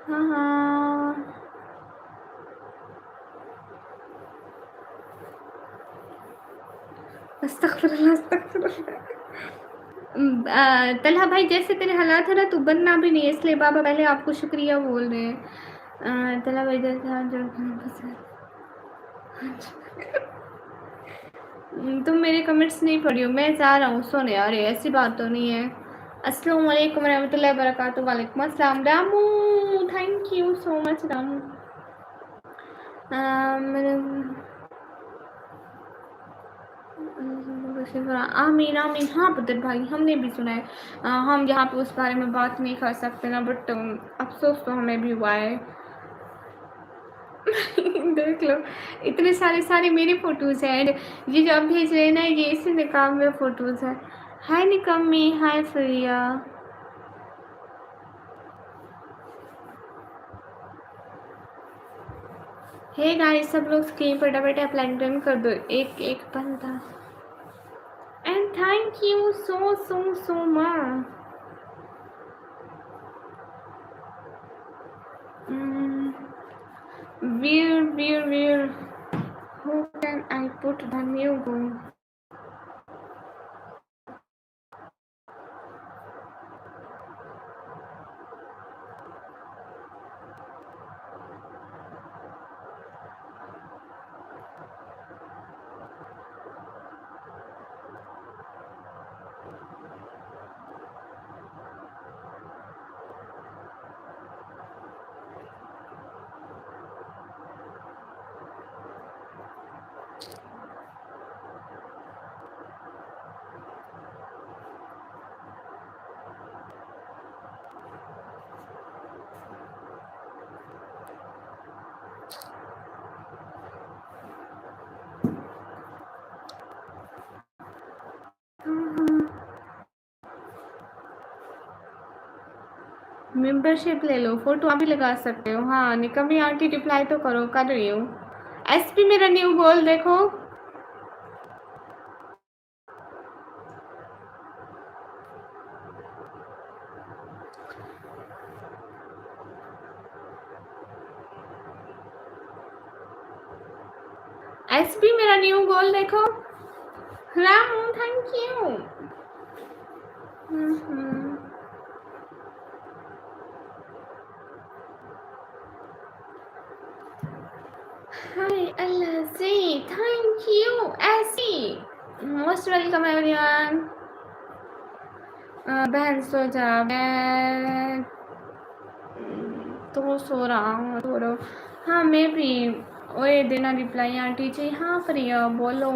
हाँ हाँ अस्तगफिरुल्लाह अस्तगफिरुल्लाह। तलहा भाई जैसे तेरे हालात है ना, तू बनना भी नहीं है, इसलिए बाबा पहले आपको शुक्रिया बोल रहे हैं। तलहा भाई जैसे आप जो तुम मेरे कमेंट्स नहीं पढ़ी हो, मैं जा रहा हूँ सोने। अरे ऐसी बात तो नहीं है। अस्सलाम वालेकुम रहमतुल्लाहि व बरकातुहू। वालेकुम अस्सलाम Ramu, thank you so much Ramu. आमीन आमीन। हाँ पुत्र भाई हमने भी सुना है। हम यहाँ पे उस बारे में बात नहीं कर सकते ना, बट अफसोस तो हमें भी हुआ है। देख लो इतने सारे सारे मेरे फोटोज हैं, ये जो आप भेज रहे हैं ना ये इसी निकाम में फोटोज है। हाय निकम्मी, हाय फरिया। हे गाइस सब लोग स्क्रीन पर फटाफट अप्लाई डन कर दो, एक एक बंदा। And thank you so so so much. Where who can I put the new goal? Membership ले लो, फोटो आप भी लगा सकते हो। हाँ निकम्मी आंटी रिप्लाई तो करो, कर रही हूँ। एसपी मेरा न्यू गोल देखो। एसपी मेरा न्यू गोल देखो। Ramu thank you. Hi Allah ji, thank you ऐसी। Most welcome everyone. बहन सो जा, मैं तो सो रहा हूँ थोड़ा। हाँ मैं भी। ओए देना रिप्लाई आंटी जी। हाँ प्रिया बोलो।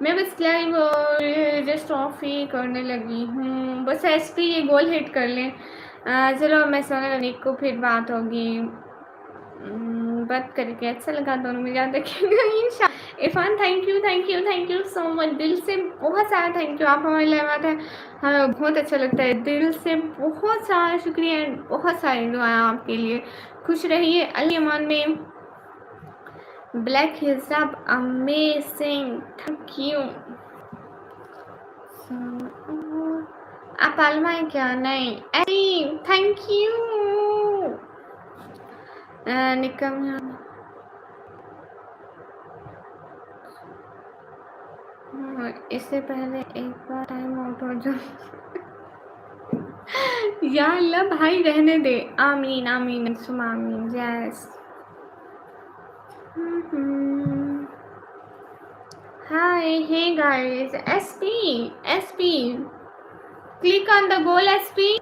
मैं बस लाइव जस्ट ऑफ ही करने लगी हूँ, बस एसपी ये गोल हिट कर लें। चलो मैं सोने लगी को फिर बात होगी। बात करके अच्छा लगा दोनों में, याद रखिएगा। Irfan thank you so much, दिल से बहुत सारा थैंक यू। आप हमारे लिए बात है, हमें बहुत अच्छा लगता है, दिल से बहुत सारा शुक्रिया। बहुत सारी दुआएं आपके लिए। खुश रहिए, अली अमान में। ब्लैक हिजाब अमेजिंग, थैंक यू। आप आलमा है क्या? नहीं। Thank you. निकम इससे पहले एक बार टाइम आउट हो जाओ। या अल्लाह भाई रहने दे। आमीन आमीन सुम आमीन। Yes. Hi hey guys. SP click on the goal SP.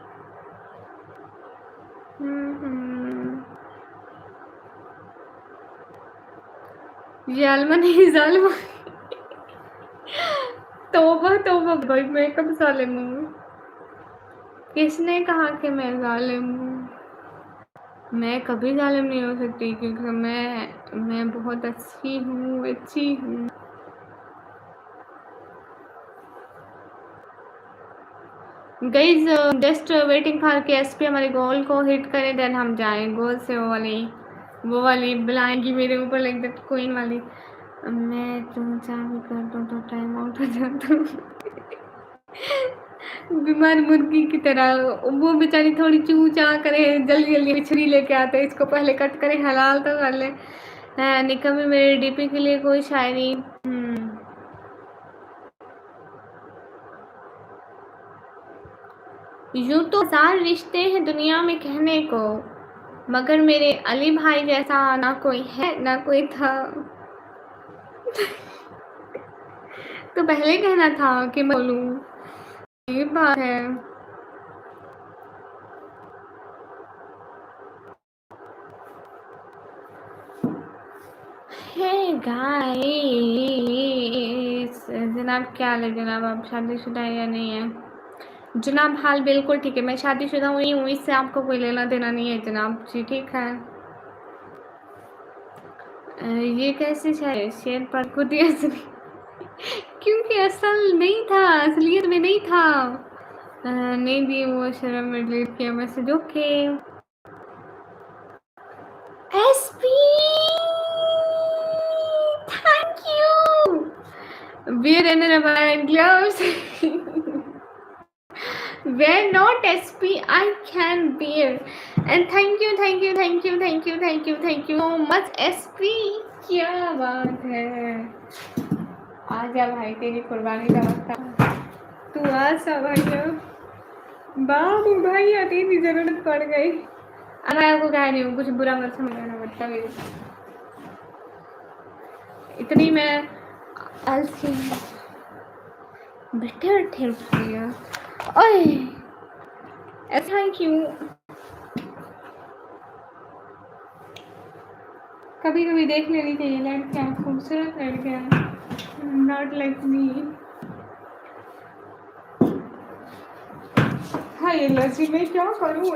जालमा नहीं जालमा। तौबा भाई, मैं कब जालिम हूँ? किसने कहा कि मैं जालिम हूँ? मैं कभी जालिम नहीं हो सकती, क्योंकि मैं बहुत अच्छी हूँ। गाइज जस्ट वेटिंग फॉर के एसपी हमारे गोल को हिट करें, देन हम जाएं गोल से। वो वाली बुलाएंगी मेरे ऊपर लाइक दैट क्वीन वाली। मैं तुम चाबी कर दूँ तो टाइम आउट हो जाता हूँ। बीमार मुर्गी की तरह वो बेचारी थोड़ी चू चा करे, जल्दी जल्दी छुरी लेके आते, इसको पहले कट करे, हलाल तो कर ले। निकम में मेरे डीपी के लिए कोई शायरी। यूं तो हजार रिश्ते हैं दुनिया में कहने को, मगर मेरे अली भाई जैसा ना कोई है ना कोई था। तो पहले कहना था कि मैं बोलूं, ये बात है। हे गाइस, जनाब क्या हाल है जनाब? आप शादीशुदा है या नहीं है जनाब? हाल बिल्कुल ठीक है, मैं शादीशुदा हुई हूँ, इससे आपको कोई लेना देना नहीं है जनाब जी, ठीक है। ये कैसे शेर पर खुद ही असली, क्योंकि असल नहीं था, असलियत में नहीं था। नहीं दी वो शर्म में डिलीट किया message. Okay SP thank you. wear an and gloves. wear not SP, I can bear. And thank you so much SP। क्या बात है, आजा भाई तेरी कुर्बानी का वक्त। तू आजा भाई, बाबू भाई तेरी जरूरत पड़ गई। अब मैं आपको कह रही हूँ, कुछ बुरा मत समझना, मतलब इतनी मैं आलसी बैठे ओए थैंक यू। कभी कभी देख लेनी चाहिए लड़कियाँ, खूबसूरत लड़कियाँ, नॉट लाइक मी। हाय लजी, मैं क्या करूँ?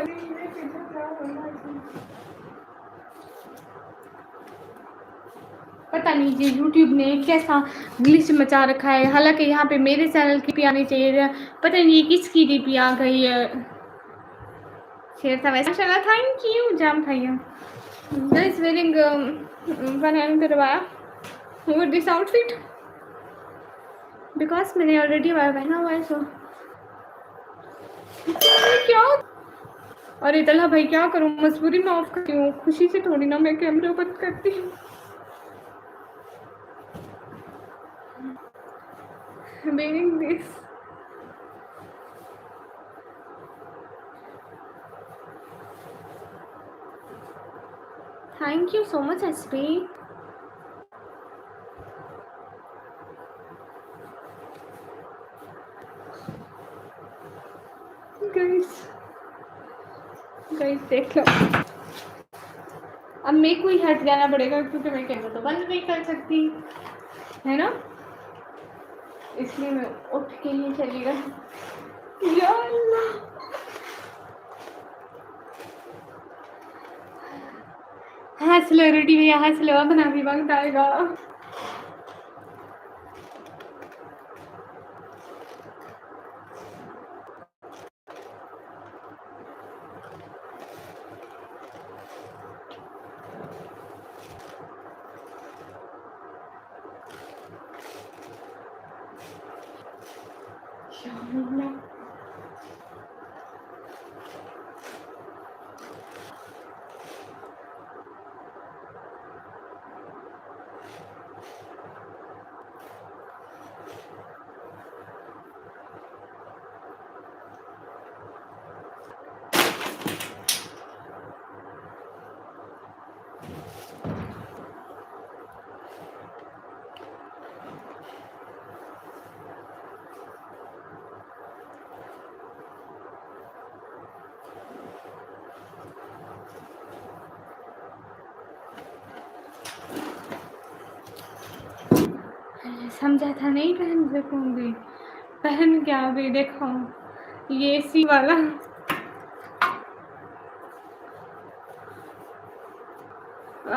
पता नहीं ये यूट्यूब ने कैसा ग्लिच मचा रखा है। हालांकि यहाँ पे मेरे चैनल की भी आनी चाहिए, पता नहीं ये किसकी डीपी आ गई है। शेर था वैसे चला। थैंक यू जाम भैया। दिस वेयरिंग 100 करवाया with this outfit because मैंने ऑलरेडी पहना हुआ है। सो क्या, अरे तलहा भाई क्या करूँ, मजबूरी में ऑफ करती हूँ, खुशी से थोड़ी ना मैं कैमरा बंद करती हूँ। wearing this thank you so much SP guys देख लो। अब मेरे को ही हट जाना पड़ेगा क्योंकि मैं कैमरा तो बंद नहीं कर सकती है ना, इसलिए मैं उठ के ही चली गई। या अल्लाह, हंस लो रेडी भैया हंस लो, अब ना भी वक्त आएगा। समझा था नहीं पहन सकूंगी, पहन क्या अभी देखो ये एसी वाला।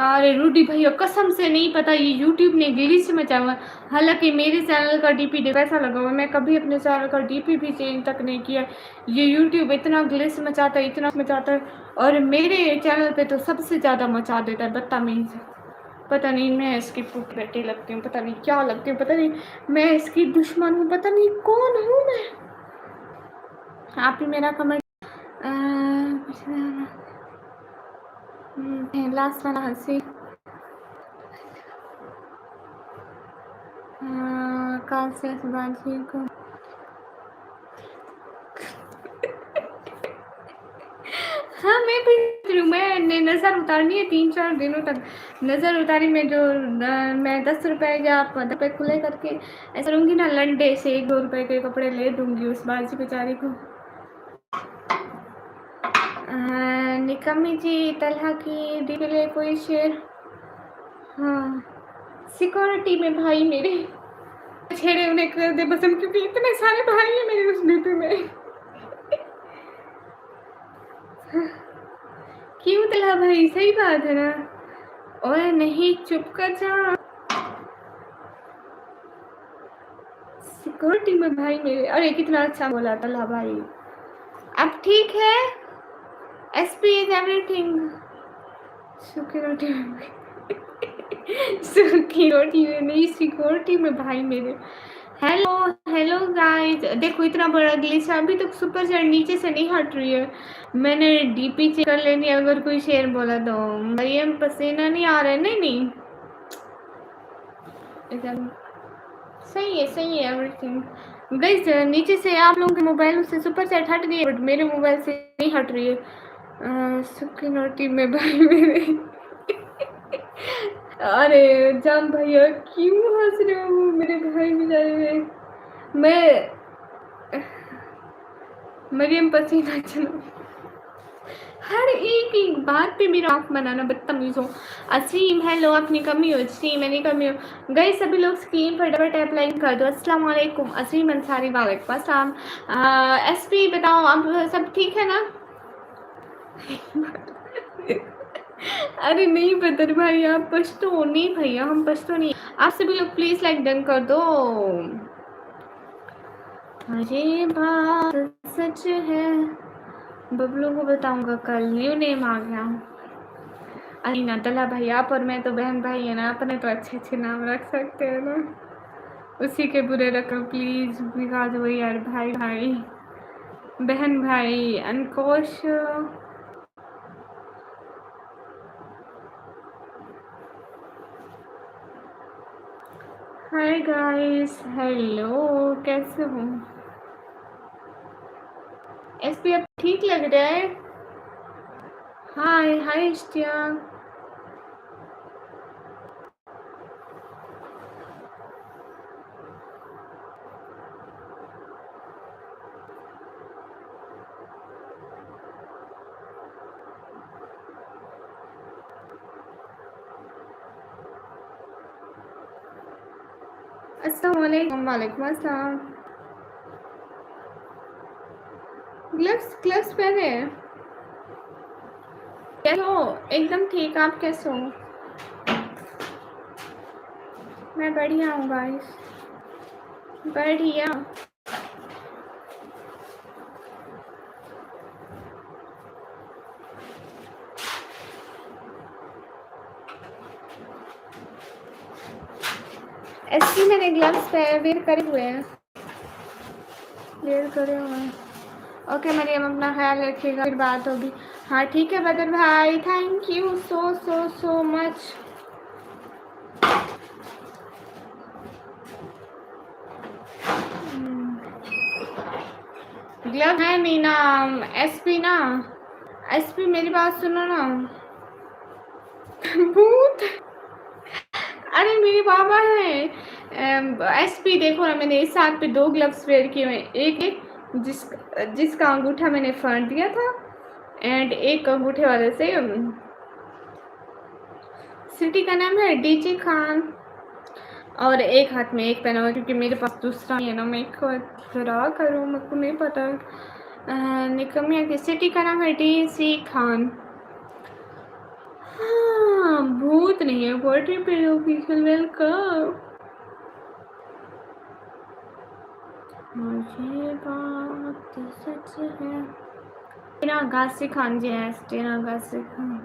अरे रूडी भैया कसम से नहीं पता, ये यूट्यूब ने ग्लिच मचा हुआ। हालांकि मेरे चैनल का डीपी देखो ऐसा लगा हुआ, मैं कभी अपने चैनल का डीपी भी चेंज तक नहीं किया। ये यूट्यूब इतना ग्लिच मचाता है, इतना मचाता है, और मेरे चैनल पे तो सबसे ज़्यादा मचा देता है, बदतमीज। पता नहीं मैं इसकी फूट बेटी लगती हूँ, पता नहीं क्या लगती हूँ, पता नहीं मैं इसकी दुश्मन हूँ, पता नहीं कौन हूँ मैं। आप ही मेरा कमेंट लास्ट वाला हंसी कल से बाजी को हाँ मैं भी मैंने नज़र उतारनी है 3-4 दिनों तक। नज़र उतारी में जो मैं 10 रुपये या 15 रुपये खुले करके ऐसा करूँगी ना, लंडे से 1-2 रुपये के कपड़े ले दूँगी उस बाजी बेचारी को। निकम्मी जी तलहा की दी के लिए कोई शेर। हाँ सिक्योरिटी में भाई मेरे छेड़े उन्हें कर दे बस, क्योंकि इतने सारे भाई हैं मेरे उस डीपी में। क्यों तलहा भाई, सही बात है ना। ओए नहीं चुप कर जा, सिक्योरिटी में भाई मेरे। अरे कितना अच्छा बोला तलहा भाई। अब ठीक है, SP इज एवरीथिंग। सिक्योरिटी में सिक्योरिटी में नहीं, सिक्योरिटी में भाई मेरे। हेलो हेलो गाइस, देखो इतना बड़ा ग्लिच है, अभी तक सुपर चैट नीचे से नहीं हट रही है। मैंने डीपी चेक कर लेनी, अगर कोई शेयर बोला तो भैया पसीना नहीं आ रहा है। नहीं नहीं सही है एवरीथिंग। गाइस नीचे से आप लोगों के मोबाइल से सुपर चैट हट गई है, बट मेरे मोबाइल से नहीं हट रही है। सिक्योरिटी में भाई मेरे अरे जाम भैया क्यों हंस रहे हो मेरे भाई बेचारे। मैं मरियम पसीना चलो, हर एक बात पे मेरा आँख बनाना बदतमीज हो। असीम हेलो, अपनी कमी हो असीम, मैंने कमी हो। गए सभी लोग स्क्रीन पर डबल टैप लाइन कर दो। अस्सलाम वालेकुम असीम अंसारी, वालेकुम अस्सलाम। SP बताओ अब सब ठीक है ना। अरे नहीं बदर भाई, आप पश्तो नहीं भैया, हम पश्तो नहीं। आप सभी लोग प्लीज लाइक डन कर दो। अरे बात सच है, बबलू को बताऊंगा कल, न्यू नेम आ गया। अलीना तला भाई, आप और मैं तो बहन भाई है ना, अपने तो अच्छे अच्छे नाम रख सकते हैं ना, उसी के बुरे रखो प्लीज, बिगा दो यार। भाई भाई, बहन भाई, अनकोश। हाय गाइस, हेलो, कैसे हो? एसपी अब ठीक लग रहा है? हाय हाय इश्तिया। अस्सलाम वालेकुम। वालेकुम अस्सलाम। ग्लव्स ग्लव्स पहने हैं? कैसे हो? एकदम ठीक, आप कैसे हो? मैं बढ़िया हूँ गाइस, बढ़िया। एसपी मैंने ग्लव्स वेयर करे हुए हैं, वेयर करे हुए हैं। ओके मरियम, अपना ख्याल रखिएगा, फिर बात होगी। हाँ ठीक है बदर भाई, thank you so so so much. Glove है नहीं ना एसपी ना, एसपी मेरी बात सुनो ना। भूत, अरे मेरे बाबा है। एसपी देखो ना, मैंने इस हाथ पे 2 ग्लव्स वेयर किए हुए, एक जिसका अंगूठा मैंने फाड़ दिया था, एंड एक अंगूठे वाले से। सिटी का नाम है डीजे खान, और एक हाथ में एक पहना हुआ क्योंकि मेरे पास दूसरा है ना, मैं क्या करूँ, मेरे को नहीं पता। निकमिया की सिटी का नाम है डीजे खान। हाँ भूत नहीं है, पोएट्री पे ऑफिशियल वेलकम। मुझे बात सच है। तेरा गासी खान जी है, तेरा गासी खान।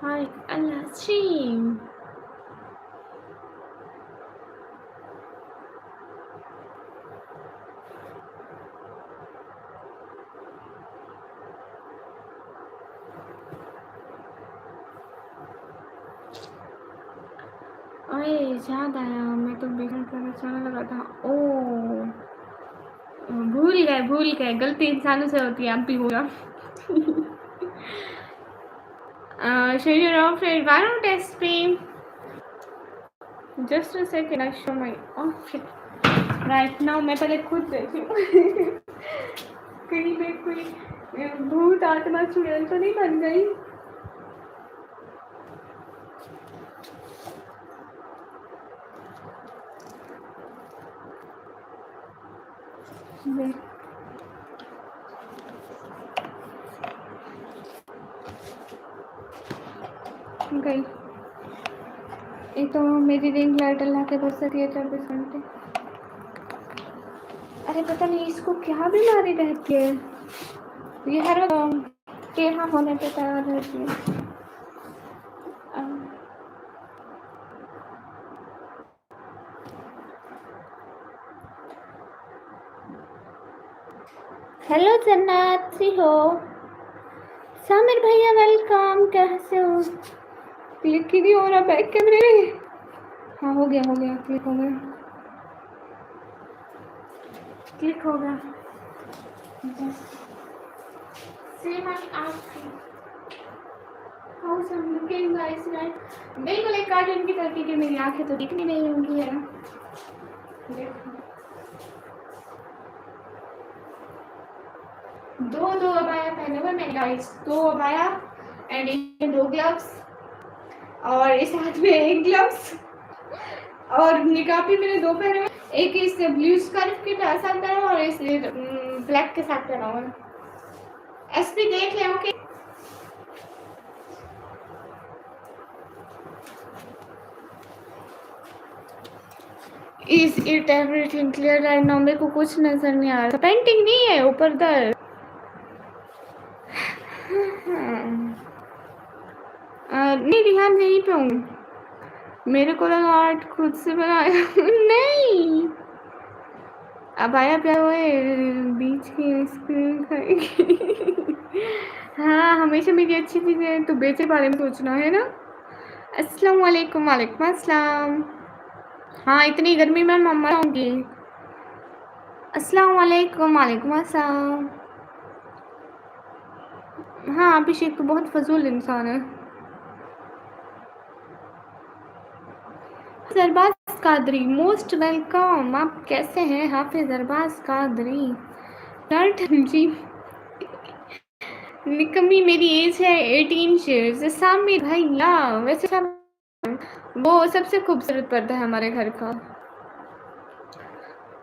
हाय अल्लाह जी। अरे याद आया, मैं तो बिगड़ कर चलने लगा था। ओ भूल गए, गलती इंसानों से होती है, आप भी होगा। show your outfit, why not SP? Just a second, I show my outfit right now। मैं पहले खुद देखी कहीं पे कोई भूत आत्मा चुड़ैल तो नहीं बन गई। गई एक तो मेरी रिंग लाइट अल्लाह के बस सकती है 24 घंटे। अरे पता नहीं इसको क्या बीमारी रहती है, ये हर वक्त टेढ़ा होने पे तैयार रहती है। हेलो जन्नत सी हो, सामिर भैया वेलकम, कैसे हो? क्लिक ही नहीं हो रहा बैक कैमरे में। हाँ हो गया क्लिक हो गया, क्लिक हो गया। बिल्कुल एक कार्टून की तरह की मेरी आंखें तो दिख नहीं होंगी है। दो अबाया पहने हुए मैंने गाइस, 2 अबाया एंड 2 ग्लव्स, और इस हाथ में 1 ग्लव्स, और निकाब भी मैंने 2 पहने हुए, एक इस ब्लू स्कार्फ के साथ पहना हुआ और इस ब्लैक के साथ पहना हुआ। एसपी देख ले। Okay is it everything clear right now? मेरे को कुछ नजर नहीं आ रहा। पेंटिंग नहीं है ऊपर दर। नहीं रिहान यहीं पे हूँ। मेरे को लगा आर्ट खुद से बनाया। नहीं अब आया प्यार हुए बीच की आइसक्रीम खाएगी। हाँ हमेशा मेरी अच्छी चीजें तो बेचे बारे में सोचना है ना। अस्सलाम वालेकुम। वालेकुम अस्सलाम। हाँ इतनी गर्मी में मम्मा आऊंगी। अस्सलाम वालेकुम। वालेकुम अस्सलाम। हाँ अभिषेक तो बहुत फजूल इंसान है। Arbaaz Qadri most welcome. आप कैसे हैं हाफिज अरबाज कादरी? जी निकम्मी मेरी एज है 18 ईयर्स। सामी भैया वैसे सब वो सबसे खूबसूरत पर्दा है हमारे घर का।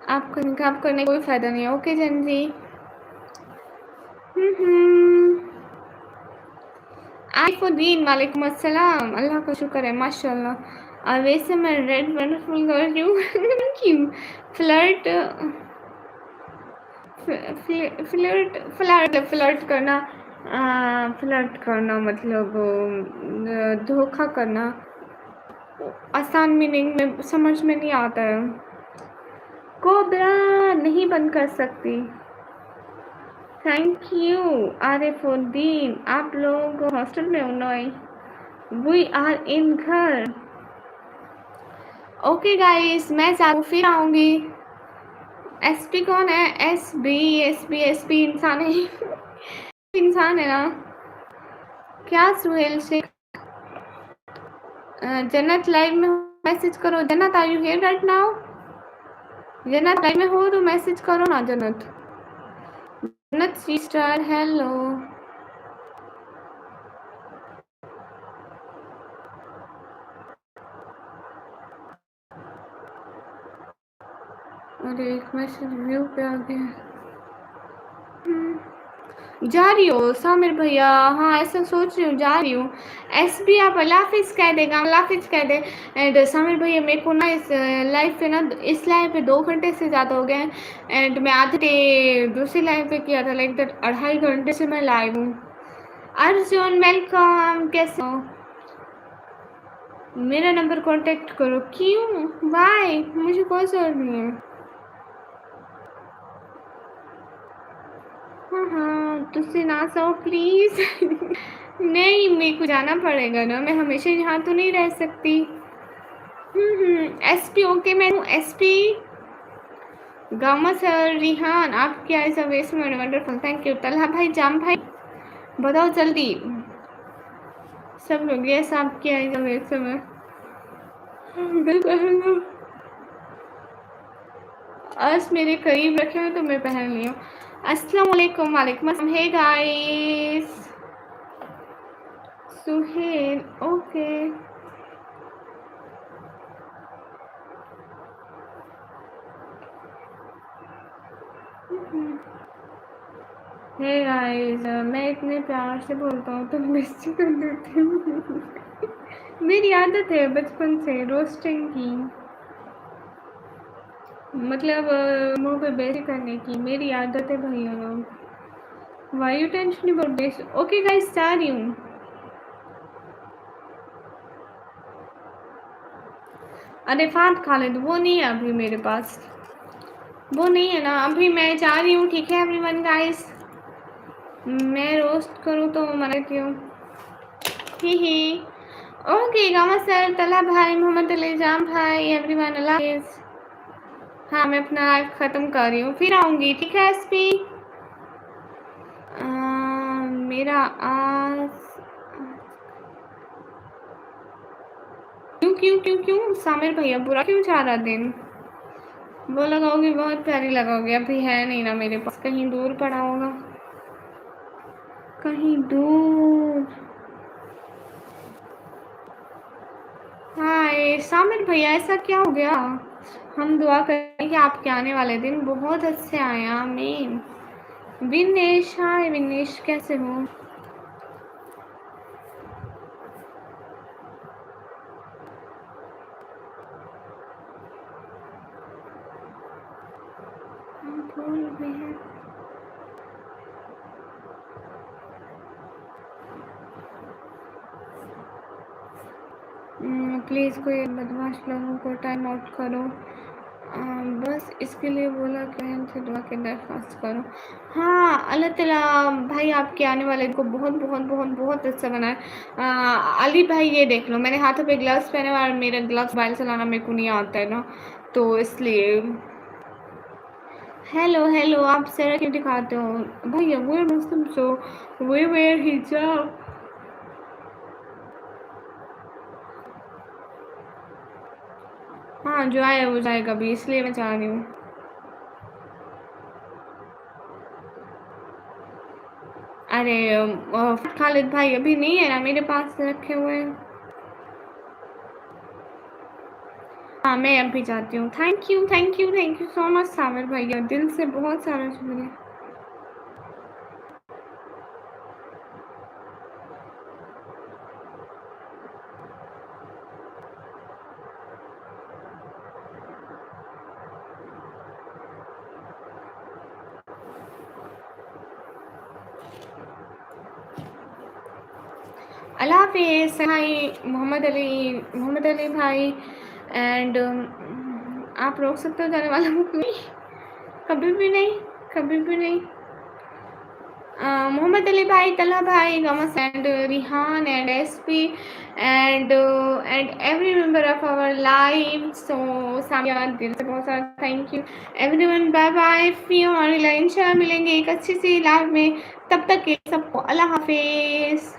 आपको निकाब करने कोई फायदा नहीं है। ओके जन जी। आइफुद्दीन वालेकुम अस्सलाम। अल्लाह का शुक्र है माशाल्लाह। वैसे मैं रेड वंडरफुल कर रही हूँ। Thank you. Flirt flirt flirt flirt करना फ्लर्ट करना मतलब धोखा करना। आसान मीनिंग में समझ में नहीं आता है। कोबरा नहीं बंद कर सकती। Thank you Arifuddin. आप लोग हॉस्टल में हो ना? वी आर इन घर। ओके गाइस मैं फिर आऊँगी। एसपी कौन है? एसबी इंसान है। इंसान है ना? क्या सुहेल शेख? जन्नत लाइव में मैसेज करो। Jannat are you here right now? Jannat live में हो तो मैसेज करो ना। जन्नत जन्नत सिस्टर हेलो। अरे एक मैसेज व्यू पे आ गया। जा रही हो सामिर भैया? हाँ ऐसा सोच रही हूँ जा रही हूँ। एसबी आप अल्लाफिज कह देगा। अल्लाफिज कह दे। एंड सामिर भैया मेरे को ना इस लाइव पे ना इस लाइव पे 2 घंटे से ज़्यादा हो गए हैं। एंड मैं आधे दूसरी लाइव पे किया था लाइक 2.5 घंटे से मैं लाइव हूँ। अर्जुन वेलकम। कैसे हो? मेरा नंबर कांटेक्ट करो। क्यों? वाई? मुझे कोई जरूरत नहीं है। हाँ तुझसे ना सो प्लीज। नहीं मेरे को जाना पड़ेगा ना। मैं हमेशा यहाँ तो नहीं रह सकती। एसपी ओके मैं हूँ एसपी। गामा सर रिहान आपकी आइज वेस्ट में वंडरफुल। Thank you. तलहा भाई जाम भाई बताओ जल्दी। सब लोग यस आपकी आइज वेस्ट में आज मेरे करीब रखे हुए तो मैं पहन ली हूँ। अस्सलाम वालेकुम। वालेकुम अस्सलाम। Hey guys Suhail okay. Hey guys मैं इतने प्यार से बोलता हूँ तो बेइज्जती कर देती हूँ। मेरी आदत है बचपन से रोस्टिंग की। मतलब मुंह पे बेइज्जती करने की मेरी आदत है भैया लोग। Why you tension about this? Okay guys जा रही हूँ। अरे फात खालिद वो नहीं है अभी मेरे पास। वो नहीं है ना अभी। मैं जा रही हूँ ठीक है एवरीवन गाइस। मैं रोस्ट करूँ तो मना क्यों? ही ओके गामा सर तला भाई मोहम्मद अलीजाम भाई एवरीवन अल्लाह हाफिज़। हाँ मैं अपना लाइफ ख़त्म कर रही हूँ फिर आऊँगी ठीक है एसपी। मेरा आज क्यों क्यों क्यों क्यों सामिर भैया बुरा क्यों जा रहा दिन? वो लगाओगी बहुत प्यारी लगाओगी। अभी है नहीं ना मेरे पास। कहीं दूर पड़ा होगा कहीं दूर। हाय सामिर भैया ऐसा क्या हो गया? हम दुआ करें कि आपके आने वाले दिन बहुत अच्छे आए। आमीन। विनेश, हाय विनेश, कैसे हो? हम भूल गए हैं। प्लीज़ कोई बदमाश लोगों को टाइम आउट करो। बस इसके लिए बोला कि बहन से दुआ की दरख्वास्त करो। हाँ, अल्लाह ताला भाई आपके आने वाले को बहुत बहुत बहुत बहुत अच्छा बनाए। अली भाई ये देख लो, मैंने हाथों पे ग्लव्स पहने हुए और मेरा ग्लव्स मोबाइल चलाना मेरे को नहीं आता है ना, तो इसलिए। हेलो हेलो, आप सर क्यों दिखाते हो भैया? वो मुस्लिम सो वे वेयर हिजाब। हाँ, जो आए वो जाएगा भी, इसलिए मैं चाह रही हूँ। अरे खालिद भाई अभी नहीं है ना मेरे पास रखे हुए हैं। हाँ, मैं अभी जाती हूँ। Thank you thank you thank you so much Samir भैया, दिल से बहुत सारा शुक्रिया। अल्लाह हाफिज़ भाई मोहम्मद अली भाई। एंड आप रोक सकते हो जाने वालों को? नहीं, कभी भी नहीं, कभी भी नहीं। मोहम्मद अली भाई, तला भाई, गमस and Rihan and SP and every member of our live. So Samiya, दिल से बहुत सारा thank you everyone. Bye bye, फी हमारी इंशाल्लाह मिलेंगे एक अच्छी सी लाइव में। तब तक के सबको अल्लाह हाफिज़।